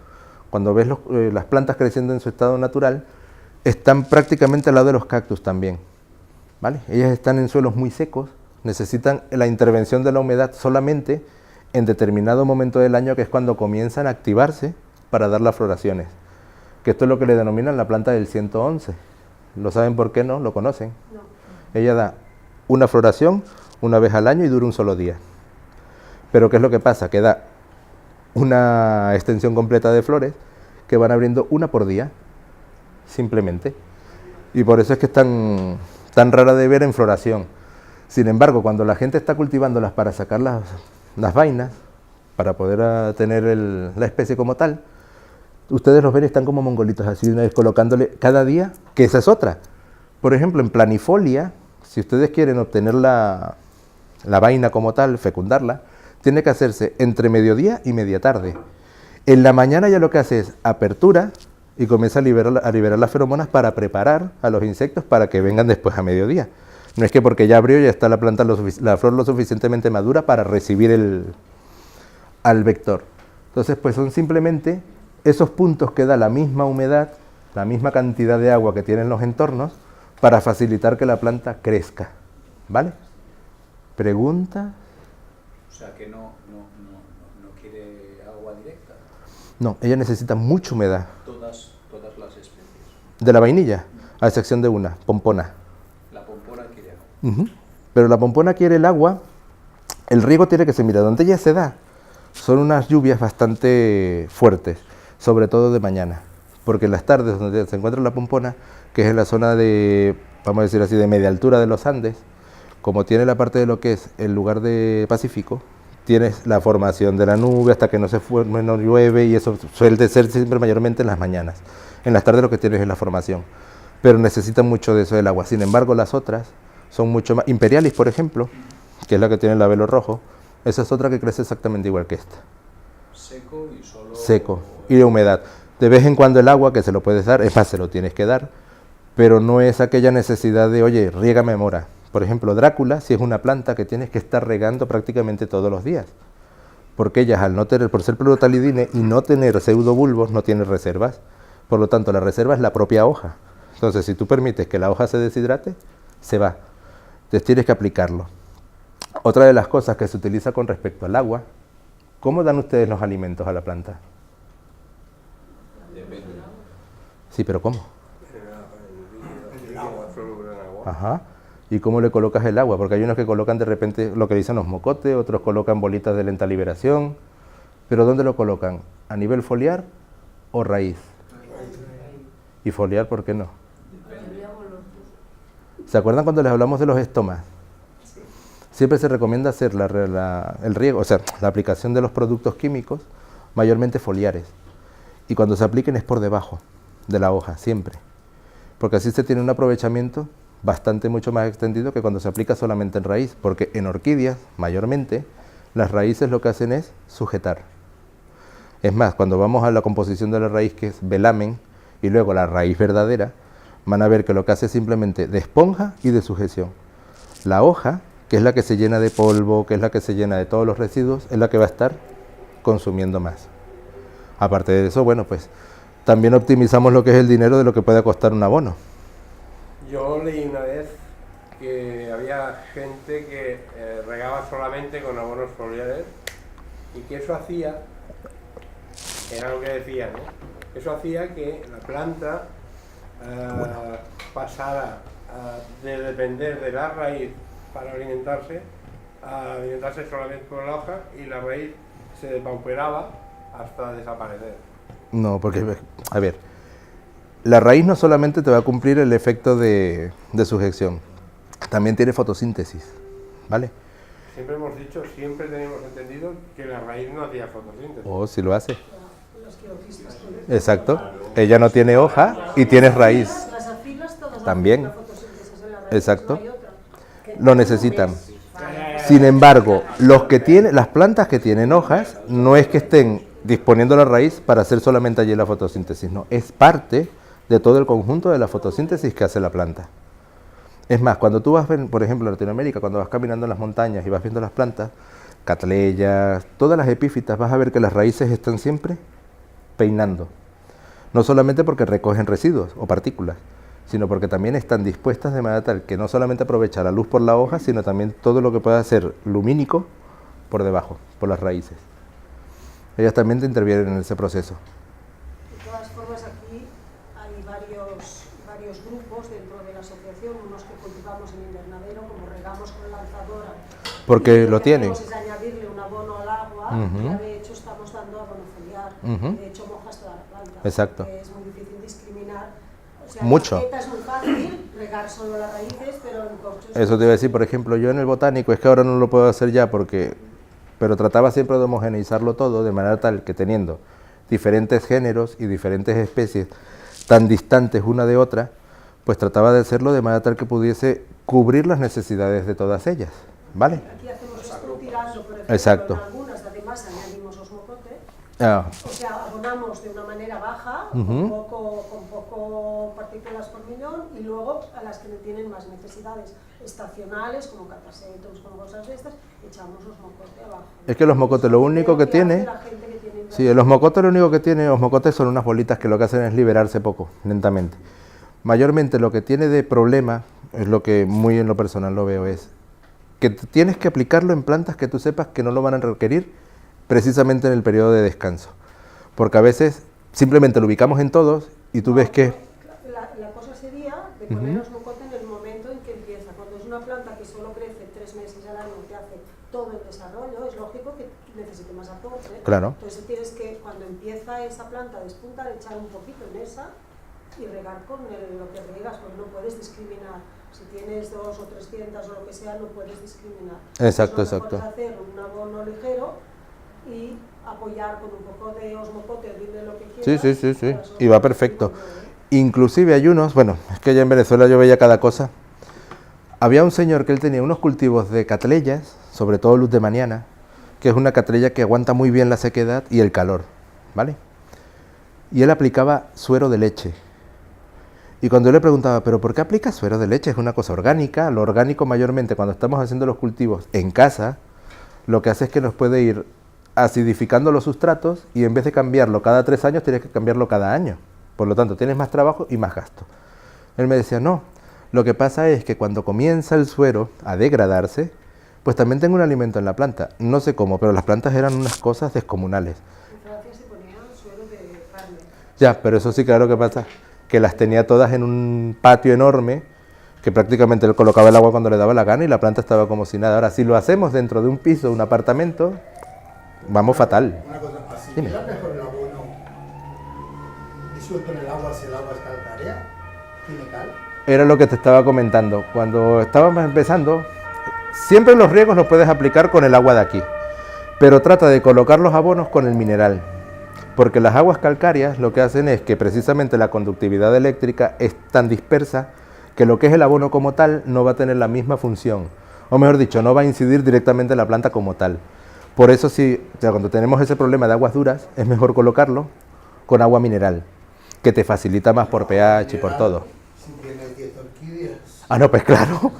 cuando ves las plantas creciendo en su estado natural, están prácticamente al lado de los cactus también, ¿vale? Ellas están en suelos muy secos, necesitan la intervención de la humedad solamente en determinado momento del año, que es cuando comienzan a activarse para dar las floraciones, que esto es lo que le denominan la planta del 111. ¿Lo saben por qué no? ¿Lo conocen? No. Ella da una floración una vez al año y dura un solo día. Pero ¿qué es lo que pasa? Que da una extensión completa de flores que van abriendo una por día, simplemente. Y por eso es que es tan rara de ver en floración. Sin embargo, cuando la gente está cultivándolas para sacar las vainas, para poder tener la especie como tal, ustedes los ven y están como mongolitos, así una vez colocándole cada día, que esa es otra. Por ejemplo, en planifolia, si ustedes quieren obtener la vaina como tal, fecundarla, tiene que hacerse entre mediodía y media tarde. En la mañana ya lo que hace es apertura y comienza a liberar las feromonas para preparar a los insectos para que vengan después a mediodía. No es que porque ya abrió ya está la planta, la flor lo suficientemente madura para recibir al vector. Entonces, pues son simplemente esos puntos que da la misma humedad, la misma cantidad de agua que tienen los entornos, para facilitar que la planta crezca, ¿vale? ¿Pregunta? O sea que no quiere agua directa. No, ella necesita mucha humedad. Todas las especies. De la vainilla, a excepción de una, pompona. La pompona quiere agua. Pero la pompona quiere el agua, el riego tiene que ser, mira, donde ella se da, son unas lluvias bastante fuertes, sobre todo de mañana, porque en las tardes donde se encuentra la pompona, que es en la zona de, vamos a decir así, de media altura de los Andes, como tiene la parte de lo que es el lugar de Pacífico, tienes la formación de la nube hasta que no llueve, y eso suele ser siempre mayormente en las mañanas. En las tardes lo que tienes es la formación, pero necesitan mucho de eso del agua. Sin embargo, las otras son mucho más, Imperialis, por ejemplo, que es la que tiene el labelo rojo, esa es otra que crece exactamente igual que esta. Seco y solo... Seco, y de humedad. De vez en cuando el agua, que se lo puedes dar, es más, se lo tienes que dar, pero no es aquella necesidad de, oye, riégame mora. Por ejemplo, Drácula, si es una planta que tienes que estar regando prácticamente todos los días, porque ellas, al no tener, por ser pleurotalidine y no tener pseudobulbos, no tienen reservas. Por lo tanto, la reserva es la propia hoja. Entonces, si tú permites que la hoja se deshidrate, se va. Entonces tienes que aplicarlo. Otra de las cosas que se utiliza con respecto al agua, ¿cómo dan ustedes los alimentos a la planta? Depende. Sí, pero ¿cómo? El agua, soluble en agua. Ajá. ¿Y cómo le colocas el agua? Porque hay unos que colocan de repente lo que dicen los mocotes, otros colocan bolitas de lenta liberación. ¿Pero dónde lo colocan? ¿A nivel foliar o raíz? ¿Y foliar por qué no? ¿Se acuerdan cuando les hablamos de los estomas? Siempre se recomienda hacer el riego, o sea, la aplicación de los productos químicos, mayormente foliares. Y cuando se apliquen es por debajo de la hoja, siempre. Porque así se tiene un aprovechamiento mucho más extendido que cuando se aplica solamente en raíz, porque en orquídeas, mayormente, las raíces lo que hacen es sujetar. Es más, cuando vamos a la composición de la raíz, que es velamen, y luego la raíz verdadera, van a ver que lo que hace es simplemente de esponja y de sujeción. La hoja, que es la que se llena de polvo, que es la que se llena de todos los residuos, es la que va a estar consumiendo más. Aparte de eso, bueno, pues también optimizamos lo que es el dinero de lo que puede costar un abono. Yo leí una vez que había gente que regaba solamente con abonos foliares y que eso hacía, era lo que decían, eso hacía que la planta pasara de depender de la raíz para alimentarse a alimentarse solamente por la hoja, y la raíz se depauperaba hasta desaparecer. No, porque, a ver, la raíz no solamente te va a cumplir el efecto de sujeción, también tiene fotosíntesis, ¿vale? Siempre hemos dicho, siempre tenemos entendido que la raíz no hacía fotosíntesis. O si lo hace. Los quiotistas, Exacto. Ella no tiene hoja y tiene raíz. las afilas todas También. hacen la fotosíntesis en la raíz, Exacto. no hay otra. Que Lo necesitan. Sin embargo, las plantas que tienen hojas no es que estén disponiendo la raíz para hacer solamente allí la fotosíntesis, no, es parte de todo el conjunto de la fotosíntesis que hace la planta. Es más, cuando tú vas, por ejemplo, en Latinoamérica, cuando vas caminando en las montañas y vas viendo las plantas, catleyas, todas las epífitas, vas a ver que las raíces están siempre peinando. No solamente porque recogen residuos o partículas, sino porque también están dispuestas de manera tal que no solamente aprovecha la luz por la hoja, sino también todo lo que pueda ser lumínico por debajo, por las raíces. Ellas también te intervienen en ese proceso. De todas formas, aquí hay varios grupos dentro de la asociación, unos que cultivamos en invernadero, como regamos con lanzadora. Porque y lo tienen. Lo que hacemos es añadirle un abono al agua, ya de hecho estamos dando abono foliar, de hecho mojas toda la planta. Exacto. Es muy difícil discriminar. O sea, Mucho. En maqueta es muy fácil regar solo las raíces, pero en corchos... Eso te iba a decir, por ejemplo, yo en el botánico, es que ahora no lo puedo hacer ya pero trataba siempre de homogeneizarlo todo de manera tal que teniendo diferentes géneros y diferentes especies tan distantes una de otra, pues trataba de hacerlo de manera tal que pudiese cubrir las necesidades de todas ellas, ¿vale? Aquí hacemos esto tirando, por ejemplo, Exacto. en algunas además añadimos osmocote. Ah, O sea, abonamos de una manera baja, Ujú. con poco partículas por millón, y luego a las que tienen más necesidades estacionales, como catasetos, como cosas de estas, echamos osmocote abajo. es que los mocotes lo único que hace tiene... la gente que tiene Sí, los mocotes lo único que tiene, los mocotes son unas bolitas que lo que hacen es liberarse poco, lentamente. Mayormente lo que tiene de problema, es lo que muy en lo personal lo veo, es que tienes que aplicarlo en plantas que tú sepas que no lo van a requerir precisamente en el periodo de descanso. Porque a veces simplemente lo ubicamos en todos y tú ves que... La cosa sería de poner osmocote en el momento en que empieza. Cuando es una planta que solo crece 3 meses al año, que hace todo el desarrollo, es lógico que necesite más aporte. Claro. Entonces tienes que, cuando empieza esa planta a despuntar, echar un poquito en esa y regar con lo que riegas, porque no puedes discriminar. Si tienes 2 o 300 o lo que sea, no puedes discriminar. Exacto, Entonces, exacto. puedes hacer un abono ligero y apoyar con un poco de osmocote, dile lo que Sí, quieras. sí, sí, sí, para eso y va perfecto. muy bien. Inclusive hay unos, bueno, es que ya en Venezuela yo veía cada cosa. Había un señor que él tenía unos cultivos de catleyas, sobre todo luz de mañana, que es una catleya que aguanta muy bien la sequedad y el calor, ¿vale? Y él aplicaba suero de leche. Y cuando yo le preguntaba, ¿pero por qué aplicas suero de leche? Es una cosa orgánica. Lo orgánico mayormente cuando estamos haciendo los cultivos en casa, lo que hace es que nos puede ir acidificando los sustratos y en vez de cambiarlo cada 3 años, tienes que cambiarlo cada año. Por lo tanto, tienes más trabajo y más gasto. Él me decía, no, lo que pasa es que cuando comienza el suero a degradarse, pues también tengo un alimento en la planta. No sé cómo, pero las plantas eran unas cosas descomunales. En Francia se ponía suero de carne. Ya, pero eso sí, claro que pasa, que las tenía todas en un patio enorme, que prácticamente él colocaba el agua cuando le daba la gana y la planta estaba como si nada. Ahora, si lo hacemos dentro de un piso, un apartamento, vamos fatal. Una cosa así, Dime. ¿era mejor el abono disuelto en el agua si el agua es calcárea? ¿Tiene cal? Era lo que te estaba comentando. Cuando estábamos empezando, siempre los riegos los puedes aplicar con el agua de aquí, pero trata de colocar los abonos con el mineral, porque las aguas calcáreas lo que hacen es que precisamente la conductividad eléctrica es tan dispersa que lo que es el abono como tal no va a tener la misma función, o mejor dicho, no va a incidir directamente en la planta como tal. Por eso sí, o sea, cuando tenemos ese problema de aguas duras, es mejor colocarlo con agua mineral, que te facilita más por pH y por todo. Si tienes 10 orquídeas. Ah, no, pues claro.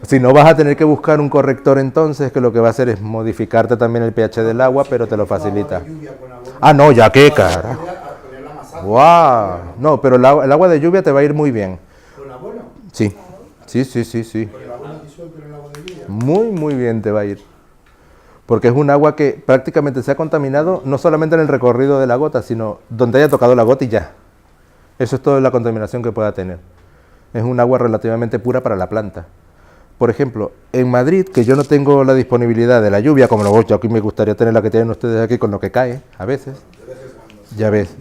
Si no, vas a tener que buscar un corrector entonces, que lo que va a hacer es modificarte también el pH del agua, pero te lo facilita. Agua de lluvia con abono. Ah, no, ya qué carajo. A ponerla más ácida. ¡Guau! No, pero el agua de lluvia te va a ir muy bien. ¿Con abono? Sí, sí. ¿Con el abono disuelto en el agua de lluvia? Muy bien te va a ir. Porque es un agua que prácticamente se ha contaminado, no solamente en el recorrido de la gota, sino donde haya tocado la gota y ya. Eso es toda la contaminación que pueda tener. Es un agua relativamente pura para la planta. Por ejemplo, en Madrid, que yo no tengo la disponibilidad de la lluvia, como yo aquí me gustaría tener la que tienen ustedes aquí con lo que cae, a veces, ya ves,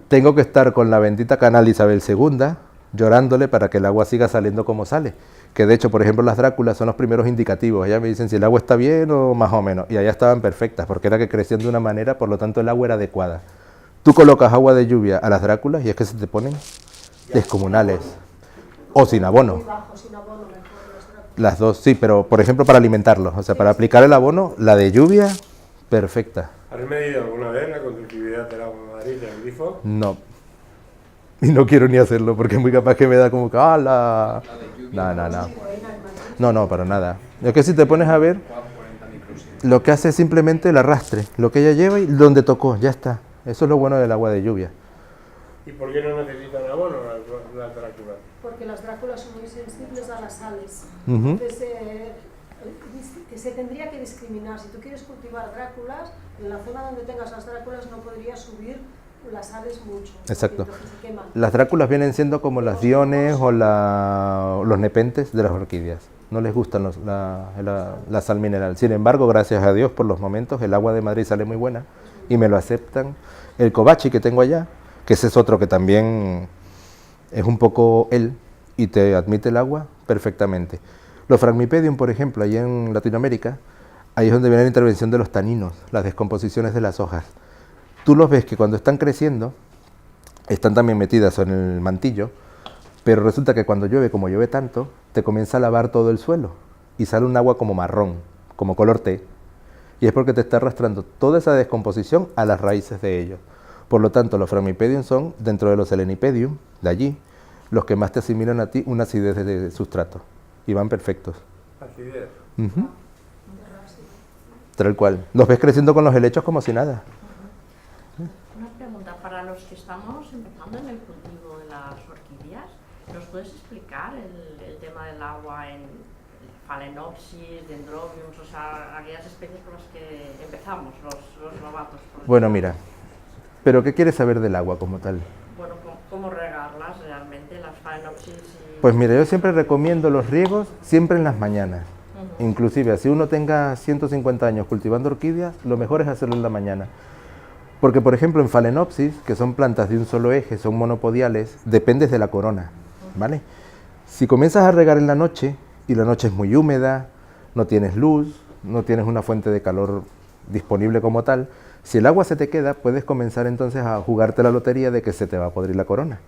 tengo que estar con la bendita canal Isabel II, llorándole para que el agua siga saliendo como sale. Que de hecho, por ejemplo, las Dráculas son los primeros indicativos. Allá me dicen si el agua está bien o más o menos. Y allá estaban perfectas, porque era que crecían de una manera, por lo tanto el agua era adecuada. Tú colocas agua de lluvia a las Dráculas y es que se te ponen descomunales. O sin abono. Muy bajo, sin abono, mejor. Las dos, sí, pero por ejemplo para alimentarlos. O sea, para aplicar el abono, la de lluvia, perfecta. ¿Has medido alguna vez la conductividad del agua de Madrid del grifo? No. Y no quiero ni hacerlo porque es muy capaz que me da como que ¡ala! La de lluvia No, no, no. Buena, hermano. No, no, para nada. Es que si te pones a ver, 40 microsievert. lo que hace es simplemente el arrastre, lo que ella lleva y donde tocó, ya está. Eso es lo bueno del agua de lluvia. ¿Y por qué no necesitan abono las Dráculas? Porque las Dráculas son muy sensibles a las sales. Ujú. Entonces, que se tendría que discriminar. Si tú quieres cultivar Dráculas, en la zona donde tengas las Dráculas no podrías subir las sales mucho. porque Exacto. entonces se queman. Las Dráculas vienen siendo como las Diones o los nepentes de las orquídeas. No les gustan la sal mineral. Sin embargo, gracias a Dios por los momentos, el agua de Madrid sale muy buena y me lo aceptan. El Kobachi que tengo allá, que ese es otro que también es un poco él y te admite el agua perfectamente. Los Phragmipedium, por ejemplo, allá en Latinoamérica, ahí es donde viene la intervención de los taninos, las descomposiciones de las hojas. Tú los ves que cuando están creciendo, están también metidas en el mantillo, pero resulta que cuando llueve, como llueve tanto, te comienza a lavar todo el suelo y sale un agua como marrón, como color té. Y es porque te está arrastrando toda esa descomposición a las raíces de ellos. Por lo tanto, los Phragmipedium son, dentro de los Selenipedium, de allí, los que más te asimilan a ti una acidez de sustrato. Y van perfectos. Acidez. Ujú. Tal cual. Los ves creciendo con los helechos como si nada. Una pregunta para los que estamos empezando en el cultivo de las orquídeas. ¿Nos puedes explicar el tema del agua en Phalaenopsis, Dendrobiums, o sea, aquellas especies con las que empezamos, los novatos? Bueno, mira. ¿Pero qué quieres saber del agua como tal? Bueno, ¿cómo regarlas realmente, las Phalaenopsis? Pues mira, yo siempre recomiendo los riegos siempre en las mañanas. Inclusive, si uno tenga 150 años cultivando orquídeas, lo mejor es hacerlo en la mañana. Porque, por ejemplo, en Phalaenopsis, que son plantas de un solo eje, son monopodiales, dependes de la corona, ¿vale? Si comienzas a regar en la noche, y la noche es muy húmeda, no tienes luz, no tienes una fuente de calor disponible como tal, si el agua se te queda, puedes comenzar entonces a jugarte la lotería de que se te va a podrir la corona.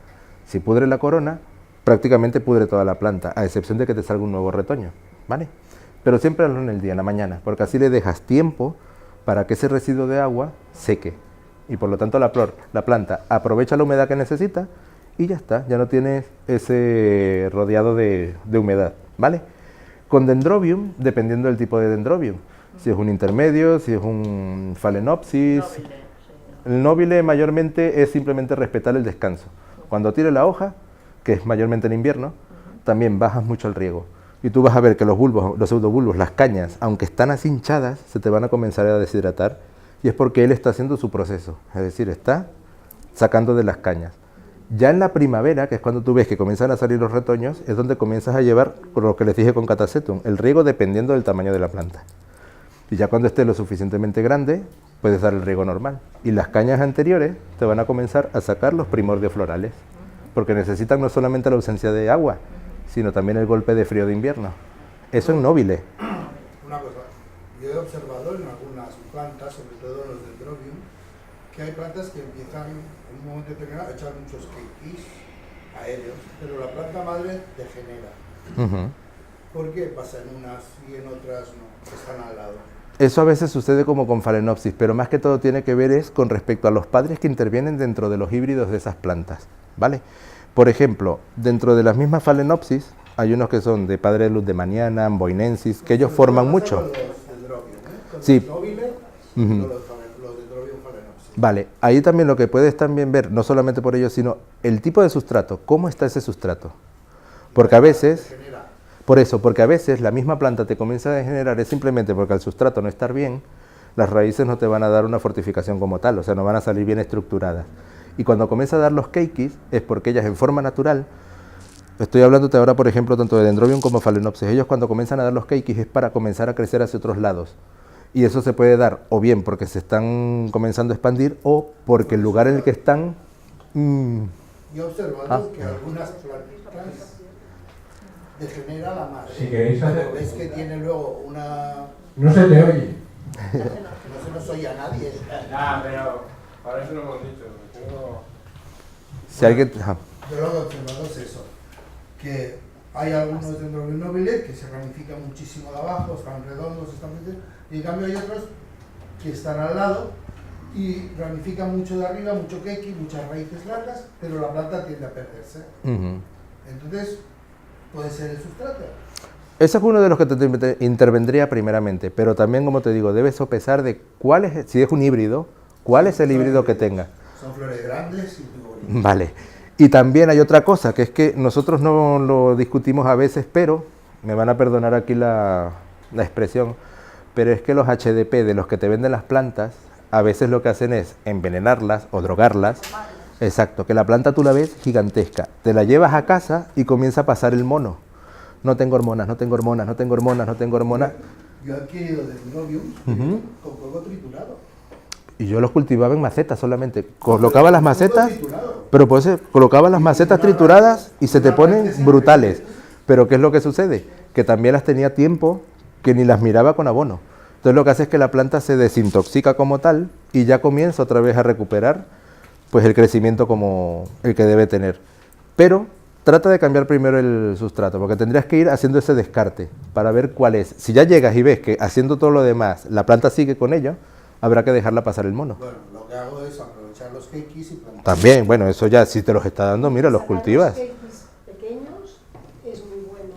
Si pudre la corona, prácticamente pudre toda la planta, a excepción de que te salga un nuevo retoño, ¿vale? Pero siempre hazlo en el día, en la mañana, porque así le dejas tiempo para que ese residuo de agua seque. Y por lo tanto la planta aprovecha la humedad que necesita y ya está, ya no tienes ese rodeado de humedad, ¿vale? Con Dendrobium, dependiendo del tipo de Dendrobium, si es un intermedio, si es un Phalaenopsis. Nobile, sí. El nobile mayormente es simplemente respetar el descanso. Cuando tire la hoja, que es mayormente en invierno, también bajas mucho el riego. Y tú vas a ver que los bulbos, los pseudobulbos, las cañas, aunque están así hinchadas, se te van a comenzar a deshidratar. Y es porque él está haciendo su proceso, es decir, está sacando de las cañas. Ya en la primavera, que es cuando tú ves que comienzan a salir los retoños, es donde comienzas a llevar, con lo que les dije con Catasetum, el riego dependiendo del tamaño de la planta. Y ya cuando esté lo suficientemente grande, puedes dar el riego normal. Y las cañas anteriores te van a comenzar a sacar los primordios florales, porque necesitan no solamente la ausencia de agua, sino también el golpe de frío de invierno. Eso en nobile. Una cosa, yo he observado en algunas plantas, sobre todo en los Dendrobium, que hay plantas que empiezan en un momento determinado a echar muchos keikis aéreos, pero la planta madre degenera. Ujú. ¿Por qué pasa en unas y en otras no, que están al lado? Eso a veces sucede como con Phalaenopsis, pero más que todo tiene que ver es con respecto a los padres que intervienen dentro de los híbridos de esas plantas, ¿vale? Por ejemplo, dentro de las mismas Phalaenopsis hay unos que son de padre de luz de Maniana, Amboinensis, que ellos forman mucho. Con los Dendrobium, con Sí. los nobile y Ujú. con los Dendrobium Phalaenopsis. Vale, ahí también lo que puedes también ver, no solamente por ello, sino el tipo de sustrato, cómo está ese sustrato. Porque a veces, Degenera. por eso, porque a veces la misma planta te comienza a degenerar es simplemente porque al sustrato no estar bien, las raíces no te van a dar una fortificación como tal, o sea, no van a salir bien estructuradas. Y cuando comienza a dar los keikis es porque ellas en forma natural, estoy hablándote ahora por ejemplo tanto de Dendrobium como Phalaenopsis, ellos cuando comienzan a dar los keikis es para comenzar a crecer hacia otros lados. Y eso se puede dar o bien porque se están comenzando a expandir o porque el lugar en el que están... Yo he observado que algunas plantas degenera la madre. Si queréis hacer- Pero ves que tiene luego una... No se te oye. No se nos oye a nadie. Ah, pero para eso lo hemos dicho. Tengo... Si alguien... ajá. Yo lo que he observado es eso, que hay algunos Dendrobium nobile que se ramifican muchísimo de abajo, están redondos, están metidos, y en cambio hay otros que están al lado y ramifican mucho de arriba, mucho keiki, muchas raíces largas, pero la planta tiende a perderse. Ujú. Entonces, puede ser el sustrato. Ese es uno de los que te intervendría primeramente, pero también, como te digo, debes sopesar de cuál es, si es un híbrido, cuál es el híbrido que tenga. Son flores grandes y muy bonitas. Vale. Y también hay otra cosa, que es que nosotros no lo discutimos a veces, pero, me van a perdonar aquí la expresión, pero es que los HDP de los que te venden las plantas, a veces lo que hacen es envenenarlas o drogarlas. Exacto, que la planta tú la ves gigantesca, te la llevas a casa y comienza a pasar el mono. No tengo hormonas, no tengo hormonas, no tengo hormonas, no tengo hormonas. Yo he adquirido Dendrobium con polvo triturado. Y yo los cultivaba en macetas solamente. Colocaba las macetas, pero pues colocaba las macetas trituradas y se te ponen brutales. Pero ¿qué es lo que sucede? Que también las tenía tiempo que ni las miraba con abono. Entonces lo que hace es que la planta se desintoxica como tal y ya comienza otra vez a recuperar pues el crecimiento como el que debe tener. Pero trata de cambiar primero el sustrato, porque tendrías que ir haciendo ese descarte para ver cuál es. Si ya llegas y ves que haciendo todo lo demás la planta sigue con ello, habrá que dejarla pasar el mono. Bueno, lo que hago es aprovechar los keikis y plantar. También, bueno, eso ya si te los está dando, mira, los cultivas. Los keikis pequeños es muy bueno,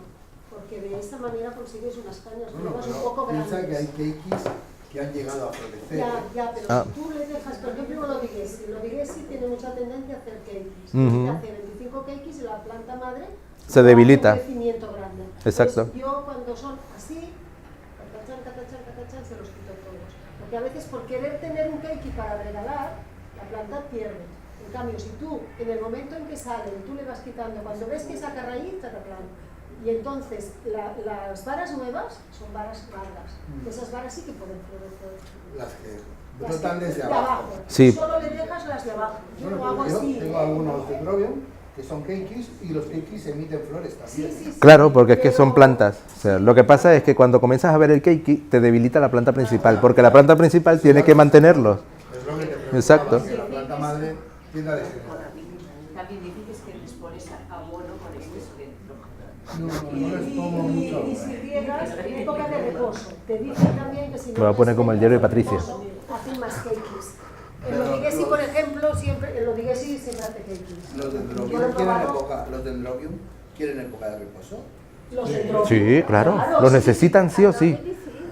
porque de esta manera consigues unas cañas Bueno, nuevas un pero poco piensa grandes. que hay keikis que han llegado a florecer. Ya, pero Ah. si tú le dejas, por ejemplo, lo Odiguesi tiene mucha tendencia a hacer keikis. Ujú. Hace 25 keikis y la planta madre Se debilita. hace un crecimiento grande. Exacto. Entonces, yo cuando son así, catachan, se los quito todos. Porque a veces por querer tener un keiki para regalar, la planta pierde. En cambio, si tú, en el momento en que salen, tú le vas quitando, cuando ves que saca raíz, cataclán. Y entonces las varas nuevas son varas largas. Esas varas sí que pueden florecer. Las que Las brotan que- desde de abajo. Sí. Solo le dejas las de abajo. Yo Bueno, lo hago pero así. yo tengo algunos Dendrobium que son keikis y los keikis emiten flores también. Sí, Claro, porque es que son pero- plantas. O sea, lo que pasa es que cuando comienzas a ver el keiki, te debilita la planta principal, porque la planta principal tiene que mantenerlos. Es lo que te preguntaba, Exacto. que la planta madre tiende a degenerar. También dices que les pones abono con exceso dentro. No les pongo mucho. Y si riegas en época de reposo, te dicen también que si no Me voy a poner como el Jerry Patricia. hacen más keikis. El Odiguesi, por ejemplo, siempre hace keikis. Los Yo lo he Dendrobium probado. quieren época de reposo. Los dendrobium. Sí, claro, los necesitan sí o sí.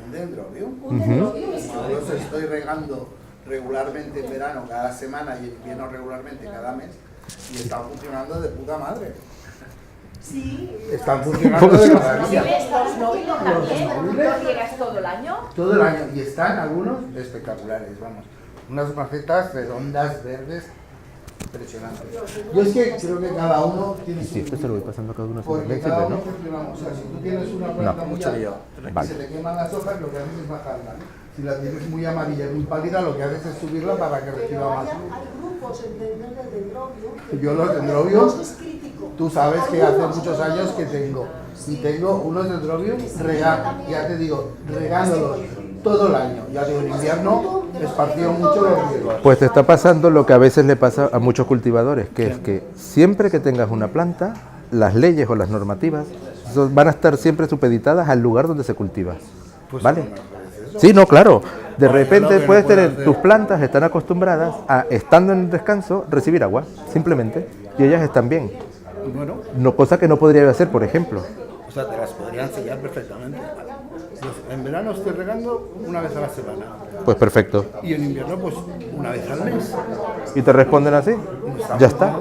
Un Dendrobium. Un dendrobium es Yo los estoy regando regularmente en verano cada semana y en invierno regularmente cada mes y están funcionando de puta madre. Sí. Están funcionando de maravilla. ¿Los novios también? ¿Los riegas todo el año? Todo el año y están algunos espectaculares, vamos. Unas macetas redondas, verdes, impresionantes. Yo es que creo que cada uno tiene su... Sí, esto se lo voy pasando a cada uno. Porque ¿Sirve, cada uno no? funcionamos. O sea, si tú tienes una planta muy alta y Vale. se te queman las hojas, lo que haces es bajarla. Si la tienes muy amarilla y muy pálida, lo que haces es subirla para que Pero reciba más hay luz. grupos en del dendrobium. Yo los dendrobium, Eso es crítico. tú sabes que hace Algunos, muchos años que tengo. Y tengo unos dendrobium ya te digo, regándolos todo el año. Ya digo, en invierno esparcío mucho los riegos. Pues te está pasando lo que a veces le pasa a muchos cultivadores, que es que siempre que tengas una planta, las leyes o las normativas van a estar siempre supeditadas al lugar donde se cultiva. ¿Vale? Sí, no, claro. De repente puedes tener, tus plantas están acostumbradas a, estando en descanso, recibir agua, simplemente, y ellas están bien. Bueno, No, cosa que no podría hacer, por ejemplo. o sea, te las podría enseñar perfectamente. En verano estoy regando una vez a la semana Pues perfecto. y en invierno pues una vez al mes. ¿Y te responden así? Ya está.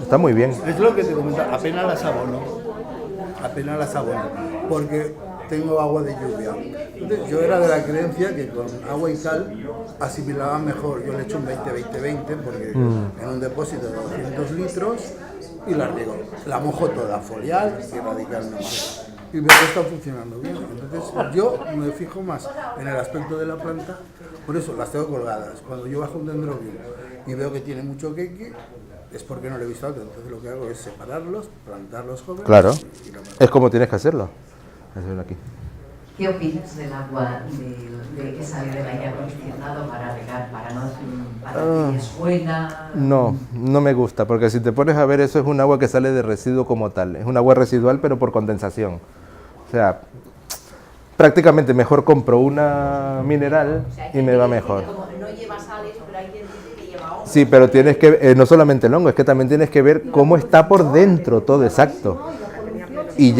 Está muy bien. Es lo que te comentaba, apenas las abono, porque tengo agua de lluvia. Entonces, yo era de la creencia que con agua y sal asimilaban mejor. Yo le echo un 20-20-20 porque en un depósito de 200 litros y la riego. La mojo toda, foliar y radicalmente. Y veo que está funcionando bien. Entonces yo me fijo más en el aspecto de la planta, por eso las tengo colgadas. Cuando yo bajo un dendrobium y veo que tiene mucho keiki, es porque no lo he visto antes. Entonces lo que hago es separarlos, plantarlos jóvenes. Claro. y lo Es como tienes que hacerlo. Hacerlo aquí. ¿Qué opinas del agua de que sale del aire acondicionado para regar, para ti es buena? No, no me gusta, porque si te pones a ver, eso es un agua que sale de residuo como tal. Es un agua residual, pero por condensación. O sea, prácticamente mejor compro una mineral O sea, hay y gente me va que dice mejor. que como no lleva sales, pero hay quien dice que lleva hongo. Sí, pero tienes que, no solamente el hongo, es que también tienes que ver cómo está por dentro todo exacto. No, y la polución Y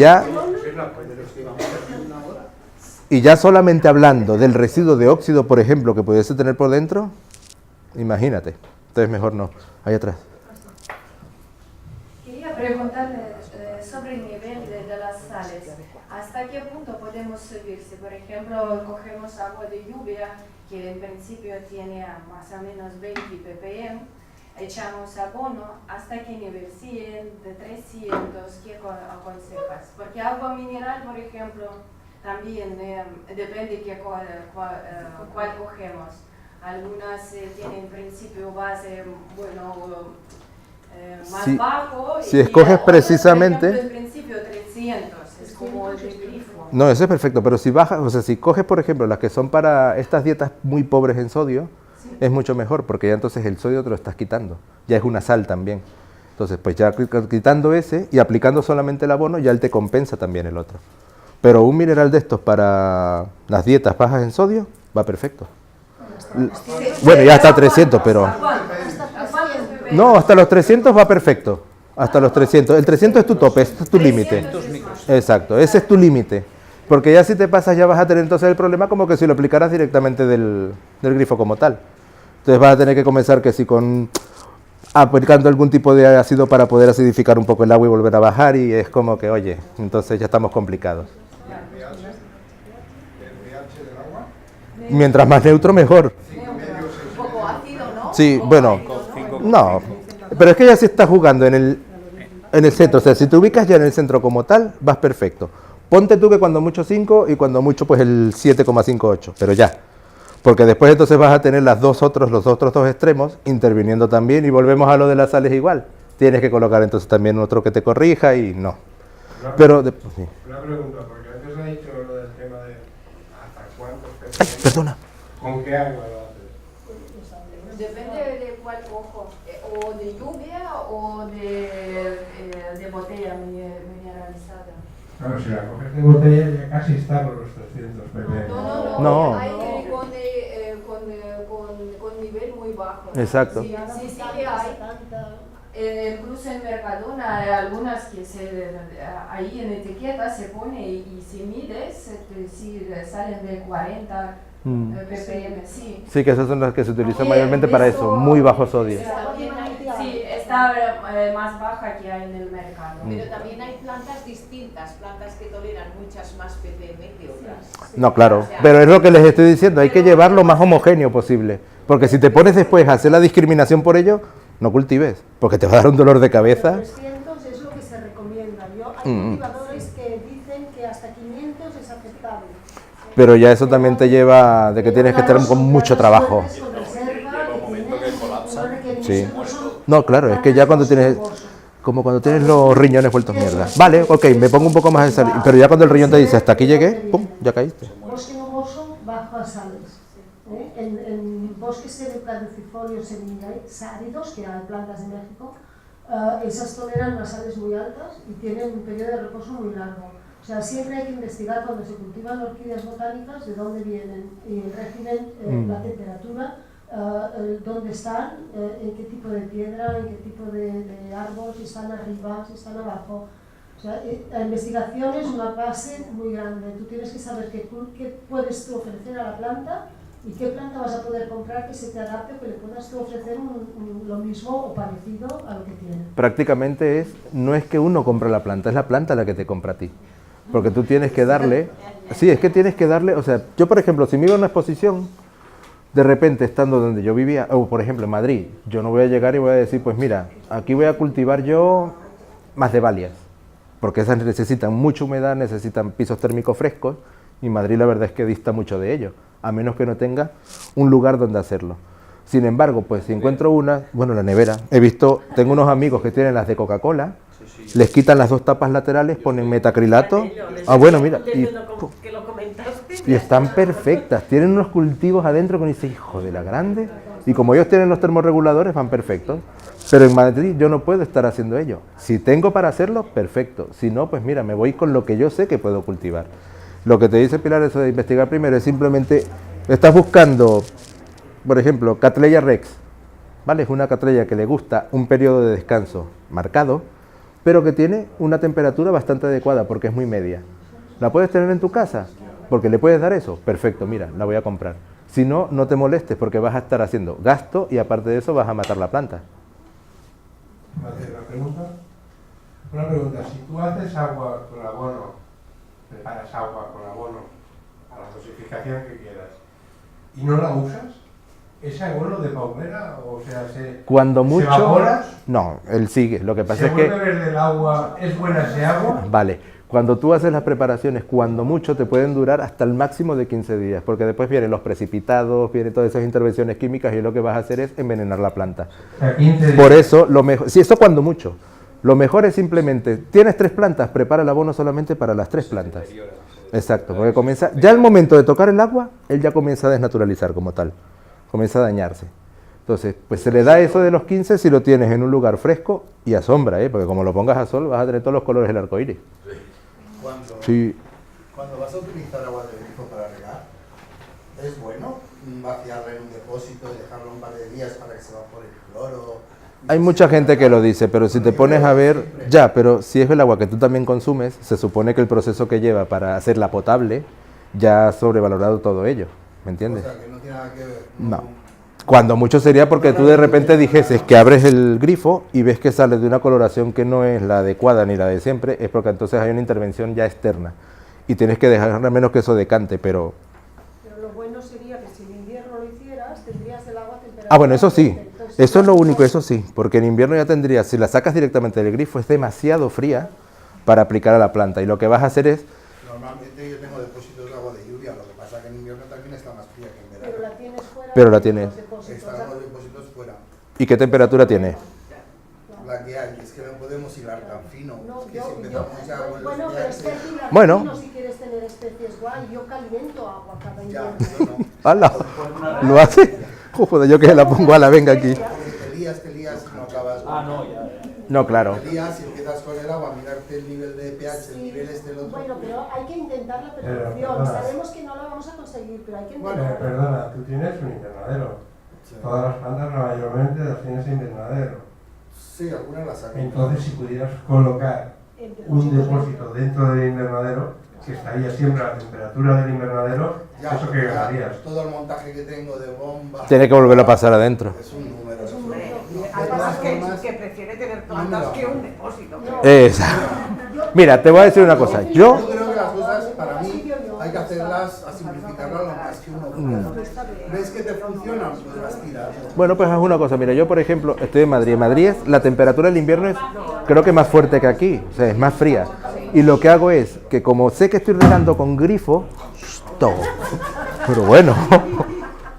ya solamente hablando del residuo de óxido, por ejemplo, que pudiese tener por dentro, imagínate. Entonces mejor no. Ahí atrás. Quería preguntarle sobre el nivel de las sales. ¿Hasta qué punto podemos subir? Si, por ejemplo, cogemos agua de lluvia, que en principio tiene más o menos 20 ppm, echamos abono, ¿hasta qué nivel? 100, de 300, ¿qué aconsejas? Porque agua mineral, por ejemplo, también depende cuál cogemos. Algunas tienen en principio base, más bajo. Si escoges precisamente... Por ejemplo, en principio 300, es como el grifo. No, eso es perfecto, pero si bajas, o sea, si coges, por ejemplo, las que son para estas dietas muy pobres en sodio, es mucho mejor, porque ya entonces el sodio te lo estás quitando, ya es una sal también. Entonces, pues ya quitando ese y aplicando solamente el abono, ya él te compensa también el otro. Pero un mineral de estos para las dietas bajas en sodio, va perfecto. Bueno, ya hasta 300, pero... No, hasta los 300 va perfecto. Hasta los 300. El 300 es tu tope, este es tu límite. Exacto, ese es tu límite. Porque ya si te pasas ya vas a tener entonces el problema como que si lo aplicaras directamente del grifo como tal. Entonces vas a tener que comenzar que si aplicando algún tipo de ácido para poder acidificar un poco el agua y volver a bajar, y es como que, oye, entonces ya estamos complicados. Mientras más neutro, mejor. Un poco ácido, ¿no? Sí, bueno, no, pero es que ya se está jugando en el centro, o sea, si te ubicas ya en el centro como tal, vas perfecto. Ponte tú que cuando mucho 5 y cuando mucho pues el 7,58, pero ya. Porque después entonces vas a tener los otros dos extremos interviniendo también y volvemos a lo de las sales igual. Tienes que colocar entonces también otro que te corrija y no. Pero después, sí. Una pregunta, porque antes ha dicho lo del tema de hasta cuántos pesos. Ay, perdona. ¿Con qué agua lo haces? Depende de cuál cojo, o de lluvia o de botella mineralizada. Claro, si la coges de botella ya casi está por los 300 ppm. No. Hay con nivel muy bajo. Exacto. Sí, que hay. Incluso en Mercadona hay algunas que ahí en etiqueta se pone y si mides, si salen de 40 ppm, sí. Sí, que esas son las que se utilizan mayormente para eso, muy bajo sodio. Sí, está más baja que hay en el mercado. Pero también hay plantas distintas, plantas que toleran muchas más ppm que otras. No, claro, pero es lo que les estoy diciendo, hay que llevar lo más homogéneo posible, porque si te pones después a hacer la discriminación por ello, no cultives, porque te va a dar un dolor de cabeza. 300 es lo que se recomienda. Hay cultivadores que dicen que hasta 500 es aceptable. Pero ya eso también te lleva de que tienes que estar con mucho trabajo. Sí. No, claro, es que ya cuando tienes, como cuando tienes los riñones vueltos mierda. Vale, ok, me pongo un poco más de sal, pero ya cuando el riñón te dice hasta aquí llegué, pum, ya caíste. Bosque nuboso, bajo a sales. En bosques caducifolios semiáridos, que hay plantas de México, esas toleran unas sales muy altas y tienen un periodo de reposo muy largo. O sea, siempre hay que investigar cuando se cultivan orquídeas botánicas de dónde vienen, el régimen, la temperatura, dónde están, en qué tipo de piedra, en qué tipo de árbol, si están arriba, si están abajo. O sea, la investigación es una base muy grande. Tú tienes que saber qué puedes tú ofrecer a la planta y qué planta vas a poder comprar que se te adapte o que le puedas tú ofrecer lo mismo o parecido a lo que tiene. Prácticamente no es que uno compra la planta, es la planta la que te compra a ti. Porque tú tienes que darle, sí, es que tienes que darle, o sea, yo por ejemplo, si me iba a una exposición, de repente estando donde yo vivía, o por ejemplo en Madrid, yo no voy a llegar y voy a decir, pues mira, aquí voy a cultivar yo más de Dahlias, porque esas necesitan mucha humedad, necesitan pisos térmicos frescos, y Madrid la verdad es que dista mucho de ello, a menos que no tenga un lugar donde hacerlo. Sin embargo, pues si encuentro una, bueno, la nevera, tengo unos amigos que tienen las de Coca-Cola, les quitan las dos tapas laterales, ponen metacrilato, bueno, mira, y están perfectas, tienen unos cultivos adentro que uno dice, hijo de la grande, y como ellos tienen los termorreguladores, van perfectos. Pero en Madrid yo no puedo estar haciendo ello. Si tengo para hacerlo, perfecto. Si no, pues mira, me voy con lo que yo sé que puedo cultivar. Lo que te dice Pilar, eso de investigar primero, es simplemente, estás buscando, por ejemplo, Cattleya rex, ¿vale? Es una cattleya que le gusta un periodo de descanso marcado, pero que tiene una temperatura bastante adecuada porque es muy media. ¿La puedes tener en tu casa? Porque le puedes dar eso. Perfecto, mira, la voy a comprar. Si no, no te molestes porque vas a estar haciendo gasto y aparte de eso vas a matar la planta. Vale, una pregunta, si tú haces agua con abono, preparas agua con abono a la dosificación que quieras y no la usas, ¿ese abono de paupera o sea cuando mucho, se evapora? No, él sigue. Lo que pasa ¿Se es que vuelve verde el agua? ¿Es buena ese agua? vale, cuando tú haces las preparaciones, cuando mucho te pueden durar hasta el máximo de 15 días, porque después vienen los precipitados, vienen todas esas intervenciones químicas y lo que vas a hacer es envenenar la planta. O sea, 15 días. Por eso, lo mejor, si esto cuando mucho, lo mejor es simplemente, tienes 3 plantas, prepara el abono solamente para las 3 plantas. Exacto, porque comienza, ya al momento de tocar el agua, él ya comienza a desnaturalizar como tal, comienza a dañarse. Entonces, pues se le da eso de los 15 si lo tienes en un lugar fresco y a sombra, porque como lo pongas a sol vas a tener todos los colores del arco iris. Cuando vas a utilizar agua de grifo para regar, ¿es bueno vaciarla en un depósito y dejarlo un par de días para que se evapore el cloro? Hay mucha gente que lo dice, pero si te pones a ver, ya, pero si es el agua que tú también consumes, se supone que el proceso que lleva para hacerla potable ya ha sobrevalorado todo ello, ¿me entiendes? O sea, que no tiene nada que ver. No. Cuando mucho sería porque tú de repente dijeses que abres el grifo y ves que sale de una coloración que no es la adecuada ni la de siempre, es porque entonces hay una intervención ya externa y tienes que dejar al menos que eso decante, pero... Pero lo bueno sería que si en invierno lo hicieras, tendrías el agua a temperatura... Ah, bueno, eso sí, eso es lo único, eso sí, porque en invierno ya tendrías, si la sacas directamente del grifo, es demasiado fría para aplicar a la planta y lo que vas a hacer es... Normalmente yo tengo depósitos de agua de lluvia, lo que pasa es que en invierno también está más fría que en verano. Pero la tienes fuera. Pero la tienes. Están los depósitos fuera. ¿Y qué temperatura tiene? La que hay, es que no podemos hilar tan fino. No, es que si empezamos ya con bueno, los pero es que viajes... aquí Bueno. si quieres tener especies guay, yo caliento agua cada Ya, invierno. yo no. ¡Hala! ¿Lo hace? Joder, yo que la pongo a la venga aquí. Porque te lías y no acabas. No, claro. Te lías y empiezas con el agua a mirarte el nivel de pH, el nivel del otro. Bueno, pero hay que intentar la perfección. Pero, Sabemos que no la vamos a conseguir, pero hay que intentarlo. Perdona, tú tienes un invernadero. Sí. Todas las plantas mayormente las tienes en invernadero. Sí, algunas las saco. Entonces, si pudieras colocar un depósito dentro del invernadero, que estaría siempre a la temperatura del invernadero, Ya, ¿eso que ganarías? todo el montaje que tengo de bomba. Tiene que volverlo a pasar adentro. Es un número. Es un número. Además que prefiere tener plantas que un depósito. Mira, te voy a decir una cosa. Yo creo que las cosas, para mí, hay que hacerlas a simplificarlas lo más que uno pueda. ¿Ves que te funcionan? Pues las tiras. Bueno, pues haz una cosa. Mira, yo por ejemplo estoy en Madrid. En Madrid la temperatura del invierno es, creo que más fuerte que aquí. O sea, es más fría. Y lo que hago es que como sé que estoy regando con grifo, todo. Pero bueno,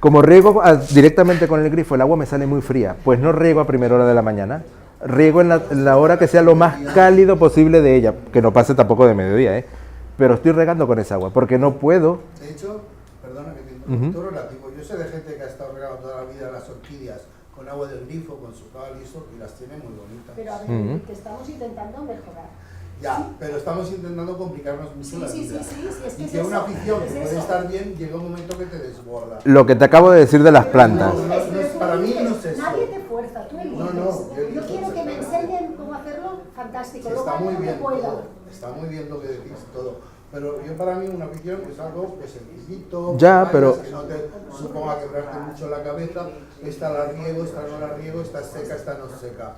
como riego directamente con el grifo, el agua me sale muy fría. Pues no riego a primera hora de la mañana. Riego en la hora que sea lo más cálido posible de ella. Que no pase tampoco de mediodía, Pero estoy regando con esa agua, porque no puedo... De hecho, perdona que te interrumpa, todo relativo. Yo sé de gente que ha estado regando toda la vida las orquídeas con agua del grifo, con su cal y eso, y las tiene muy bonitas. Pero a ver, que estamos intentando mejorar. Ya, pero estamos intentando complicarnos mucho la vida. Sí, es que y es que una eso, afición es que puede eso. estar bien, llega un momento que te desborda. Lo que te acabo de decir de las plantas. Para mí no es eso. Nadie te fuerza, tú eliges. Yo quiero que me enseñen cómo hacerlo, fantástico. Luego Está muy haré lo que bien pueda. todo, está muy bien lo que decís todo. Pero yo para mí una afición es algo que sencillito, Ya, pero- que no te suponga quebrarte mucho la cabeza. Esta la riego, esta no la riego, esta es seca, esta no es seca.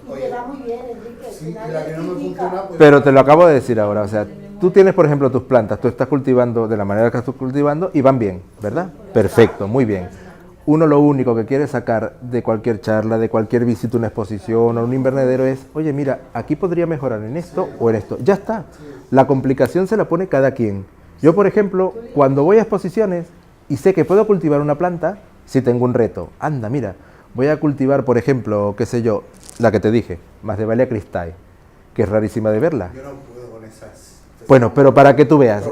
Y te va muy bien, Enrique. Sí, nadie y la que no me critica. funciona, pues... Pero te lo acabo de decir ahora, o sea, tú tienes por ejemplo tus plantas, tú estás cultivando de la manera que estás cultivando y van bien, ¿verdad? Perfecto, muy bien. Uno lo único que quiere sacar de cualquier charla, de cualquier visita a una exposición o un invernadero es, oye mira, aquí podría mejorar en esto o en esto. Ya está, la complicación se la pone cada quien. Yo por ejemplo, cuando voy a exposiciones y sé que puedo cultivar una planta, si tengo un reto, anda mira, voy a cultivar por ejemplo, qué sé yo, la que te dije, Masdevallia cristae, que es rarísima de verla. Yo no puedo con esas. Bueno, pero para que tú veas.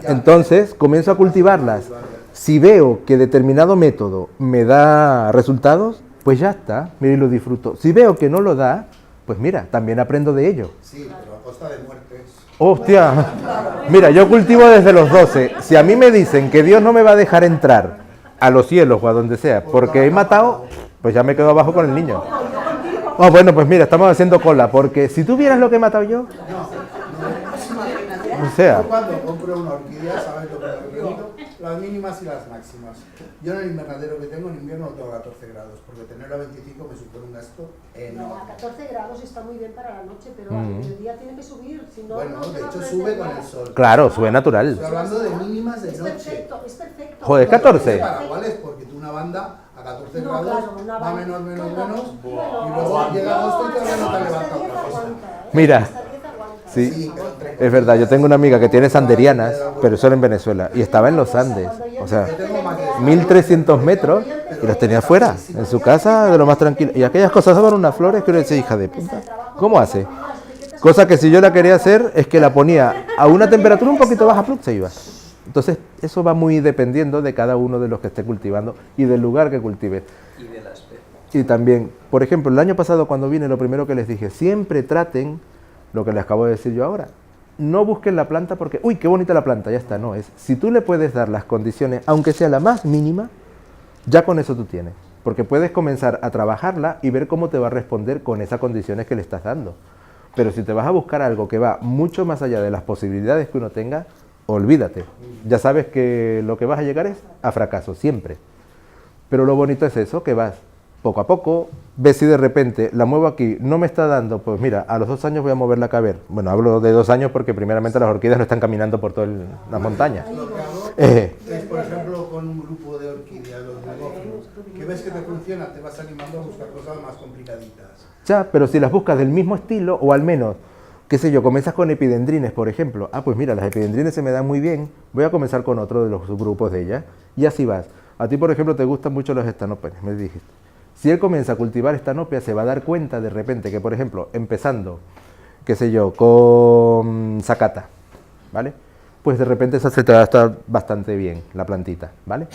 Entonces, comienzo a cultivarlas. Si veo que determinado método me da resultados, pues ya está, mira y lo disfruto. Si veo que no lo da, pues mira, también aprendo de ello. Sí, pero a costa de muertes. ¡Hostia! Mira, yo cultivo desde los 12. Si a mí me dicen que Dios no me va a dejar entrar a los cielos o a donde sea, porque he matado, pues ya me quedo abajo con el niño. Oh, bueno, pues mira, estamos haciendo cola, porque si tú vieras lo que he matado yo... O sea... Yo cuando compro una orquídea, ¿sabes lo que me refiero? Las mínimas y las máximas. Yo en el invernadero que tengo en invierno lo tengo a 14 grados, porque tenerlo a 25 me supone un gasto enorme. No, a 14 grados está muy bien para la noche, pero el día tiene que subir, si no, Bueno, no te de va a hecho parecer sube con nada. el sol. Claro, sube natural. Estoy hablando de mínimas de Es noche. perfecto, es perfecto. Joder, 14. ¿Para cuáles? Porque tú una banda a 14 No, grados claro, una va banda- menos, bueno, y bueno, luego llega agosto y todavía no te hasta levanta 10 otra cosa. aguanta, ¿eh? Mira. Hasta 10 aguanta. Sí, pero es verdad, yo tengo una amiga que tiene sanderianas, pero solo en Venezuela, y estaba en los Andes, o sea, 1300 metros, y las tenía fuera, en su casa, de lo más tranquilo. Y aquellas cosas daban unas flores que uno decía, hija de puta, ¿cómo hace? Cosa que si yo la quería hacer es que la ponía a una temperatura un poquito baja, ¡plum!, se iba. Entonces, eso va muy dependiendo de cada uno de los que esté cultivando y del lugar que cultive. Y de la especie. Y también, por ejemplo, el año pasado cuando vine, lo primero que les dije, siempre traten lo que les acabo de decir yo ahora. No busquen la planta porque, uy, qué bonita la planta, ya está. No, es, si tú le puedes dar las condiciones, aunque sea la más mínima, ya con eso tú tienes. Porque puedes comenzar a trabajarla y ver cómo te va a responder con esas condiciones que le estás dando. Pero si te vas a buscar algo que va mucho más allá de las posibilidades que uno tenga, olvídate. Ya sabes que lo que vas a llegar es a fracaso, siempre. Pero lo bonito es eso, que vas poco a poco, ves si de repente la muevo aquí, no me está dando, pues mira, a los 2 años voy a moverla acá a ver. Bueno, hablo de 2 años porque primeramente las orquídeas no están caminando por todas las montañas. Lo que hago es, por ejemplo, con un grupo de orquídeas, los megófilos, que ves que te funciona, te vas animando a buscar cosas más complicaditas. Ya, pero si las buscas del mismo estilo, o al menos, qué sé yo, comienzas con epidendrines, por ejemplo. Ah, pues mira, las epidendrines se me dan muy bien, voy a comenzar con otro de los subgrupos de ellas, y así vas. A ti, por ejemplo, te gustan mucho los estanopenes, me dijiste. Si él comienza a cultivar estanopia, se va a dar cuenta de repente que, por ejemplo, empezando, qué sé yo, con zacata, ¿vale? Pues de repente esa se te va a estar bastante bien, la plantita, ¿vale?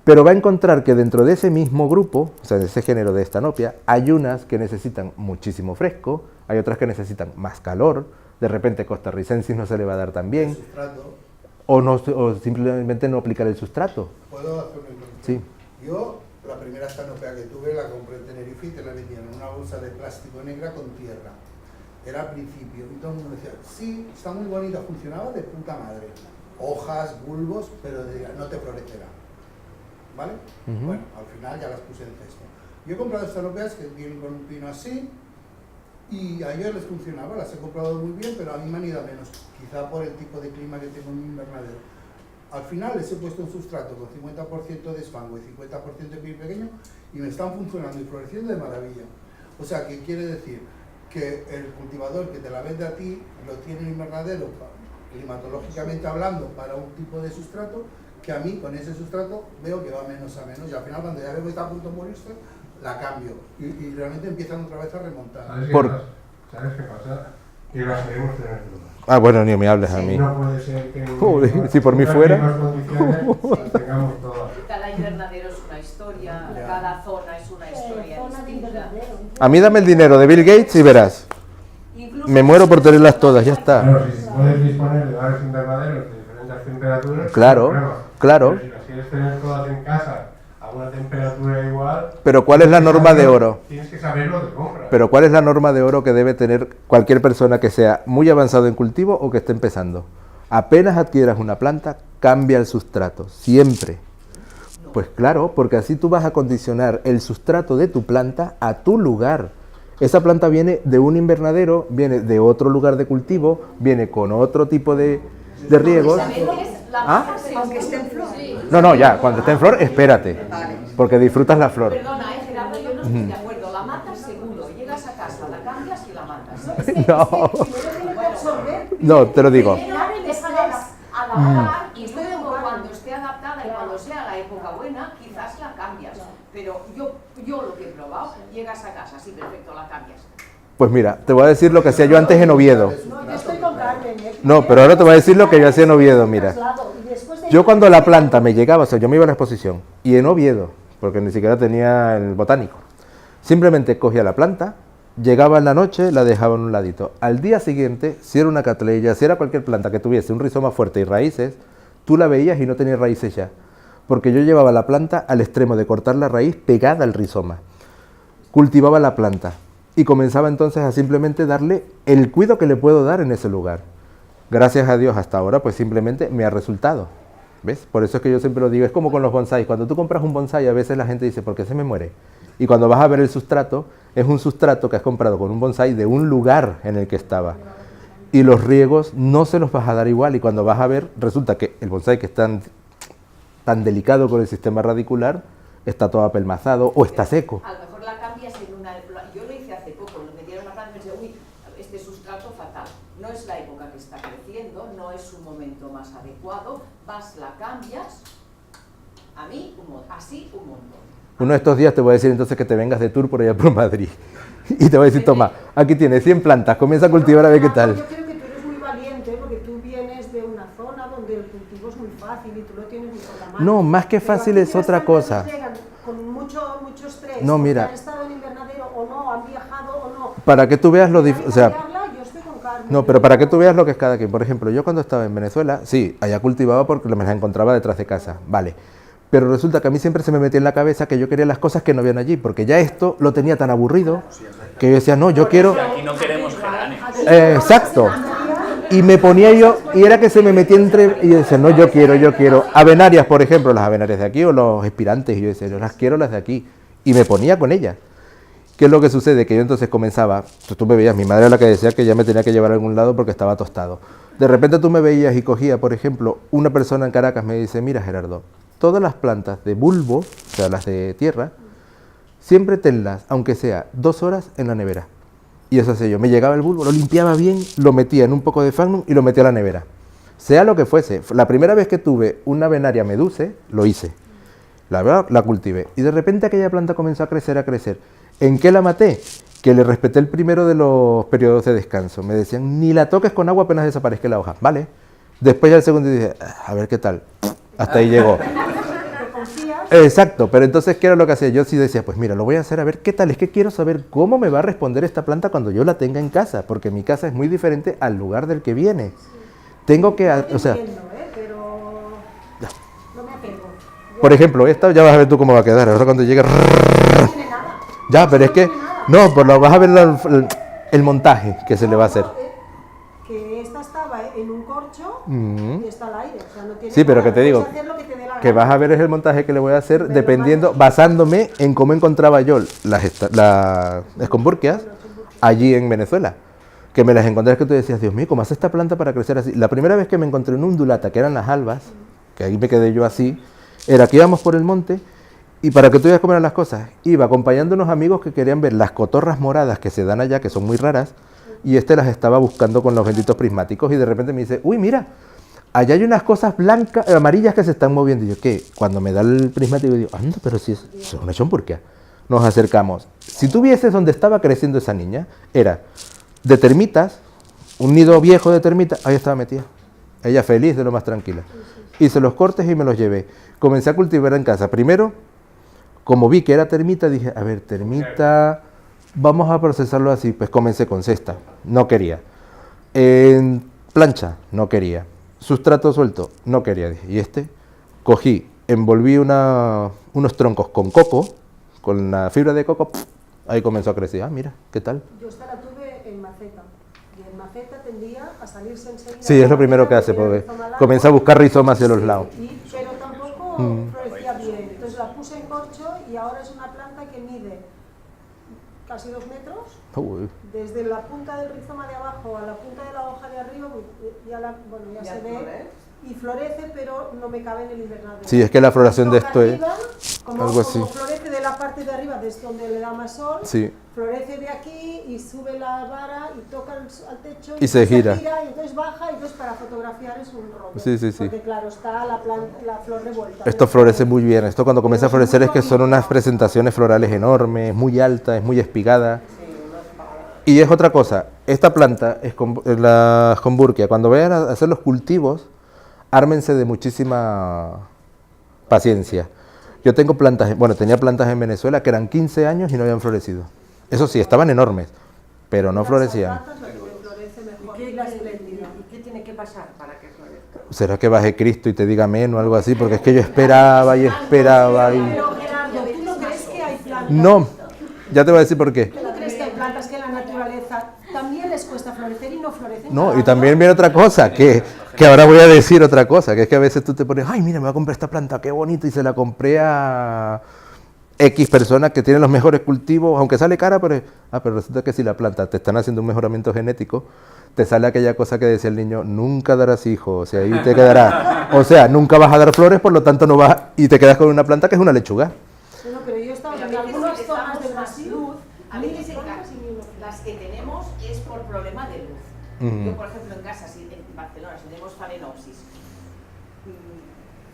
Pero va a encontrar que dentro de ese mismo grupo, o sea, de ese género de estanopia, hay unas que necesitan muchísimo fresco, hay otras que necesitan más calor, de repente costarricensis no se le va a dar tan bien, o simplemente no aplicar el sustrato. ¿Puedo hacer una Sí. intervención? Yo, la primera estanopea que tuve la compré en Tenerife y te la vendían en una bolsa de plástico negra con tierra. Era al principio y todo el mundo me decía, sí, está muy bonita, funcionaba de puta madre. Hojas, bulbos, pero no te florecerá. ¿Vale? Bueno, al final ya las puse en cesto. Yo he comprado estanopeas que vienen con un pino así y a ellos les funcionaba, las he comprado muy bien, pero a mí me han ido a menos, quizá por el tipo de clima que tengo en mi invernadero. Al final les he puesto un sustrato con 50% de esfango y 50% de pil pequeño y me están funcionando y floreciendo de maravilla. O sea, ¿qué quiere decir? Que el cultivador que te la vende a ti lo tiene en el invernadero, climatológicamente hablando, para un tipo de sustrato, que a mí con ese sustrato veo que va menos a menos y al final cuando ya veo que está a punto de morirse, la cambio y realmente empiezan otra vez a remontar. ¿Sabes qué pasa? Que las queremos tener todas. Ah, bueno, ni me hables a mí. No puede ser que Joder, si por mí fuera. las tengamos todas. Cada invernadero es una historia, cada zona es una historia distinta. A mí dame el dinero de Bill Gates y verás. Me muero por tenerlas todas, ya está. Claro, si puedes disponer de varios invernaderos de diferentes temperaturas, Claro, no hay problema. claro. Pero si las quieres tener todas en casa a una temperatura igual, Pero ¿cuál es la norma de oro? tienes que saber lo que compras. Pero ¿cuál es la norma de oro que debe tener cualquier persona que sea muy avanzado en cultivo o que esté empezando? Apenas adquieras una planta, cambia el sustrato, siempre. Pues claro, porque así tú vas a condicionar el sustrato de tu planta a tu lugar. Esa planta viene de un invernadero, viene de otro lugar de cultivo, viene con otro tipo de riegos. ¿Ah? Aunque esté en flor. No, ya, cuando esté en flor, espérate, porque disfrutas la flor. Perdona, Gerardo, yo no estoy de acuerdo. La matas seguro. Llegas a casa, la cambias y la matas. No, no, te lo digo. Adaptar y luego cuando esté adaptada y cuando sea la época buena, quizás la cambias. Pero yo lo que he probado, llegas a casa, sí, perfecto, la cambias. Pues mira, te voy a decir lo que hacía yo antes en Oviedo. No, yo estoy con Carmen. No, pero ahora te voy a decir lo que yo hacía en Oviedo, mira. Yo cuando la planta me llegaba, o sea, yo me iba a la exposición, y en Oviedo, porque ni siquiera tenía el botánico, simplemente cogía la planta, llegaba en la noche, la dejaba en un ladito. Al día siguiente, si era una catleya, si era cualquier planta que tuviese un rizoma fuerte y raíces, tú la veías y no tenía raíces ya. Porque yo llevaba la planta al extremo de cortar la raíz pegada al rizoma. Cultivaba la planta. y comenzaba entonces a simplemente darle el cuidado que le puedo dar en ese lugar. Gracias a Dios hasta ahora pues simplemente me ha resultado. ¿Ves? Por eso es que yo siempre lo digo, es como con los bonsáis. Cuando tú compras un bonsái a veces la gente dice, ¿por qué se me muere? Y cuando vas a ver el sustrato, es un sustrato que has comprado con un bonsái de un lugar en el que estaba. Y los riegos no se los vas a dar igual, y cuando vas a ver, resulta que el bonsái, que es tan delicado con el sistema radicular, está todo apelmazado o está seco. A lo mejor la cambias en una... Yo lo hice hace poco, me dieron la planta y pensé, uy, este sustrato fatal. No es la época que está creciendo, no es su momento más adecuado, vas, la cambias, a mí, así un montón. Uno de estos días te voy a decir entonces que te vengas de tour por allá por Madrid. Y te voy a decir, toma, aquí tienes 100 plantas, comienza a cultivar a ver qué tal. Yo creo que tú eres muy valiente, porque tú vienes de una zona donde el cultivo es muy fácil y tú lo tienes muy por la mano. No, más que fácil es otra cosa. Con mucho estrés, no, mira, han estado en invernadero o no, han viajado o no. Para que tú veas lo difícil, o sea, no, pero para que tú veas lo que es cada quien. Por ejemplo, yo cuando estaba en Venezuela, sí, allá cultivaba porque me las encontraba detrás de casa, vale. Pero resulta que a mí siempre se me metía en la cabeza que yo quería las cosas que no habían allí, porque ya esto lo tenía tan aburrido que yo decía, no, yo quiero... Aquí no queremos geranes. Exacto. Y me ponía yo, y era que se me metía entre... Y yo decía, no, yo quiero. Avenarias, por ejemplo, las avenarias de aquí o los espirantes, y yo decía, yo las quiero las de aquí. Y me ponía con ellas. ¿Qué es lo que sucede? Que yo entonces comenzaba, tú me veías, mi madre era la que decía que ya me tenía que llevar a algún lado porque estaba tostado. De repente tú me veías y cogía, por ejemplo, una persona en Caracas me dice, mira Gerardo, todas las plantas de bulbo, o sea, las de tierra, siempre tenlas, aunque sea 2 horas, en la nevera. Y eso hacía yo, me llegaba el bulbo, lo limpiaba bien, lo metía en un poco de Fagnum y lo metía a la nevera. Sea lo que fuese, la primera vez que tuve una venaria meduce, lo hice. La cultivé. Y de repente aquella planta comenzó a crecer, ¿En qué la maté? Que le respeté el primero de los periodos de descanso. Me decían, ni la toques con agua apenas desaparezca la hoja. Vale. Después ya el segundo dije, a ver qué tal. Hasta ahí llegó. Exacto, pero entonces, ¿qué era lo que hacía? Yo sí decía, pues mira, lo voy a hacer a ver qué tal. Es que quiero saber cómo me va a responder esta planta cuando yo la tenga en casa, porque mi casa es muy diferente al lugar del que viene. Tengo que, o sea... Por ejemplo, esta ya vas a ver tú cómo va a quedar. Ahora cuando llegue... Ya, pero es que... No, pues lo vas a ver el montaje que se le va a hacer. Que esta estaba en un corcho y está al aire. O sea, no tiene sí, pero nada, que te digo, que vas a ver es el montaje que le voy a hacer dependiendo, basándome en cómo encontraba yo las escomburquias allí en Venezuela. Que me las encontré, que tú decías, Dios mío, ¿cómo hace esta planta para crecer así? La primera vez que me encontré un undulata, que eran las albas, que ahí me quedé yo así, era que íbamos por el monte y para que tú veas cómo eran las cosas, iba acompañando a unos amigos que querían ver las cotorras moradas que se dan allá, que son muy raras, y las estaba buscando con los benditos prismáticos y de repente me dice, uy, mira, allá hay unas cosas blancas, amarillas que se están moviendo. Y yo, ¿qué? Cuando me da el prismático digo, anda, pero si es una chomburquia. Nos acercamos. Si tú vieses donde estaba creciendo esa niña, era de termitas, un nido viejo de termitas, ahí estaba metida. Ella feliz, de lo más tranquila. Hice los cortes y me los llevé. Comencé a cultivar en casa. Primero, como vi que era termita, dije, a ver, termita, vamos a procesarlo así. Pues comencé con cesta, no quería. En plancha, no quería. Sustrato suelto, no quería. Dije, y cogí, envolví unos troncos con coco, con la fibra de coco, ahí comenzó a crecer. Ah, mira, ¿qué tal? Yo esta la tuve en maceta. Y en maceta tendía a salirse enseguida. Sí, es lo primero que hace, porque comienza a buscar rizomas hacia los lados. Pero tampoco florecía bien. Entonces la puse en corcho y ahora es una planta que mide casi 2 metros. Uy. Desde la punta del rizoma de abajo a la punta de la hoja de arriba, ya se ve. Y florece, pero no me cabe en el invernadero. Sí, es que la floración de esto es algo así. Como florece de la parte de arriba, desde donde le da más sol, sí. Florece de aquí y sube la vara y toca al techo y se gira. Y entonces baja y entonces para fotografiar es un rollo. Sí. Porque claro, está la flor revuelta. Esto florece muy bien. Esto cuando comienza a florecer es que son unas presentaciones florales enormes, muy altas, muy espigada. Y es otra cosa, esta planta, la escomburquia, cuando vayan a hacer los cultivos, ármense de muchísima paciencia. Yo tengo plantas, tenía plantas en Venezuela que eran 15 años y no habían florecido. Eso sí, estaban enormes, pero no florecían. ¿Y qué tiene que pasar para que florezca? ¿Será que baje Cristo y te diga amén o algo así? Porque es que yo esperaba y esperaba y... Pero Gerardo, ¿tú no crees que hay plantas? No, ya te voy a decir por qué. ¿Tú no crees que hay plantas que No, y también viene otra cosa, que ahora voy a decir otra cosa, que es que a veces tú te pones, ay, mira, me voy a comprar esta planta, qué bonito, y se la compré a X personas que tienen los mejores cultivos, aunque sale cara, pero resulta que si la planta te están haciendo un mejoramiento genético, te sale aquella cosa que decía el niño, nunca darás hijos, o sea, ahí te quedará, o sea, nunca vas a dar flores, por lo tanto no vas, y te quedas con una planta que es una lechuga. Bueno, pero yo estaba en algunas zonas de Brasil, a veces las que tenemos es por problema de luz. Yo, por ejemplo, en casa, en Barcelona, si tenemos phalaenopsis,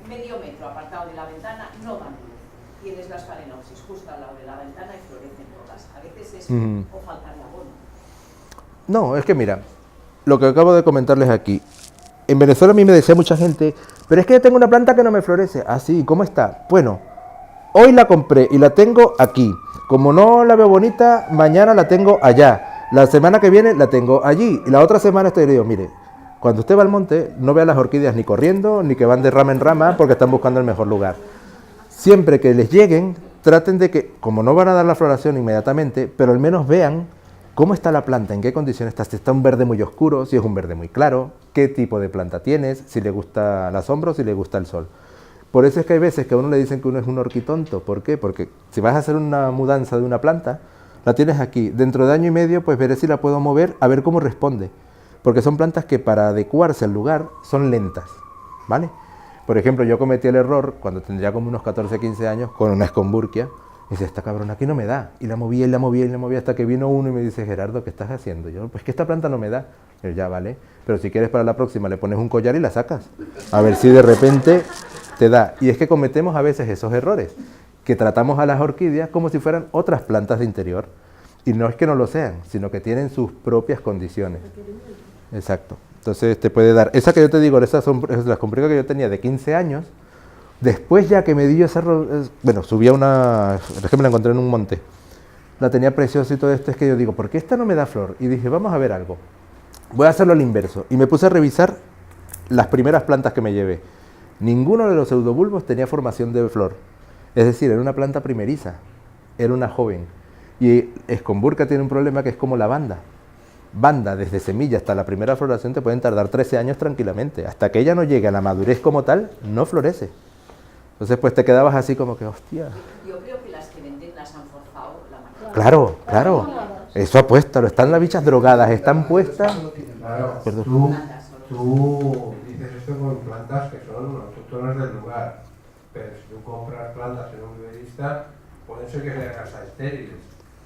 medio metro apartado de la ventana, no dan luz. Tienes las phalaenopsis justo al lado de la ventana y florecen todas. A veces es o falta de abono. No, es que mira, lo que acabo de comentarles aquí, en Venezuela a mí me decía mucha gente, pero es que yo tengo una planta que no me florece. Ah, sí, ¿cómo está? Bueno, hoy la compré y la tengo aquí. Como no la veo bonita, mañana la tengo allá. La semana que viene la tengo allí. Y la otra semana estoy digo, mire, cuando usted va al monte, no vea las orquídeas ni corriendo, ni que van de rama en rama, porque están buscando el mejor lugar. Siempre que les lleguen, traten de que, como no van a dar la floración inmediatamente, pero al menos vean cómo está la planta, en qué condiciones está, si está un verde muy oscuro, si es un verde muy claro, qué tipo de planta tienes, si le gusta la sombra o si le gusta el sol. Por eso es que hay veces que a uno le dicen que uno es un orquitonto. ¿Por qué? Porque si vas a hacer una mudanza de una planta, la tienes aquí. Dentro de año y medio, pues veré si la puedo mover, a ver cómo responde. Porque son plantas que para adecuarse al lugar son lentas, ¿vale? Por ejemplo, yo cometí el error, cuando tendría como unos 14, 15 años, con una escomburquia, y dice, esta cabrona aquí no me da. Y la movía, y la movía, y la movía, hasta que vino uno y me dice, Gerardo, ¿qué estás haciendo? Yo, pues que esta planta no me da. Y yo, ya, vale, pero si quieres para la próxima le pones un collar y la sacas. A ver si de repente te da. Y es que cometemos a veces esos errores, que tratamos a las orquídeas como si fueran otras plantas de interior. Y no es que no lo sean, sino que tienen sus propias condiciones. Exacto. Entonces te puede dar, esa que yo te digo, esas son las compritas que yo tenía de 15 años, después ya que me di yo esa, bueno, subí a una, es que me la encontré en un monte, la tenía preciosa y todo esto, es que yo digo, ¿por qué esta no me da flor? Y dije, vamos a ver algo, voy a hacerlo al inverso, y me puse a revisar las primeras plantas que me llevé. Ninguno de los pseudobulbos tenía formación de flor, es decir, era una planta primeriza, era una joven, y Escomburca tiene un problema que es como la banda. Banda, desde semilla hasta la primera floración te pueden tardar 13 años tranquilamente. Hasta que ella no llegue a la madurez como tal, no florece. Entonces pues te quedabas así como que, hostia. Yo creo que las que venden las han forzado la marca. Claro, claro. Eso apuéstalo. Están las bichas drogadas, están puestas. Claro, Perdón. tú dices esto con plantas que son autóctonas del lugar. Pero si tú compras plantas en un viverista, pueden ser que sean hasta estériles.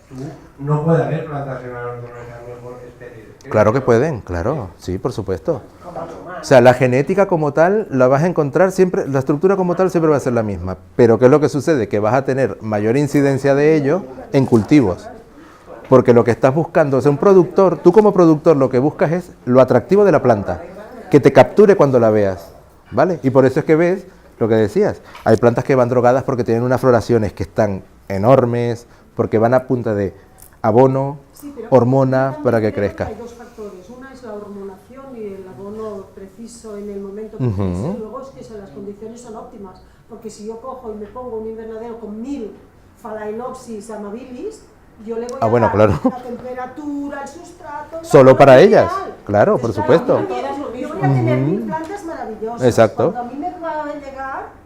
Tú no puede haber plantas en la mejor estériles. Claro que pueden, claro, sí, por supuesto. O sea, la genética como tal la vas a encontrar siempre, la estructura como tal siempre va a ser la misma. Pero ¿qué es lo que sucede? Que vas a tener mayor incidencia de ello en cultivos. Porque lo que estás buscando, o sea, un productor, tú como productor lo que buscas es lo atractivo de la planta, que te capture cuando la veas, ¿vale? Y por eso es que ves lo que decías, hay plantas que van drogadas porque tienen unas floraciones que están enormes, porque van a punta de abono, sí, hormona, para que crezca. Hay dos factores, una es la hormonación y el abono preciso en el momento preciso, y luego es que las condiciones son óptimas, porque si yo cojo y me pongo un invernadero con 1000 Phalaenopsis amabilis, yo le voy a dar claro. la temperatura, el sustrato... Solo para ellas, claro, por supuesto. Yo voy a tener 1000 plantas maravillosas. Exacto. Cuando a mí me va a llegar,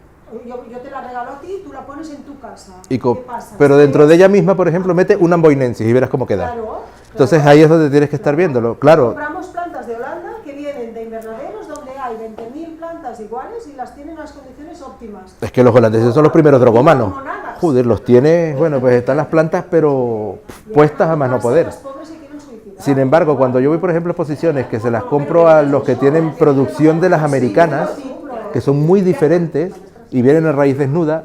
yo te la regalo a ti, tú la pones en tu casa. ¿Qué pasa? Pero dentro de ella misma, por ejemplo, mete un amboinensis y verás cómo queda. Claro, entonces ahí es donde tienes que estar viéndolo, claro. Compramos plantas de Holanda que vienen de invernaderos donde hay 20.000 plantas iguales y las tienen en las condiciones óptimas. Es que los holandeses son los primeros drogomanos. Joder, los tiene, bueno, pues están las plantas pero puestas a más no poder. Sin embargo, cuando yo voy, por ejemplo, a exposiciones que se las compro a los que tienen producción de las americanas, que son muy diferentes y vienen a raíz desnuda,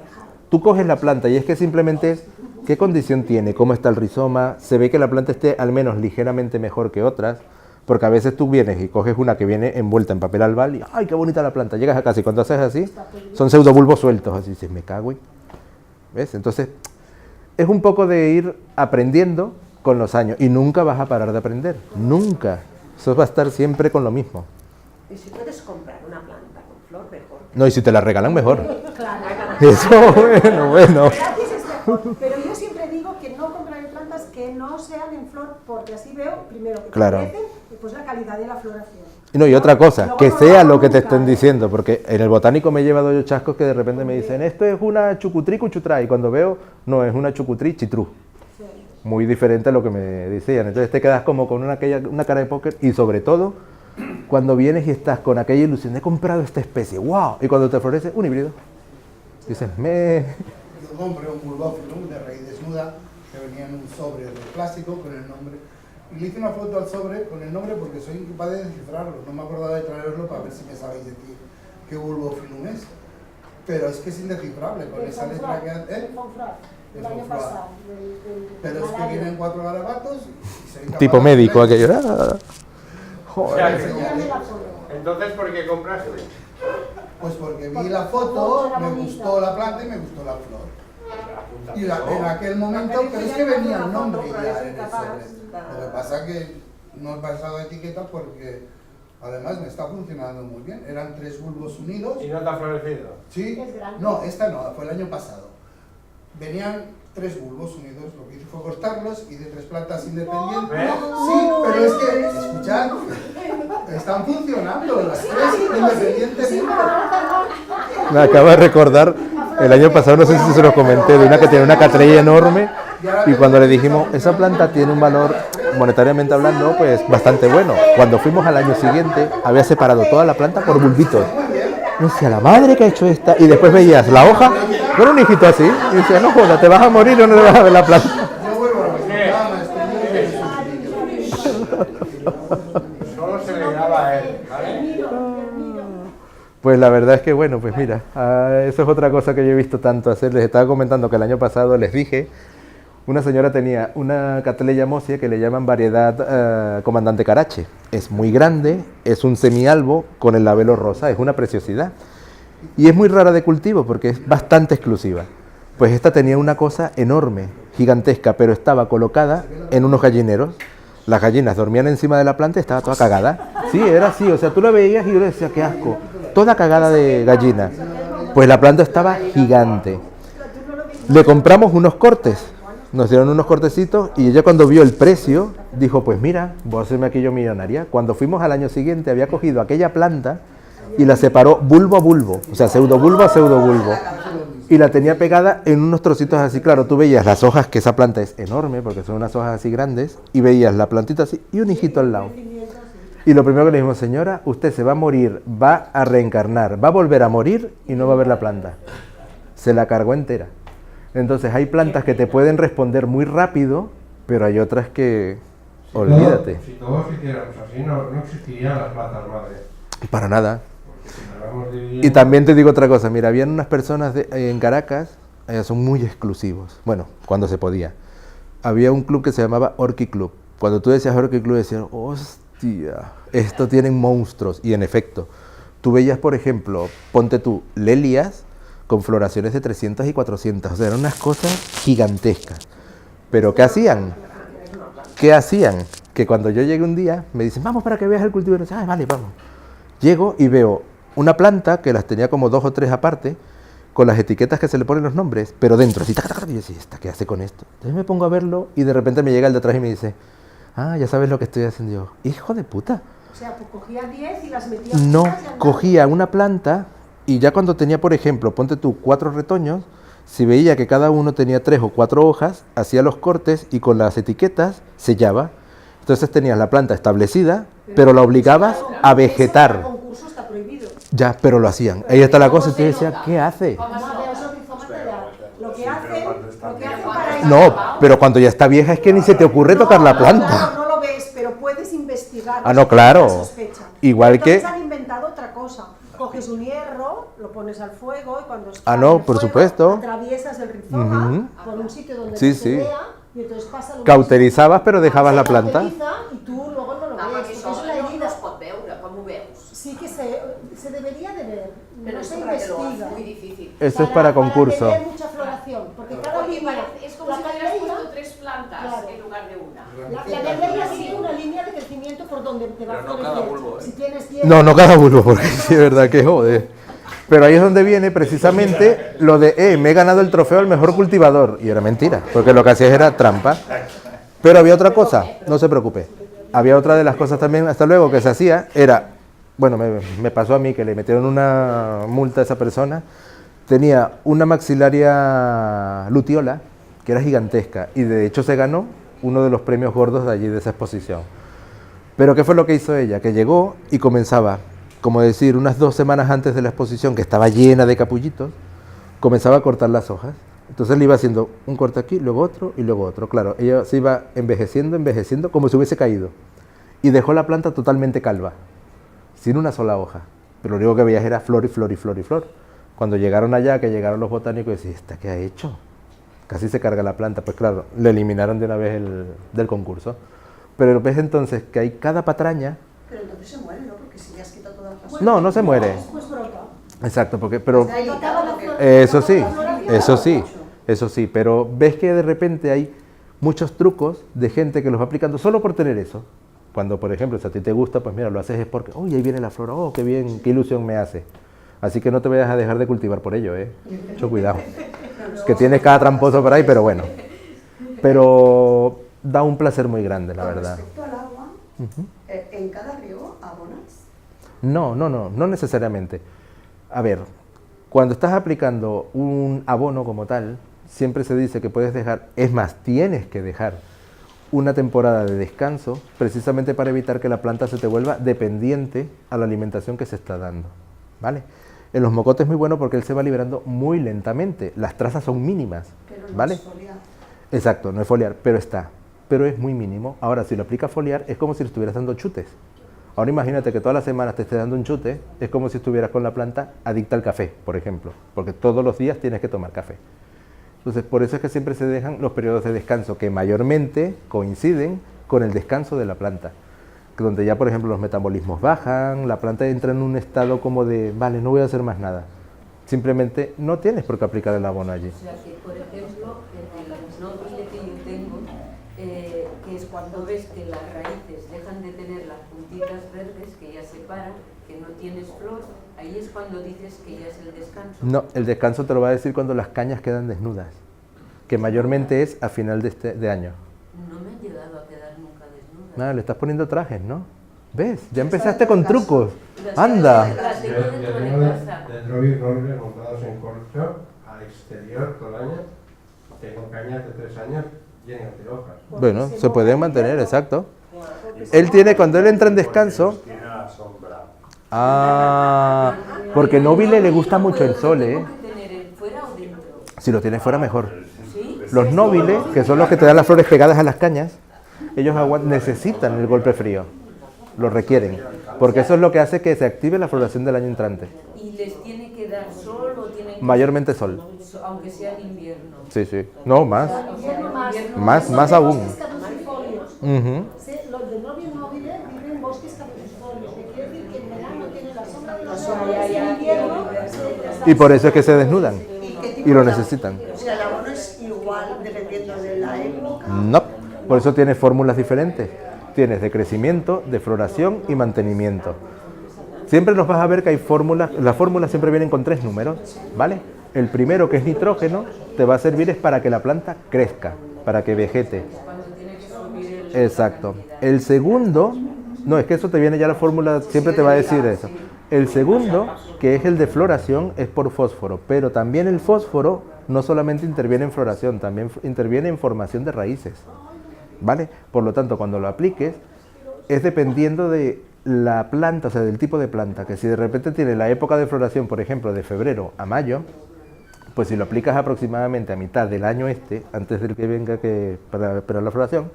tú coges la planta y es que simplemente es qué condición tiene, cómo está el rizoma, se ve que la planta esté al menos ligeramente mejor que otras, porque a veces tú vienes y coges una que viene envuelta en papel albal y ¡ay, qué bonita la planta! Llegas a casa y cuando haces así, son pseudobulbos sueltos, así dices, me cago en... ¿Ves? Entonces, es un poco de ir aprendiendo con los años y nunca vas a parar de aprender, nunca. Eso va a estar siempre con lo mismo. Y si puedes comprar una planta con flor, mejor. No, y si te la regalan, mejor. Claro. Eso, bueno. Gratis es mejor, pero yo siempre digo que no compraré plantas que no sean en flor, porque así veo, primero, que Claro. crecen, que después la calidad de la floración. No, y otra cosa, Luego que no sea lo lo que te estén comunican. diciendo, porque en el botánico me he llevado yo chascos que de repente me dicen, esto es una chucutrí cuchutrá, y cuando veo, no, es una chucutrí chitrú. Muy diferente a lo que me decían. Entonces te quedas como con una cara de póker, y sobre todo, cuando vienes y estás con aquella ilusión de he comprado esta especie, wow, y cuando te florece un híbrido, dices, Yo compré un bulbófilum de raíz desnuda que venía en un sobre de plástico con el nombre. Y le hice una foto al sobre con el nombre porque soy incapaz de descifrarlo. No me acordaba de traeroslo para ver si me sabéis decir qué bulbofilum es. Pero es que es indescifrable con esa letra que hace. El año pasado. Pero es que vienen 4 garabatos y soy incapaz tipo de médico leer. aquello. O sea, Joder. entonces, ¿por qué compraste? Pues porque vi la foto, me gustó la planta y me gustó la flor. Y en aquel momento, pero es que venía el nombre ya en el sobre. Lo que pasa que no he pasado etiqueta porque además me está funcionando muy bien. Eran 3 bulbos unidos. ¿Y no te ha florecido? Sí. No, esta no, fue el año pasado. Venían 3 bulbos unidos, lo que hice fue cortarlos y de 3 plantas independientes. Sí, pero es que, escuchad, están funcionando las 3 independientemente. Me acabo de recordar, el año pasado, no sé si se lo comenté, de una que tiene una catrilla enorme, y cuando le dijimos, esa planta tiene un valor, monetariamente hablando, pues bastante bueno. Cuando fuimos al año siguiente, había separado toda la planta por bulbitos. Y decía, la madre que ha hecho esta, y después veías la hoja, con un hijito así, y decía, no joda, te vas a morir o no le vas a ver la planta. Solo se le daba a él, ¿vale? Pues la verdad es que bueno, pues mira, eso es otra cosa que yo he visto tanto hacer. Les estaba comentando que el año pasado les dije, una señora tenía una Cattleya mosia que le llaman variedad Comandante Carache. Es muy grande, es un semialbo con el labelo rosa, es una preciosidad. Y es muy rara de cultivo porque es bastante exclusiva. Pues esta tenía una cosa enorme, gigantesca, pero estaba colocada en unos gallineros. Las gallinas dormían encima de la planta y estaba toda cagada. Sí, era así, o sea, tú la veías y yo le decía, qué asco, toda cagada de gallinas. Pues la planta estaba gigante. Le compramos unos cortes, nos dieron unos cortecitos y ella cuando vio el precio dijo, pues mira, voy a hacerme aquí yo millonaria. Cuando fuimos al año siguiente había cogido aquella planta y la separó bulbo a bulbo, o sea, pseudobulbo a pseudobulbo. Y la tenía pegada en unos trocitos así, claro, tú veías las hojas, que esa planta es enorme, porque son unas hojas así grandes, y veías la plantita así y un hijito al lado. Y lo primero que le dijimos, señora, usted se va a morir, va a reencarnar, va a volver a morir y no va a ver la planta. Se la cargó entera. Entonces hay plantas que te pueden responder muy rápido, pero hay otras que, olvídate. Si todos hiciéramos así, no existirían las plantas madres. Para nada. Si las vamos dividiendo... Y también te digo otra cosa, mira, habían unas personas en Caracas, son muy exclusivos, bueno, cuando se podía. Había un club que se llamaba Orchi Club. Cuando tú decías Orchi Club, decías, hostia, esto tienen monstruos. Y en efecto, tú veías, por ejemplo, ponte tú, lelias con floraciones de 300 y 400, o sea, eran unas cosas gigantescas. Pero ¿qué hacían? ¿Qué hacían? Que cuando yo llegué un día, me dicen, vamos para que veas el cultivo. Y yo decía, vale, vamos. Llego y veo una planta que las tenía como 2 o 3 aparte, con las etiquetas que se le ponen los nombres, pero dentro, así, tac, tac, y yo decía, ¿esta qué hace con esto? Entonces me pongo a verlo y de repente me llega el de atrás y me dice, ya sabes lo que estoy haciendo yo. Hijo de puta. O sea, pues cogía 10 y las metía... No, cogía una planta y ya cuando tenía, por ejemplo, ponte tú 4 retoños, si veía que cada uno tenía 3 o 4 hojas, hacía los cortes y con las etiquetas sellaba. Entonces tenías la planta establecida, pero la obligabas a vegetar. Concurso está prohibido. Ya, pero lo hacían. Ahí está la cosa y te decía, ¿qué hace? Lo que hacen para... No, pero cuando ya está vieja es que ni se te ocurre tocar la planta. No lo ves, pero puedes investigar. No, claro. Sospecha. Igual que... Entonces han inventado otra cosa. Coges un hierro, lo pones al fuego y cuando está no, en por fuego, supuesto. Atraviesas el rizoma por un sitio donde sí, no se sí. vea y entonces pasa lo Cauterizabas, pero dejabas la planta. Y tú luego no lo ves. Això no es pot veure, com ho veus? Sí que se debería de ver. Pero no es se para que lo hagas investiga. muy difícil. Eso es para concurso. Para tener mucha floración, porque cada Porque línea, es como si hubieras puesto 3 plantas en lugar de una. la calandria sigue una línea de crecimiento por donde te va a Pero no florecer. cada bulbo, ¿eh? Si tienes 10, No cada bulbo, porque sí es verdad que jode. Pero ahí es donde viene precisamente lo de, me he ganado el trofeo al mejor cultivador. Y era mentira, porque lo que hacías era trampa. Pero había otra cosa, no se preocupe. había otra de las cosas también, hasta luego, que se hacía, era, bueno, me pasó a mí que le metieron una multa a esa persona, tenía una maxilaria luteola, que era gigantesca, y de hecho se ganó uno de los premios gordos de allí, de esa exposición. Pero ¿qué fue lo que hizo ella? Que llegó y comenzaba, como decir, unas 2 semanas antes de la exposición, que estaba llena de capullitos, comenzaba a cortar las hojas. Entonces le iba haciendo un corte aquí, luego otro y luego otro. Claro, ella se iba envejeciendo, como si hubiese caído. Y dejó la planta totalmente calva, sin una sola hoja. Pero lo único que veías era flor y flor y flor y flor. Cuando llegaron allá, que llegaron los botánicos, decían, ¿esta qué ha hecho? Casi se carga la planta. Pues claro, le eliminaron de una vez del concurso. Pero ves entonces que hay cada patraña. Pero entonces se muere, ¿no? Porque si ya has quitado todas las... No, no se muere. Pues brota. Exacto, pero Pues ahí acaba la flor. eso sí, pero ves que de repente hay muchos trucos de gente que los va aplicando solo por tener eso. Cuando, por ejemplo, si a ti te gusta, pues mira, lo haces es porque, uy, ahí viene la flor, oh, qué bien, qué ilusión me hace. Así que no te vayas a dejar de cultivar por ello, mucho cuidado. Es que tienes cada tramposo por ahí, pero bueno. Pero da un placer muy grande, la verdad. Respecto al agua, ¿en cada riego abonas? No necesariamente. A ver, cuando estás aplicando un abono como tal, siempre se dice que puedes dejar, es más, tienes que dejar una temporada de descanso precisamente para evitar que la planta se te vuelva dependiente a la alimentación que se está dando, ¿vale? En los mocotes es muy bueno porque él se va liberando muy lentamente, las trazas son mínimas, pero no ¿vale? es foliar. Exacto, no es foliar, pero es muy mínimo. Ahora, si lo aplicas foliar, es como si le estuvieras dando chutes. Ahora imagínate que todas las semanas te estés dando un chute, es como si estuvieras con la planta adicta al café, por ejemplo, porque todos los días tienes que tomar café. Entonces, por eso es que siempre se dejan los periodos de descanso, que mayormente coinciden con el descanso de la planta, donde ya, por ejemplo, los metabolismos bajan, la planta entra en un estado como de, vale, no voy a hacer más nada. Simplemente no tienes por qué aplicar el abono allí. O sea que, por ejemplo, el nóbile que yo tengo, que es cuando ves que las raíces dejan de tener las puntitas verdes, que ya se paran, que no tienes flor, ahí es cuando dices que ya es el descanso. No, el descanso te lo va a decir cuando las cañas quedan desnudas, que mayormente es a final de año. No me han llegado a quedar nunca desnudas. Nada, le estás poniendo trajes, ¿no? ¿Ves? Ya empezaste con trucos. ¡Anda! Las tengo dentro de casa. De Drovis robles montados en corcho, al exterior todo el año. Tengo cañas de 3 años llenas de hojas. Bueno, se pueden mantener, exacto. Él tiene, cuando él entra en descanso... Ah, porque Nobile le gusta mucho el sol, ¿eh? Si lo tienes fuera, mejor. Los nóbiles, que son los que te dan las flores pegadas a las cañas, ellos necesitan el golpe frío, lo requieren, porque eso es lo que hace que se active la floración del año entrante. ¿Y les tiene que dar sol o tienen que... Mayormente sol. Aunque sea en invierno? Sí, no, más. Más aún. Los de novio viven en bosques caducifolios, que quiere decir que en verano tienen la sombra de los árboles y en invierno... Y por eso es que se desnudan y lo necesitan. O sea, el abono es igual dependiendo de la época. No, por eso tienes fórmulas diferentes. Tienes de crecimiento, de floración y mantenimiento. Siempre nos vas a ver que hay fórmulas, las fórmulas siempre vienen con 3 números, ¿vale? El primero, que es nitrógeno, te va a servir es para que la planta crezca, para que vegete. Exacto. El segundo, no, es que eso te viene ya la fórmula, siempre te va a decir eso. El segundo, que es el de floración, es por fósforo, pero también el fósforo no solamente interviene en floración, también interviene en formación de raíces, ¿vale? Por lo tanto, cuando lo apliques, es dependiendo de la planta, o sea, del tipo de planta, que si de repente tiene la época de floración, por ejemplo, de febrero a mayo, pues si lo aplicas aproximadamente a mitad del año antes del que venga para esperar la floración,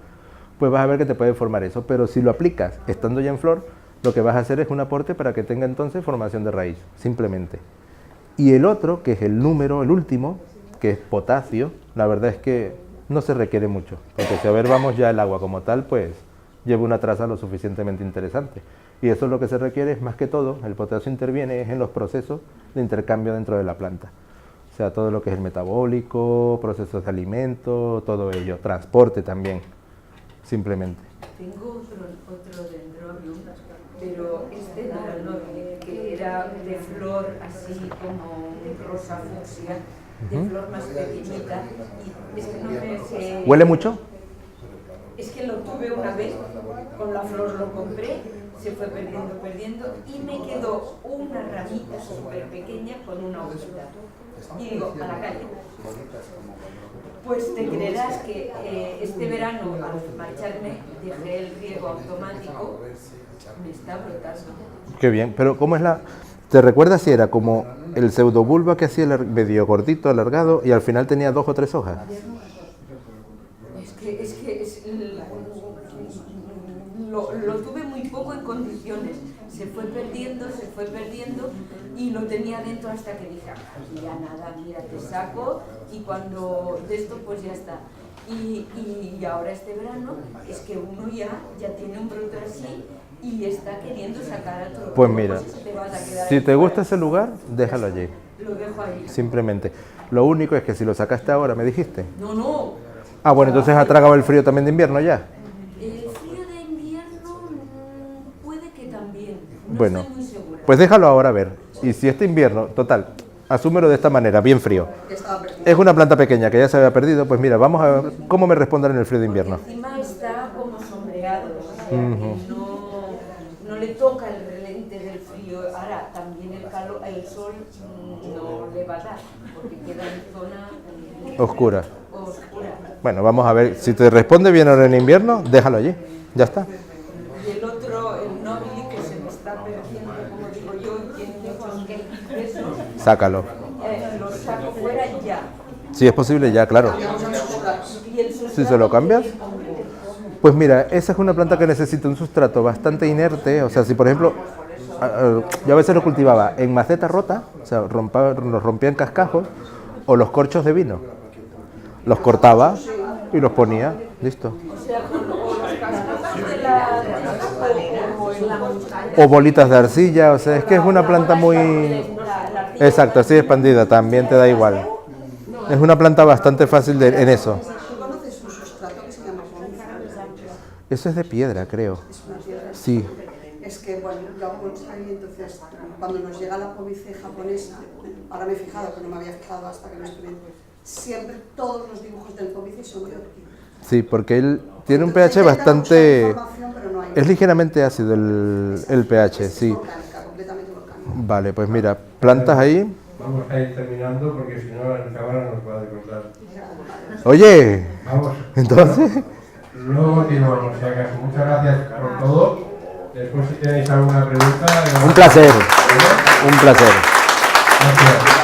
pues vas a ver que te puede formar eso. Pero si lo aplicas estando ya en flor, lo que vas a hacer es un aporte para que tenga entonces formación de raíz, simplemente. Y el otro, que es el último, que es potasio, la verdad es que no se requiere mucho, porque si a ver vamos ya el agua como tal, pues lleva una traza lo suficientemente interesante. Y eso es lo que se requiere, es más que todo, el potasio interviene en los procesos de intercambio dentro de la planta. O sea, todo lo que es el metabólico, procesos de alimento, todo ello, transporte también, simplemente. Tengo otro dendrobium, pero este no era el noble, que era de flor así como un rosa fucsia, de flor más pequeñita. Y es que no me sé... ¿Huele mucho? Es que lo tuve una vez, con la flor lo compré, se fue perdiendo y me quedó una ramita súper pequeña con una hojita. Y digo, a la calle. Pues te creerás que este verano, al marcharme, dejé el riego automático, me está brotando. Qué bien, pero ¿cómo es la...? ¿Te recuerdas si era como el pseudobulba que hacía medio gordito, alargado, y al final tenía 2 o 3 hojas? Lo tuve muy poco en condiciones, se fue perdiendo y lo tenía dentro hasta que dije, ya nada, mira, te saco y cuando de esto pues ya está. Y ahora este verano es que uno ya tiene un brote así y está queriendo sacar a todo. Pues mira, si te gusta ese lugar, déjalo allí. Lo dejo ahí. Simplemente. Lo único es que si lo sacaste ahora, ¿me dijiste? No. Ah, bueno, entonces ha tragado el frío también de invierno ya. El frío de invierno puede que también. No Bueno, estoy muy segura. pues déjalo ahora a ver. Y si este invierno, total, asúmelo de esta manera, bien frío. Es una planta pequeña que ya se había perdido, pues mira, vamos a ver cómo me responderá en el frío de invierno. Porque encima está como sombreado, o sea, que no le toca el relente del frío. Ahora, también el sol no le va a dar, porque queda en zona Oscura. oscura. Bueno, vamos a ver, si te responde bien ahora en invierno, déjalo allí, ya está. Y el otro, el nobili, que se me está perdiendo, como digo yo, y tiene muchos pesos, Sácalo. lo saco fuera ya. Si es posible ya, claro. Y el sustrato Si se lo cambias. que le pongo. Pues mira, esa es una planta que necesita un sustrato bastante inerte, o sea, si por ejemplo, yo a veces lo cultivaba en maceta rota, o sea, los rompía en cascajos, o los corchos de vino. Los cortaba y los ponía, listo. O sea, con los cascos de la o en la montaña. O bolitas de arcilla, o sea, es que es una planta muy... Exacto, así expandida, también te da igual. Es una planta bastante fácil en eso. ¿Tú conoces un sustrato que se llama pómice? Eso es de piedra, creo. Es una piedra. Sí. Es que, bueno, yo hago bonsai, entonces cuando nos llega la pómice japonesa, ahora me he fijado, que no me había fijado hasta que lo experimenté, siempre todos los dibujos del pómice son de orquídea. Sí, porque él tiene un pH bastante... Es ligeramente ácido el pH, sí. Volcánica, completamente volcánica. Vale, pues mira, plantas ahí. Vamos a ir terminando porque si no la cámara nos va a cortar. Oye, Vamos. entonces... Luego continuamos, si acaso. Muchas gracias por todo. Después si tenéis alguna pregunta... Un placer, un placer. Gracias.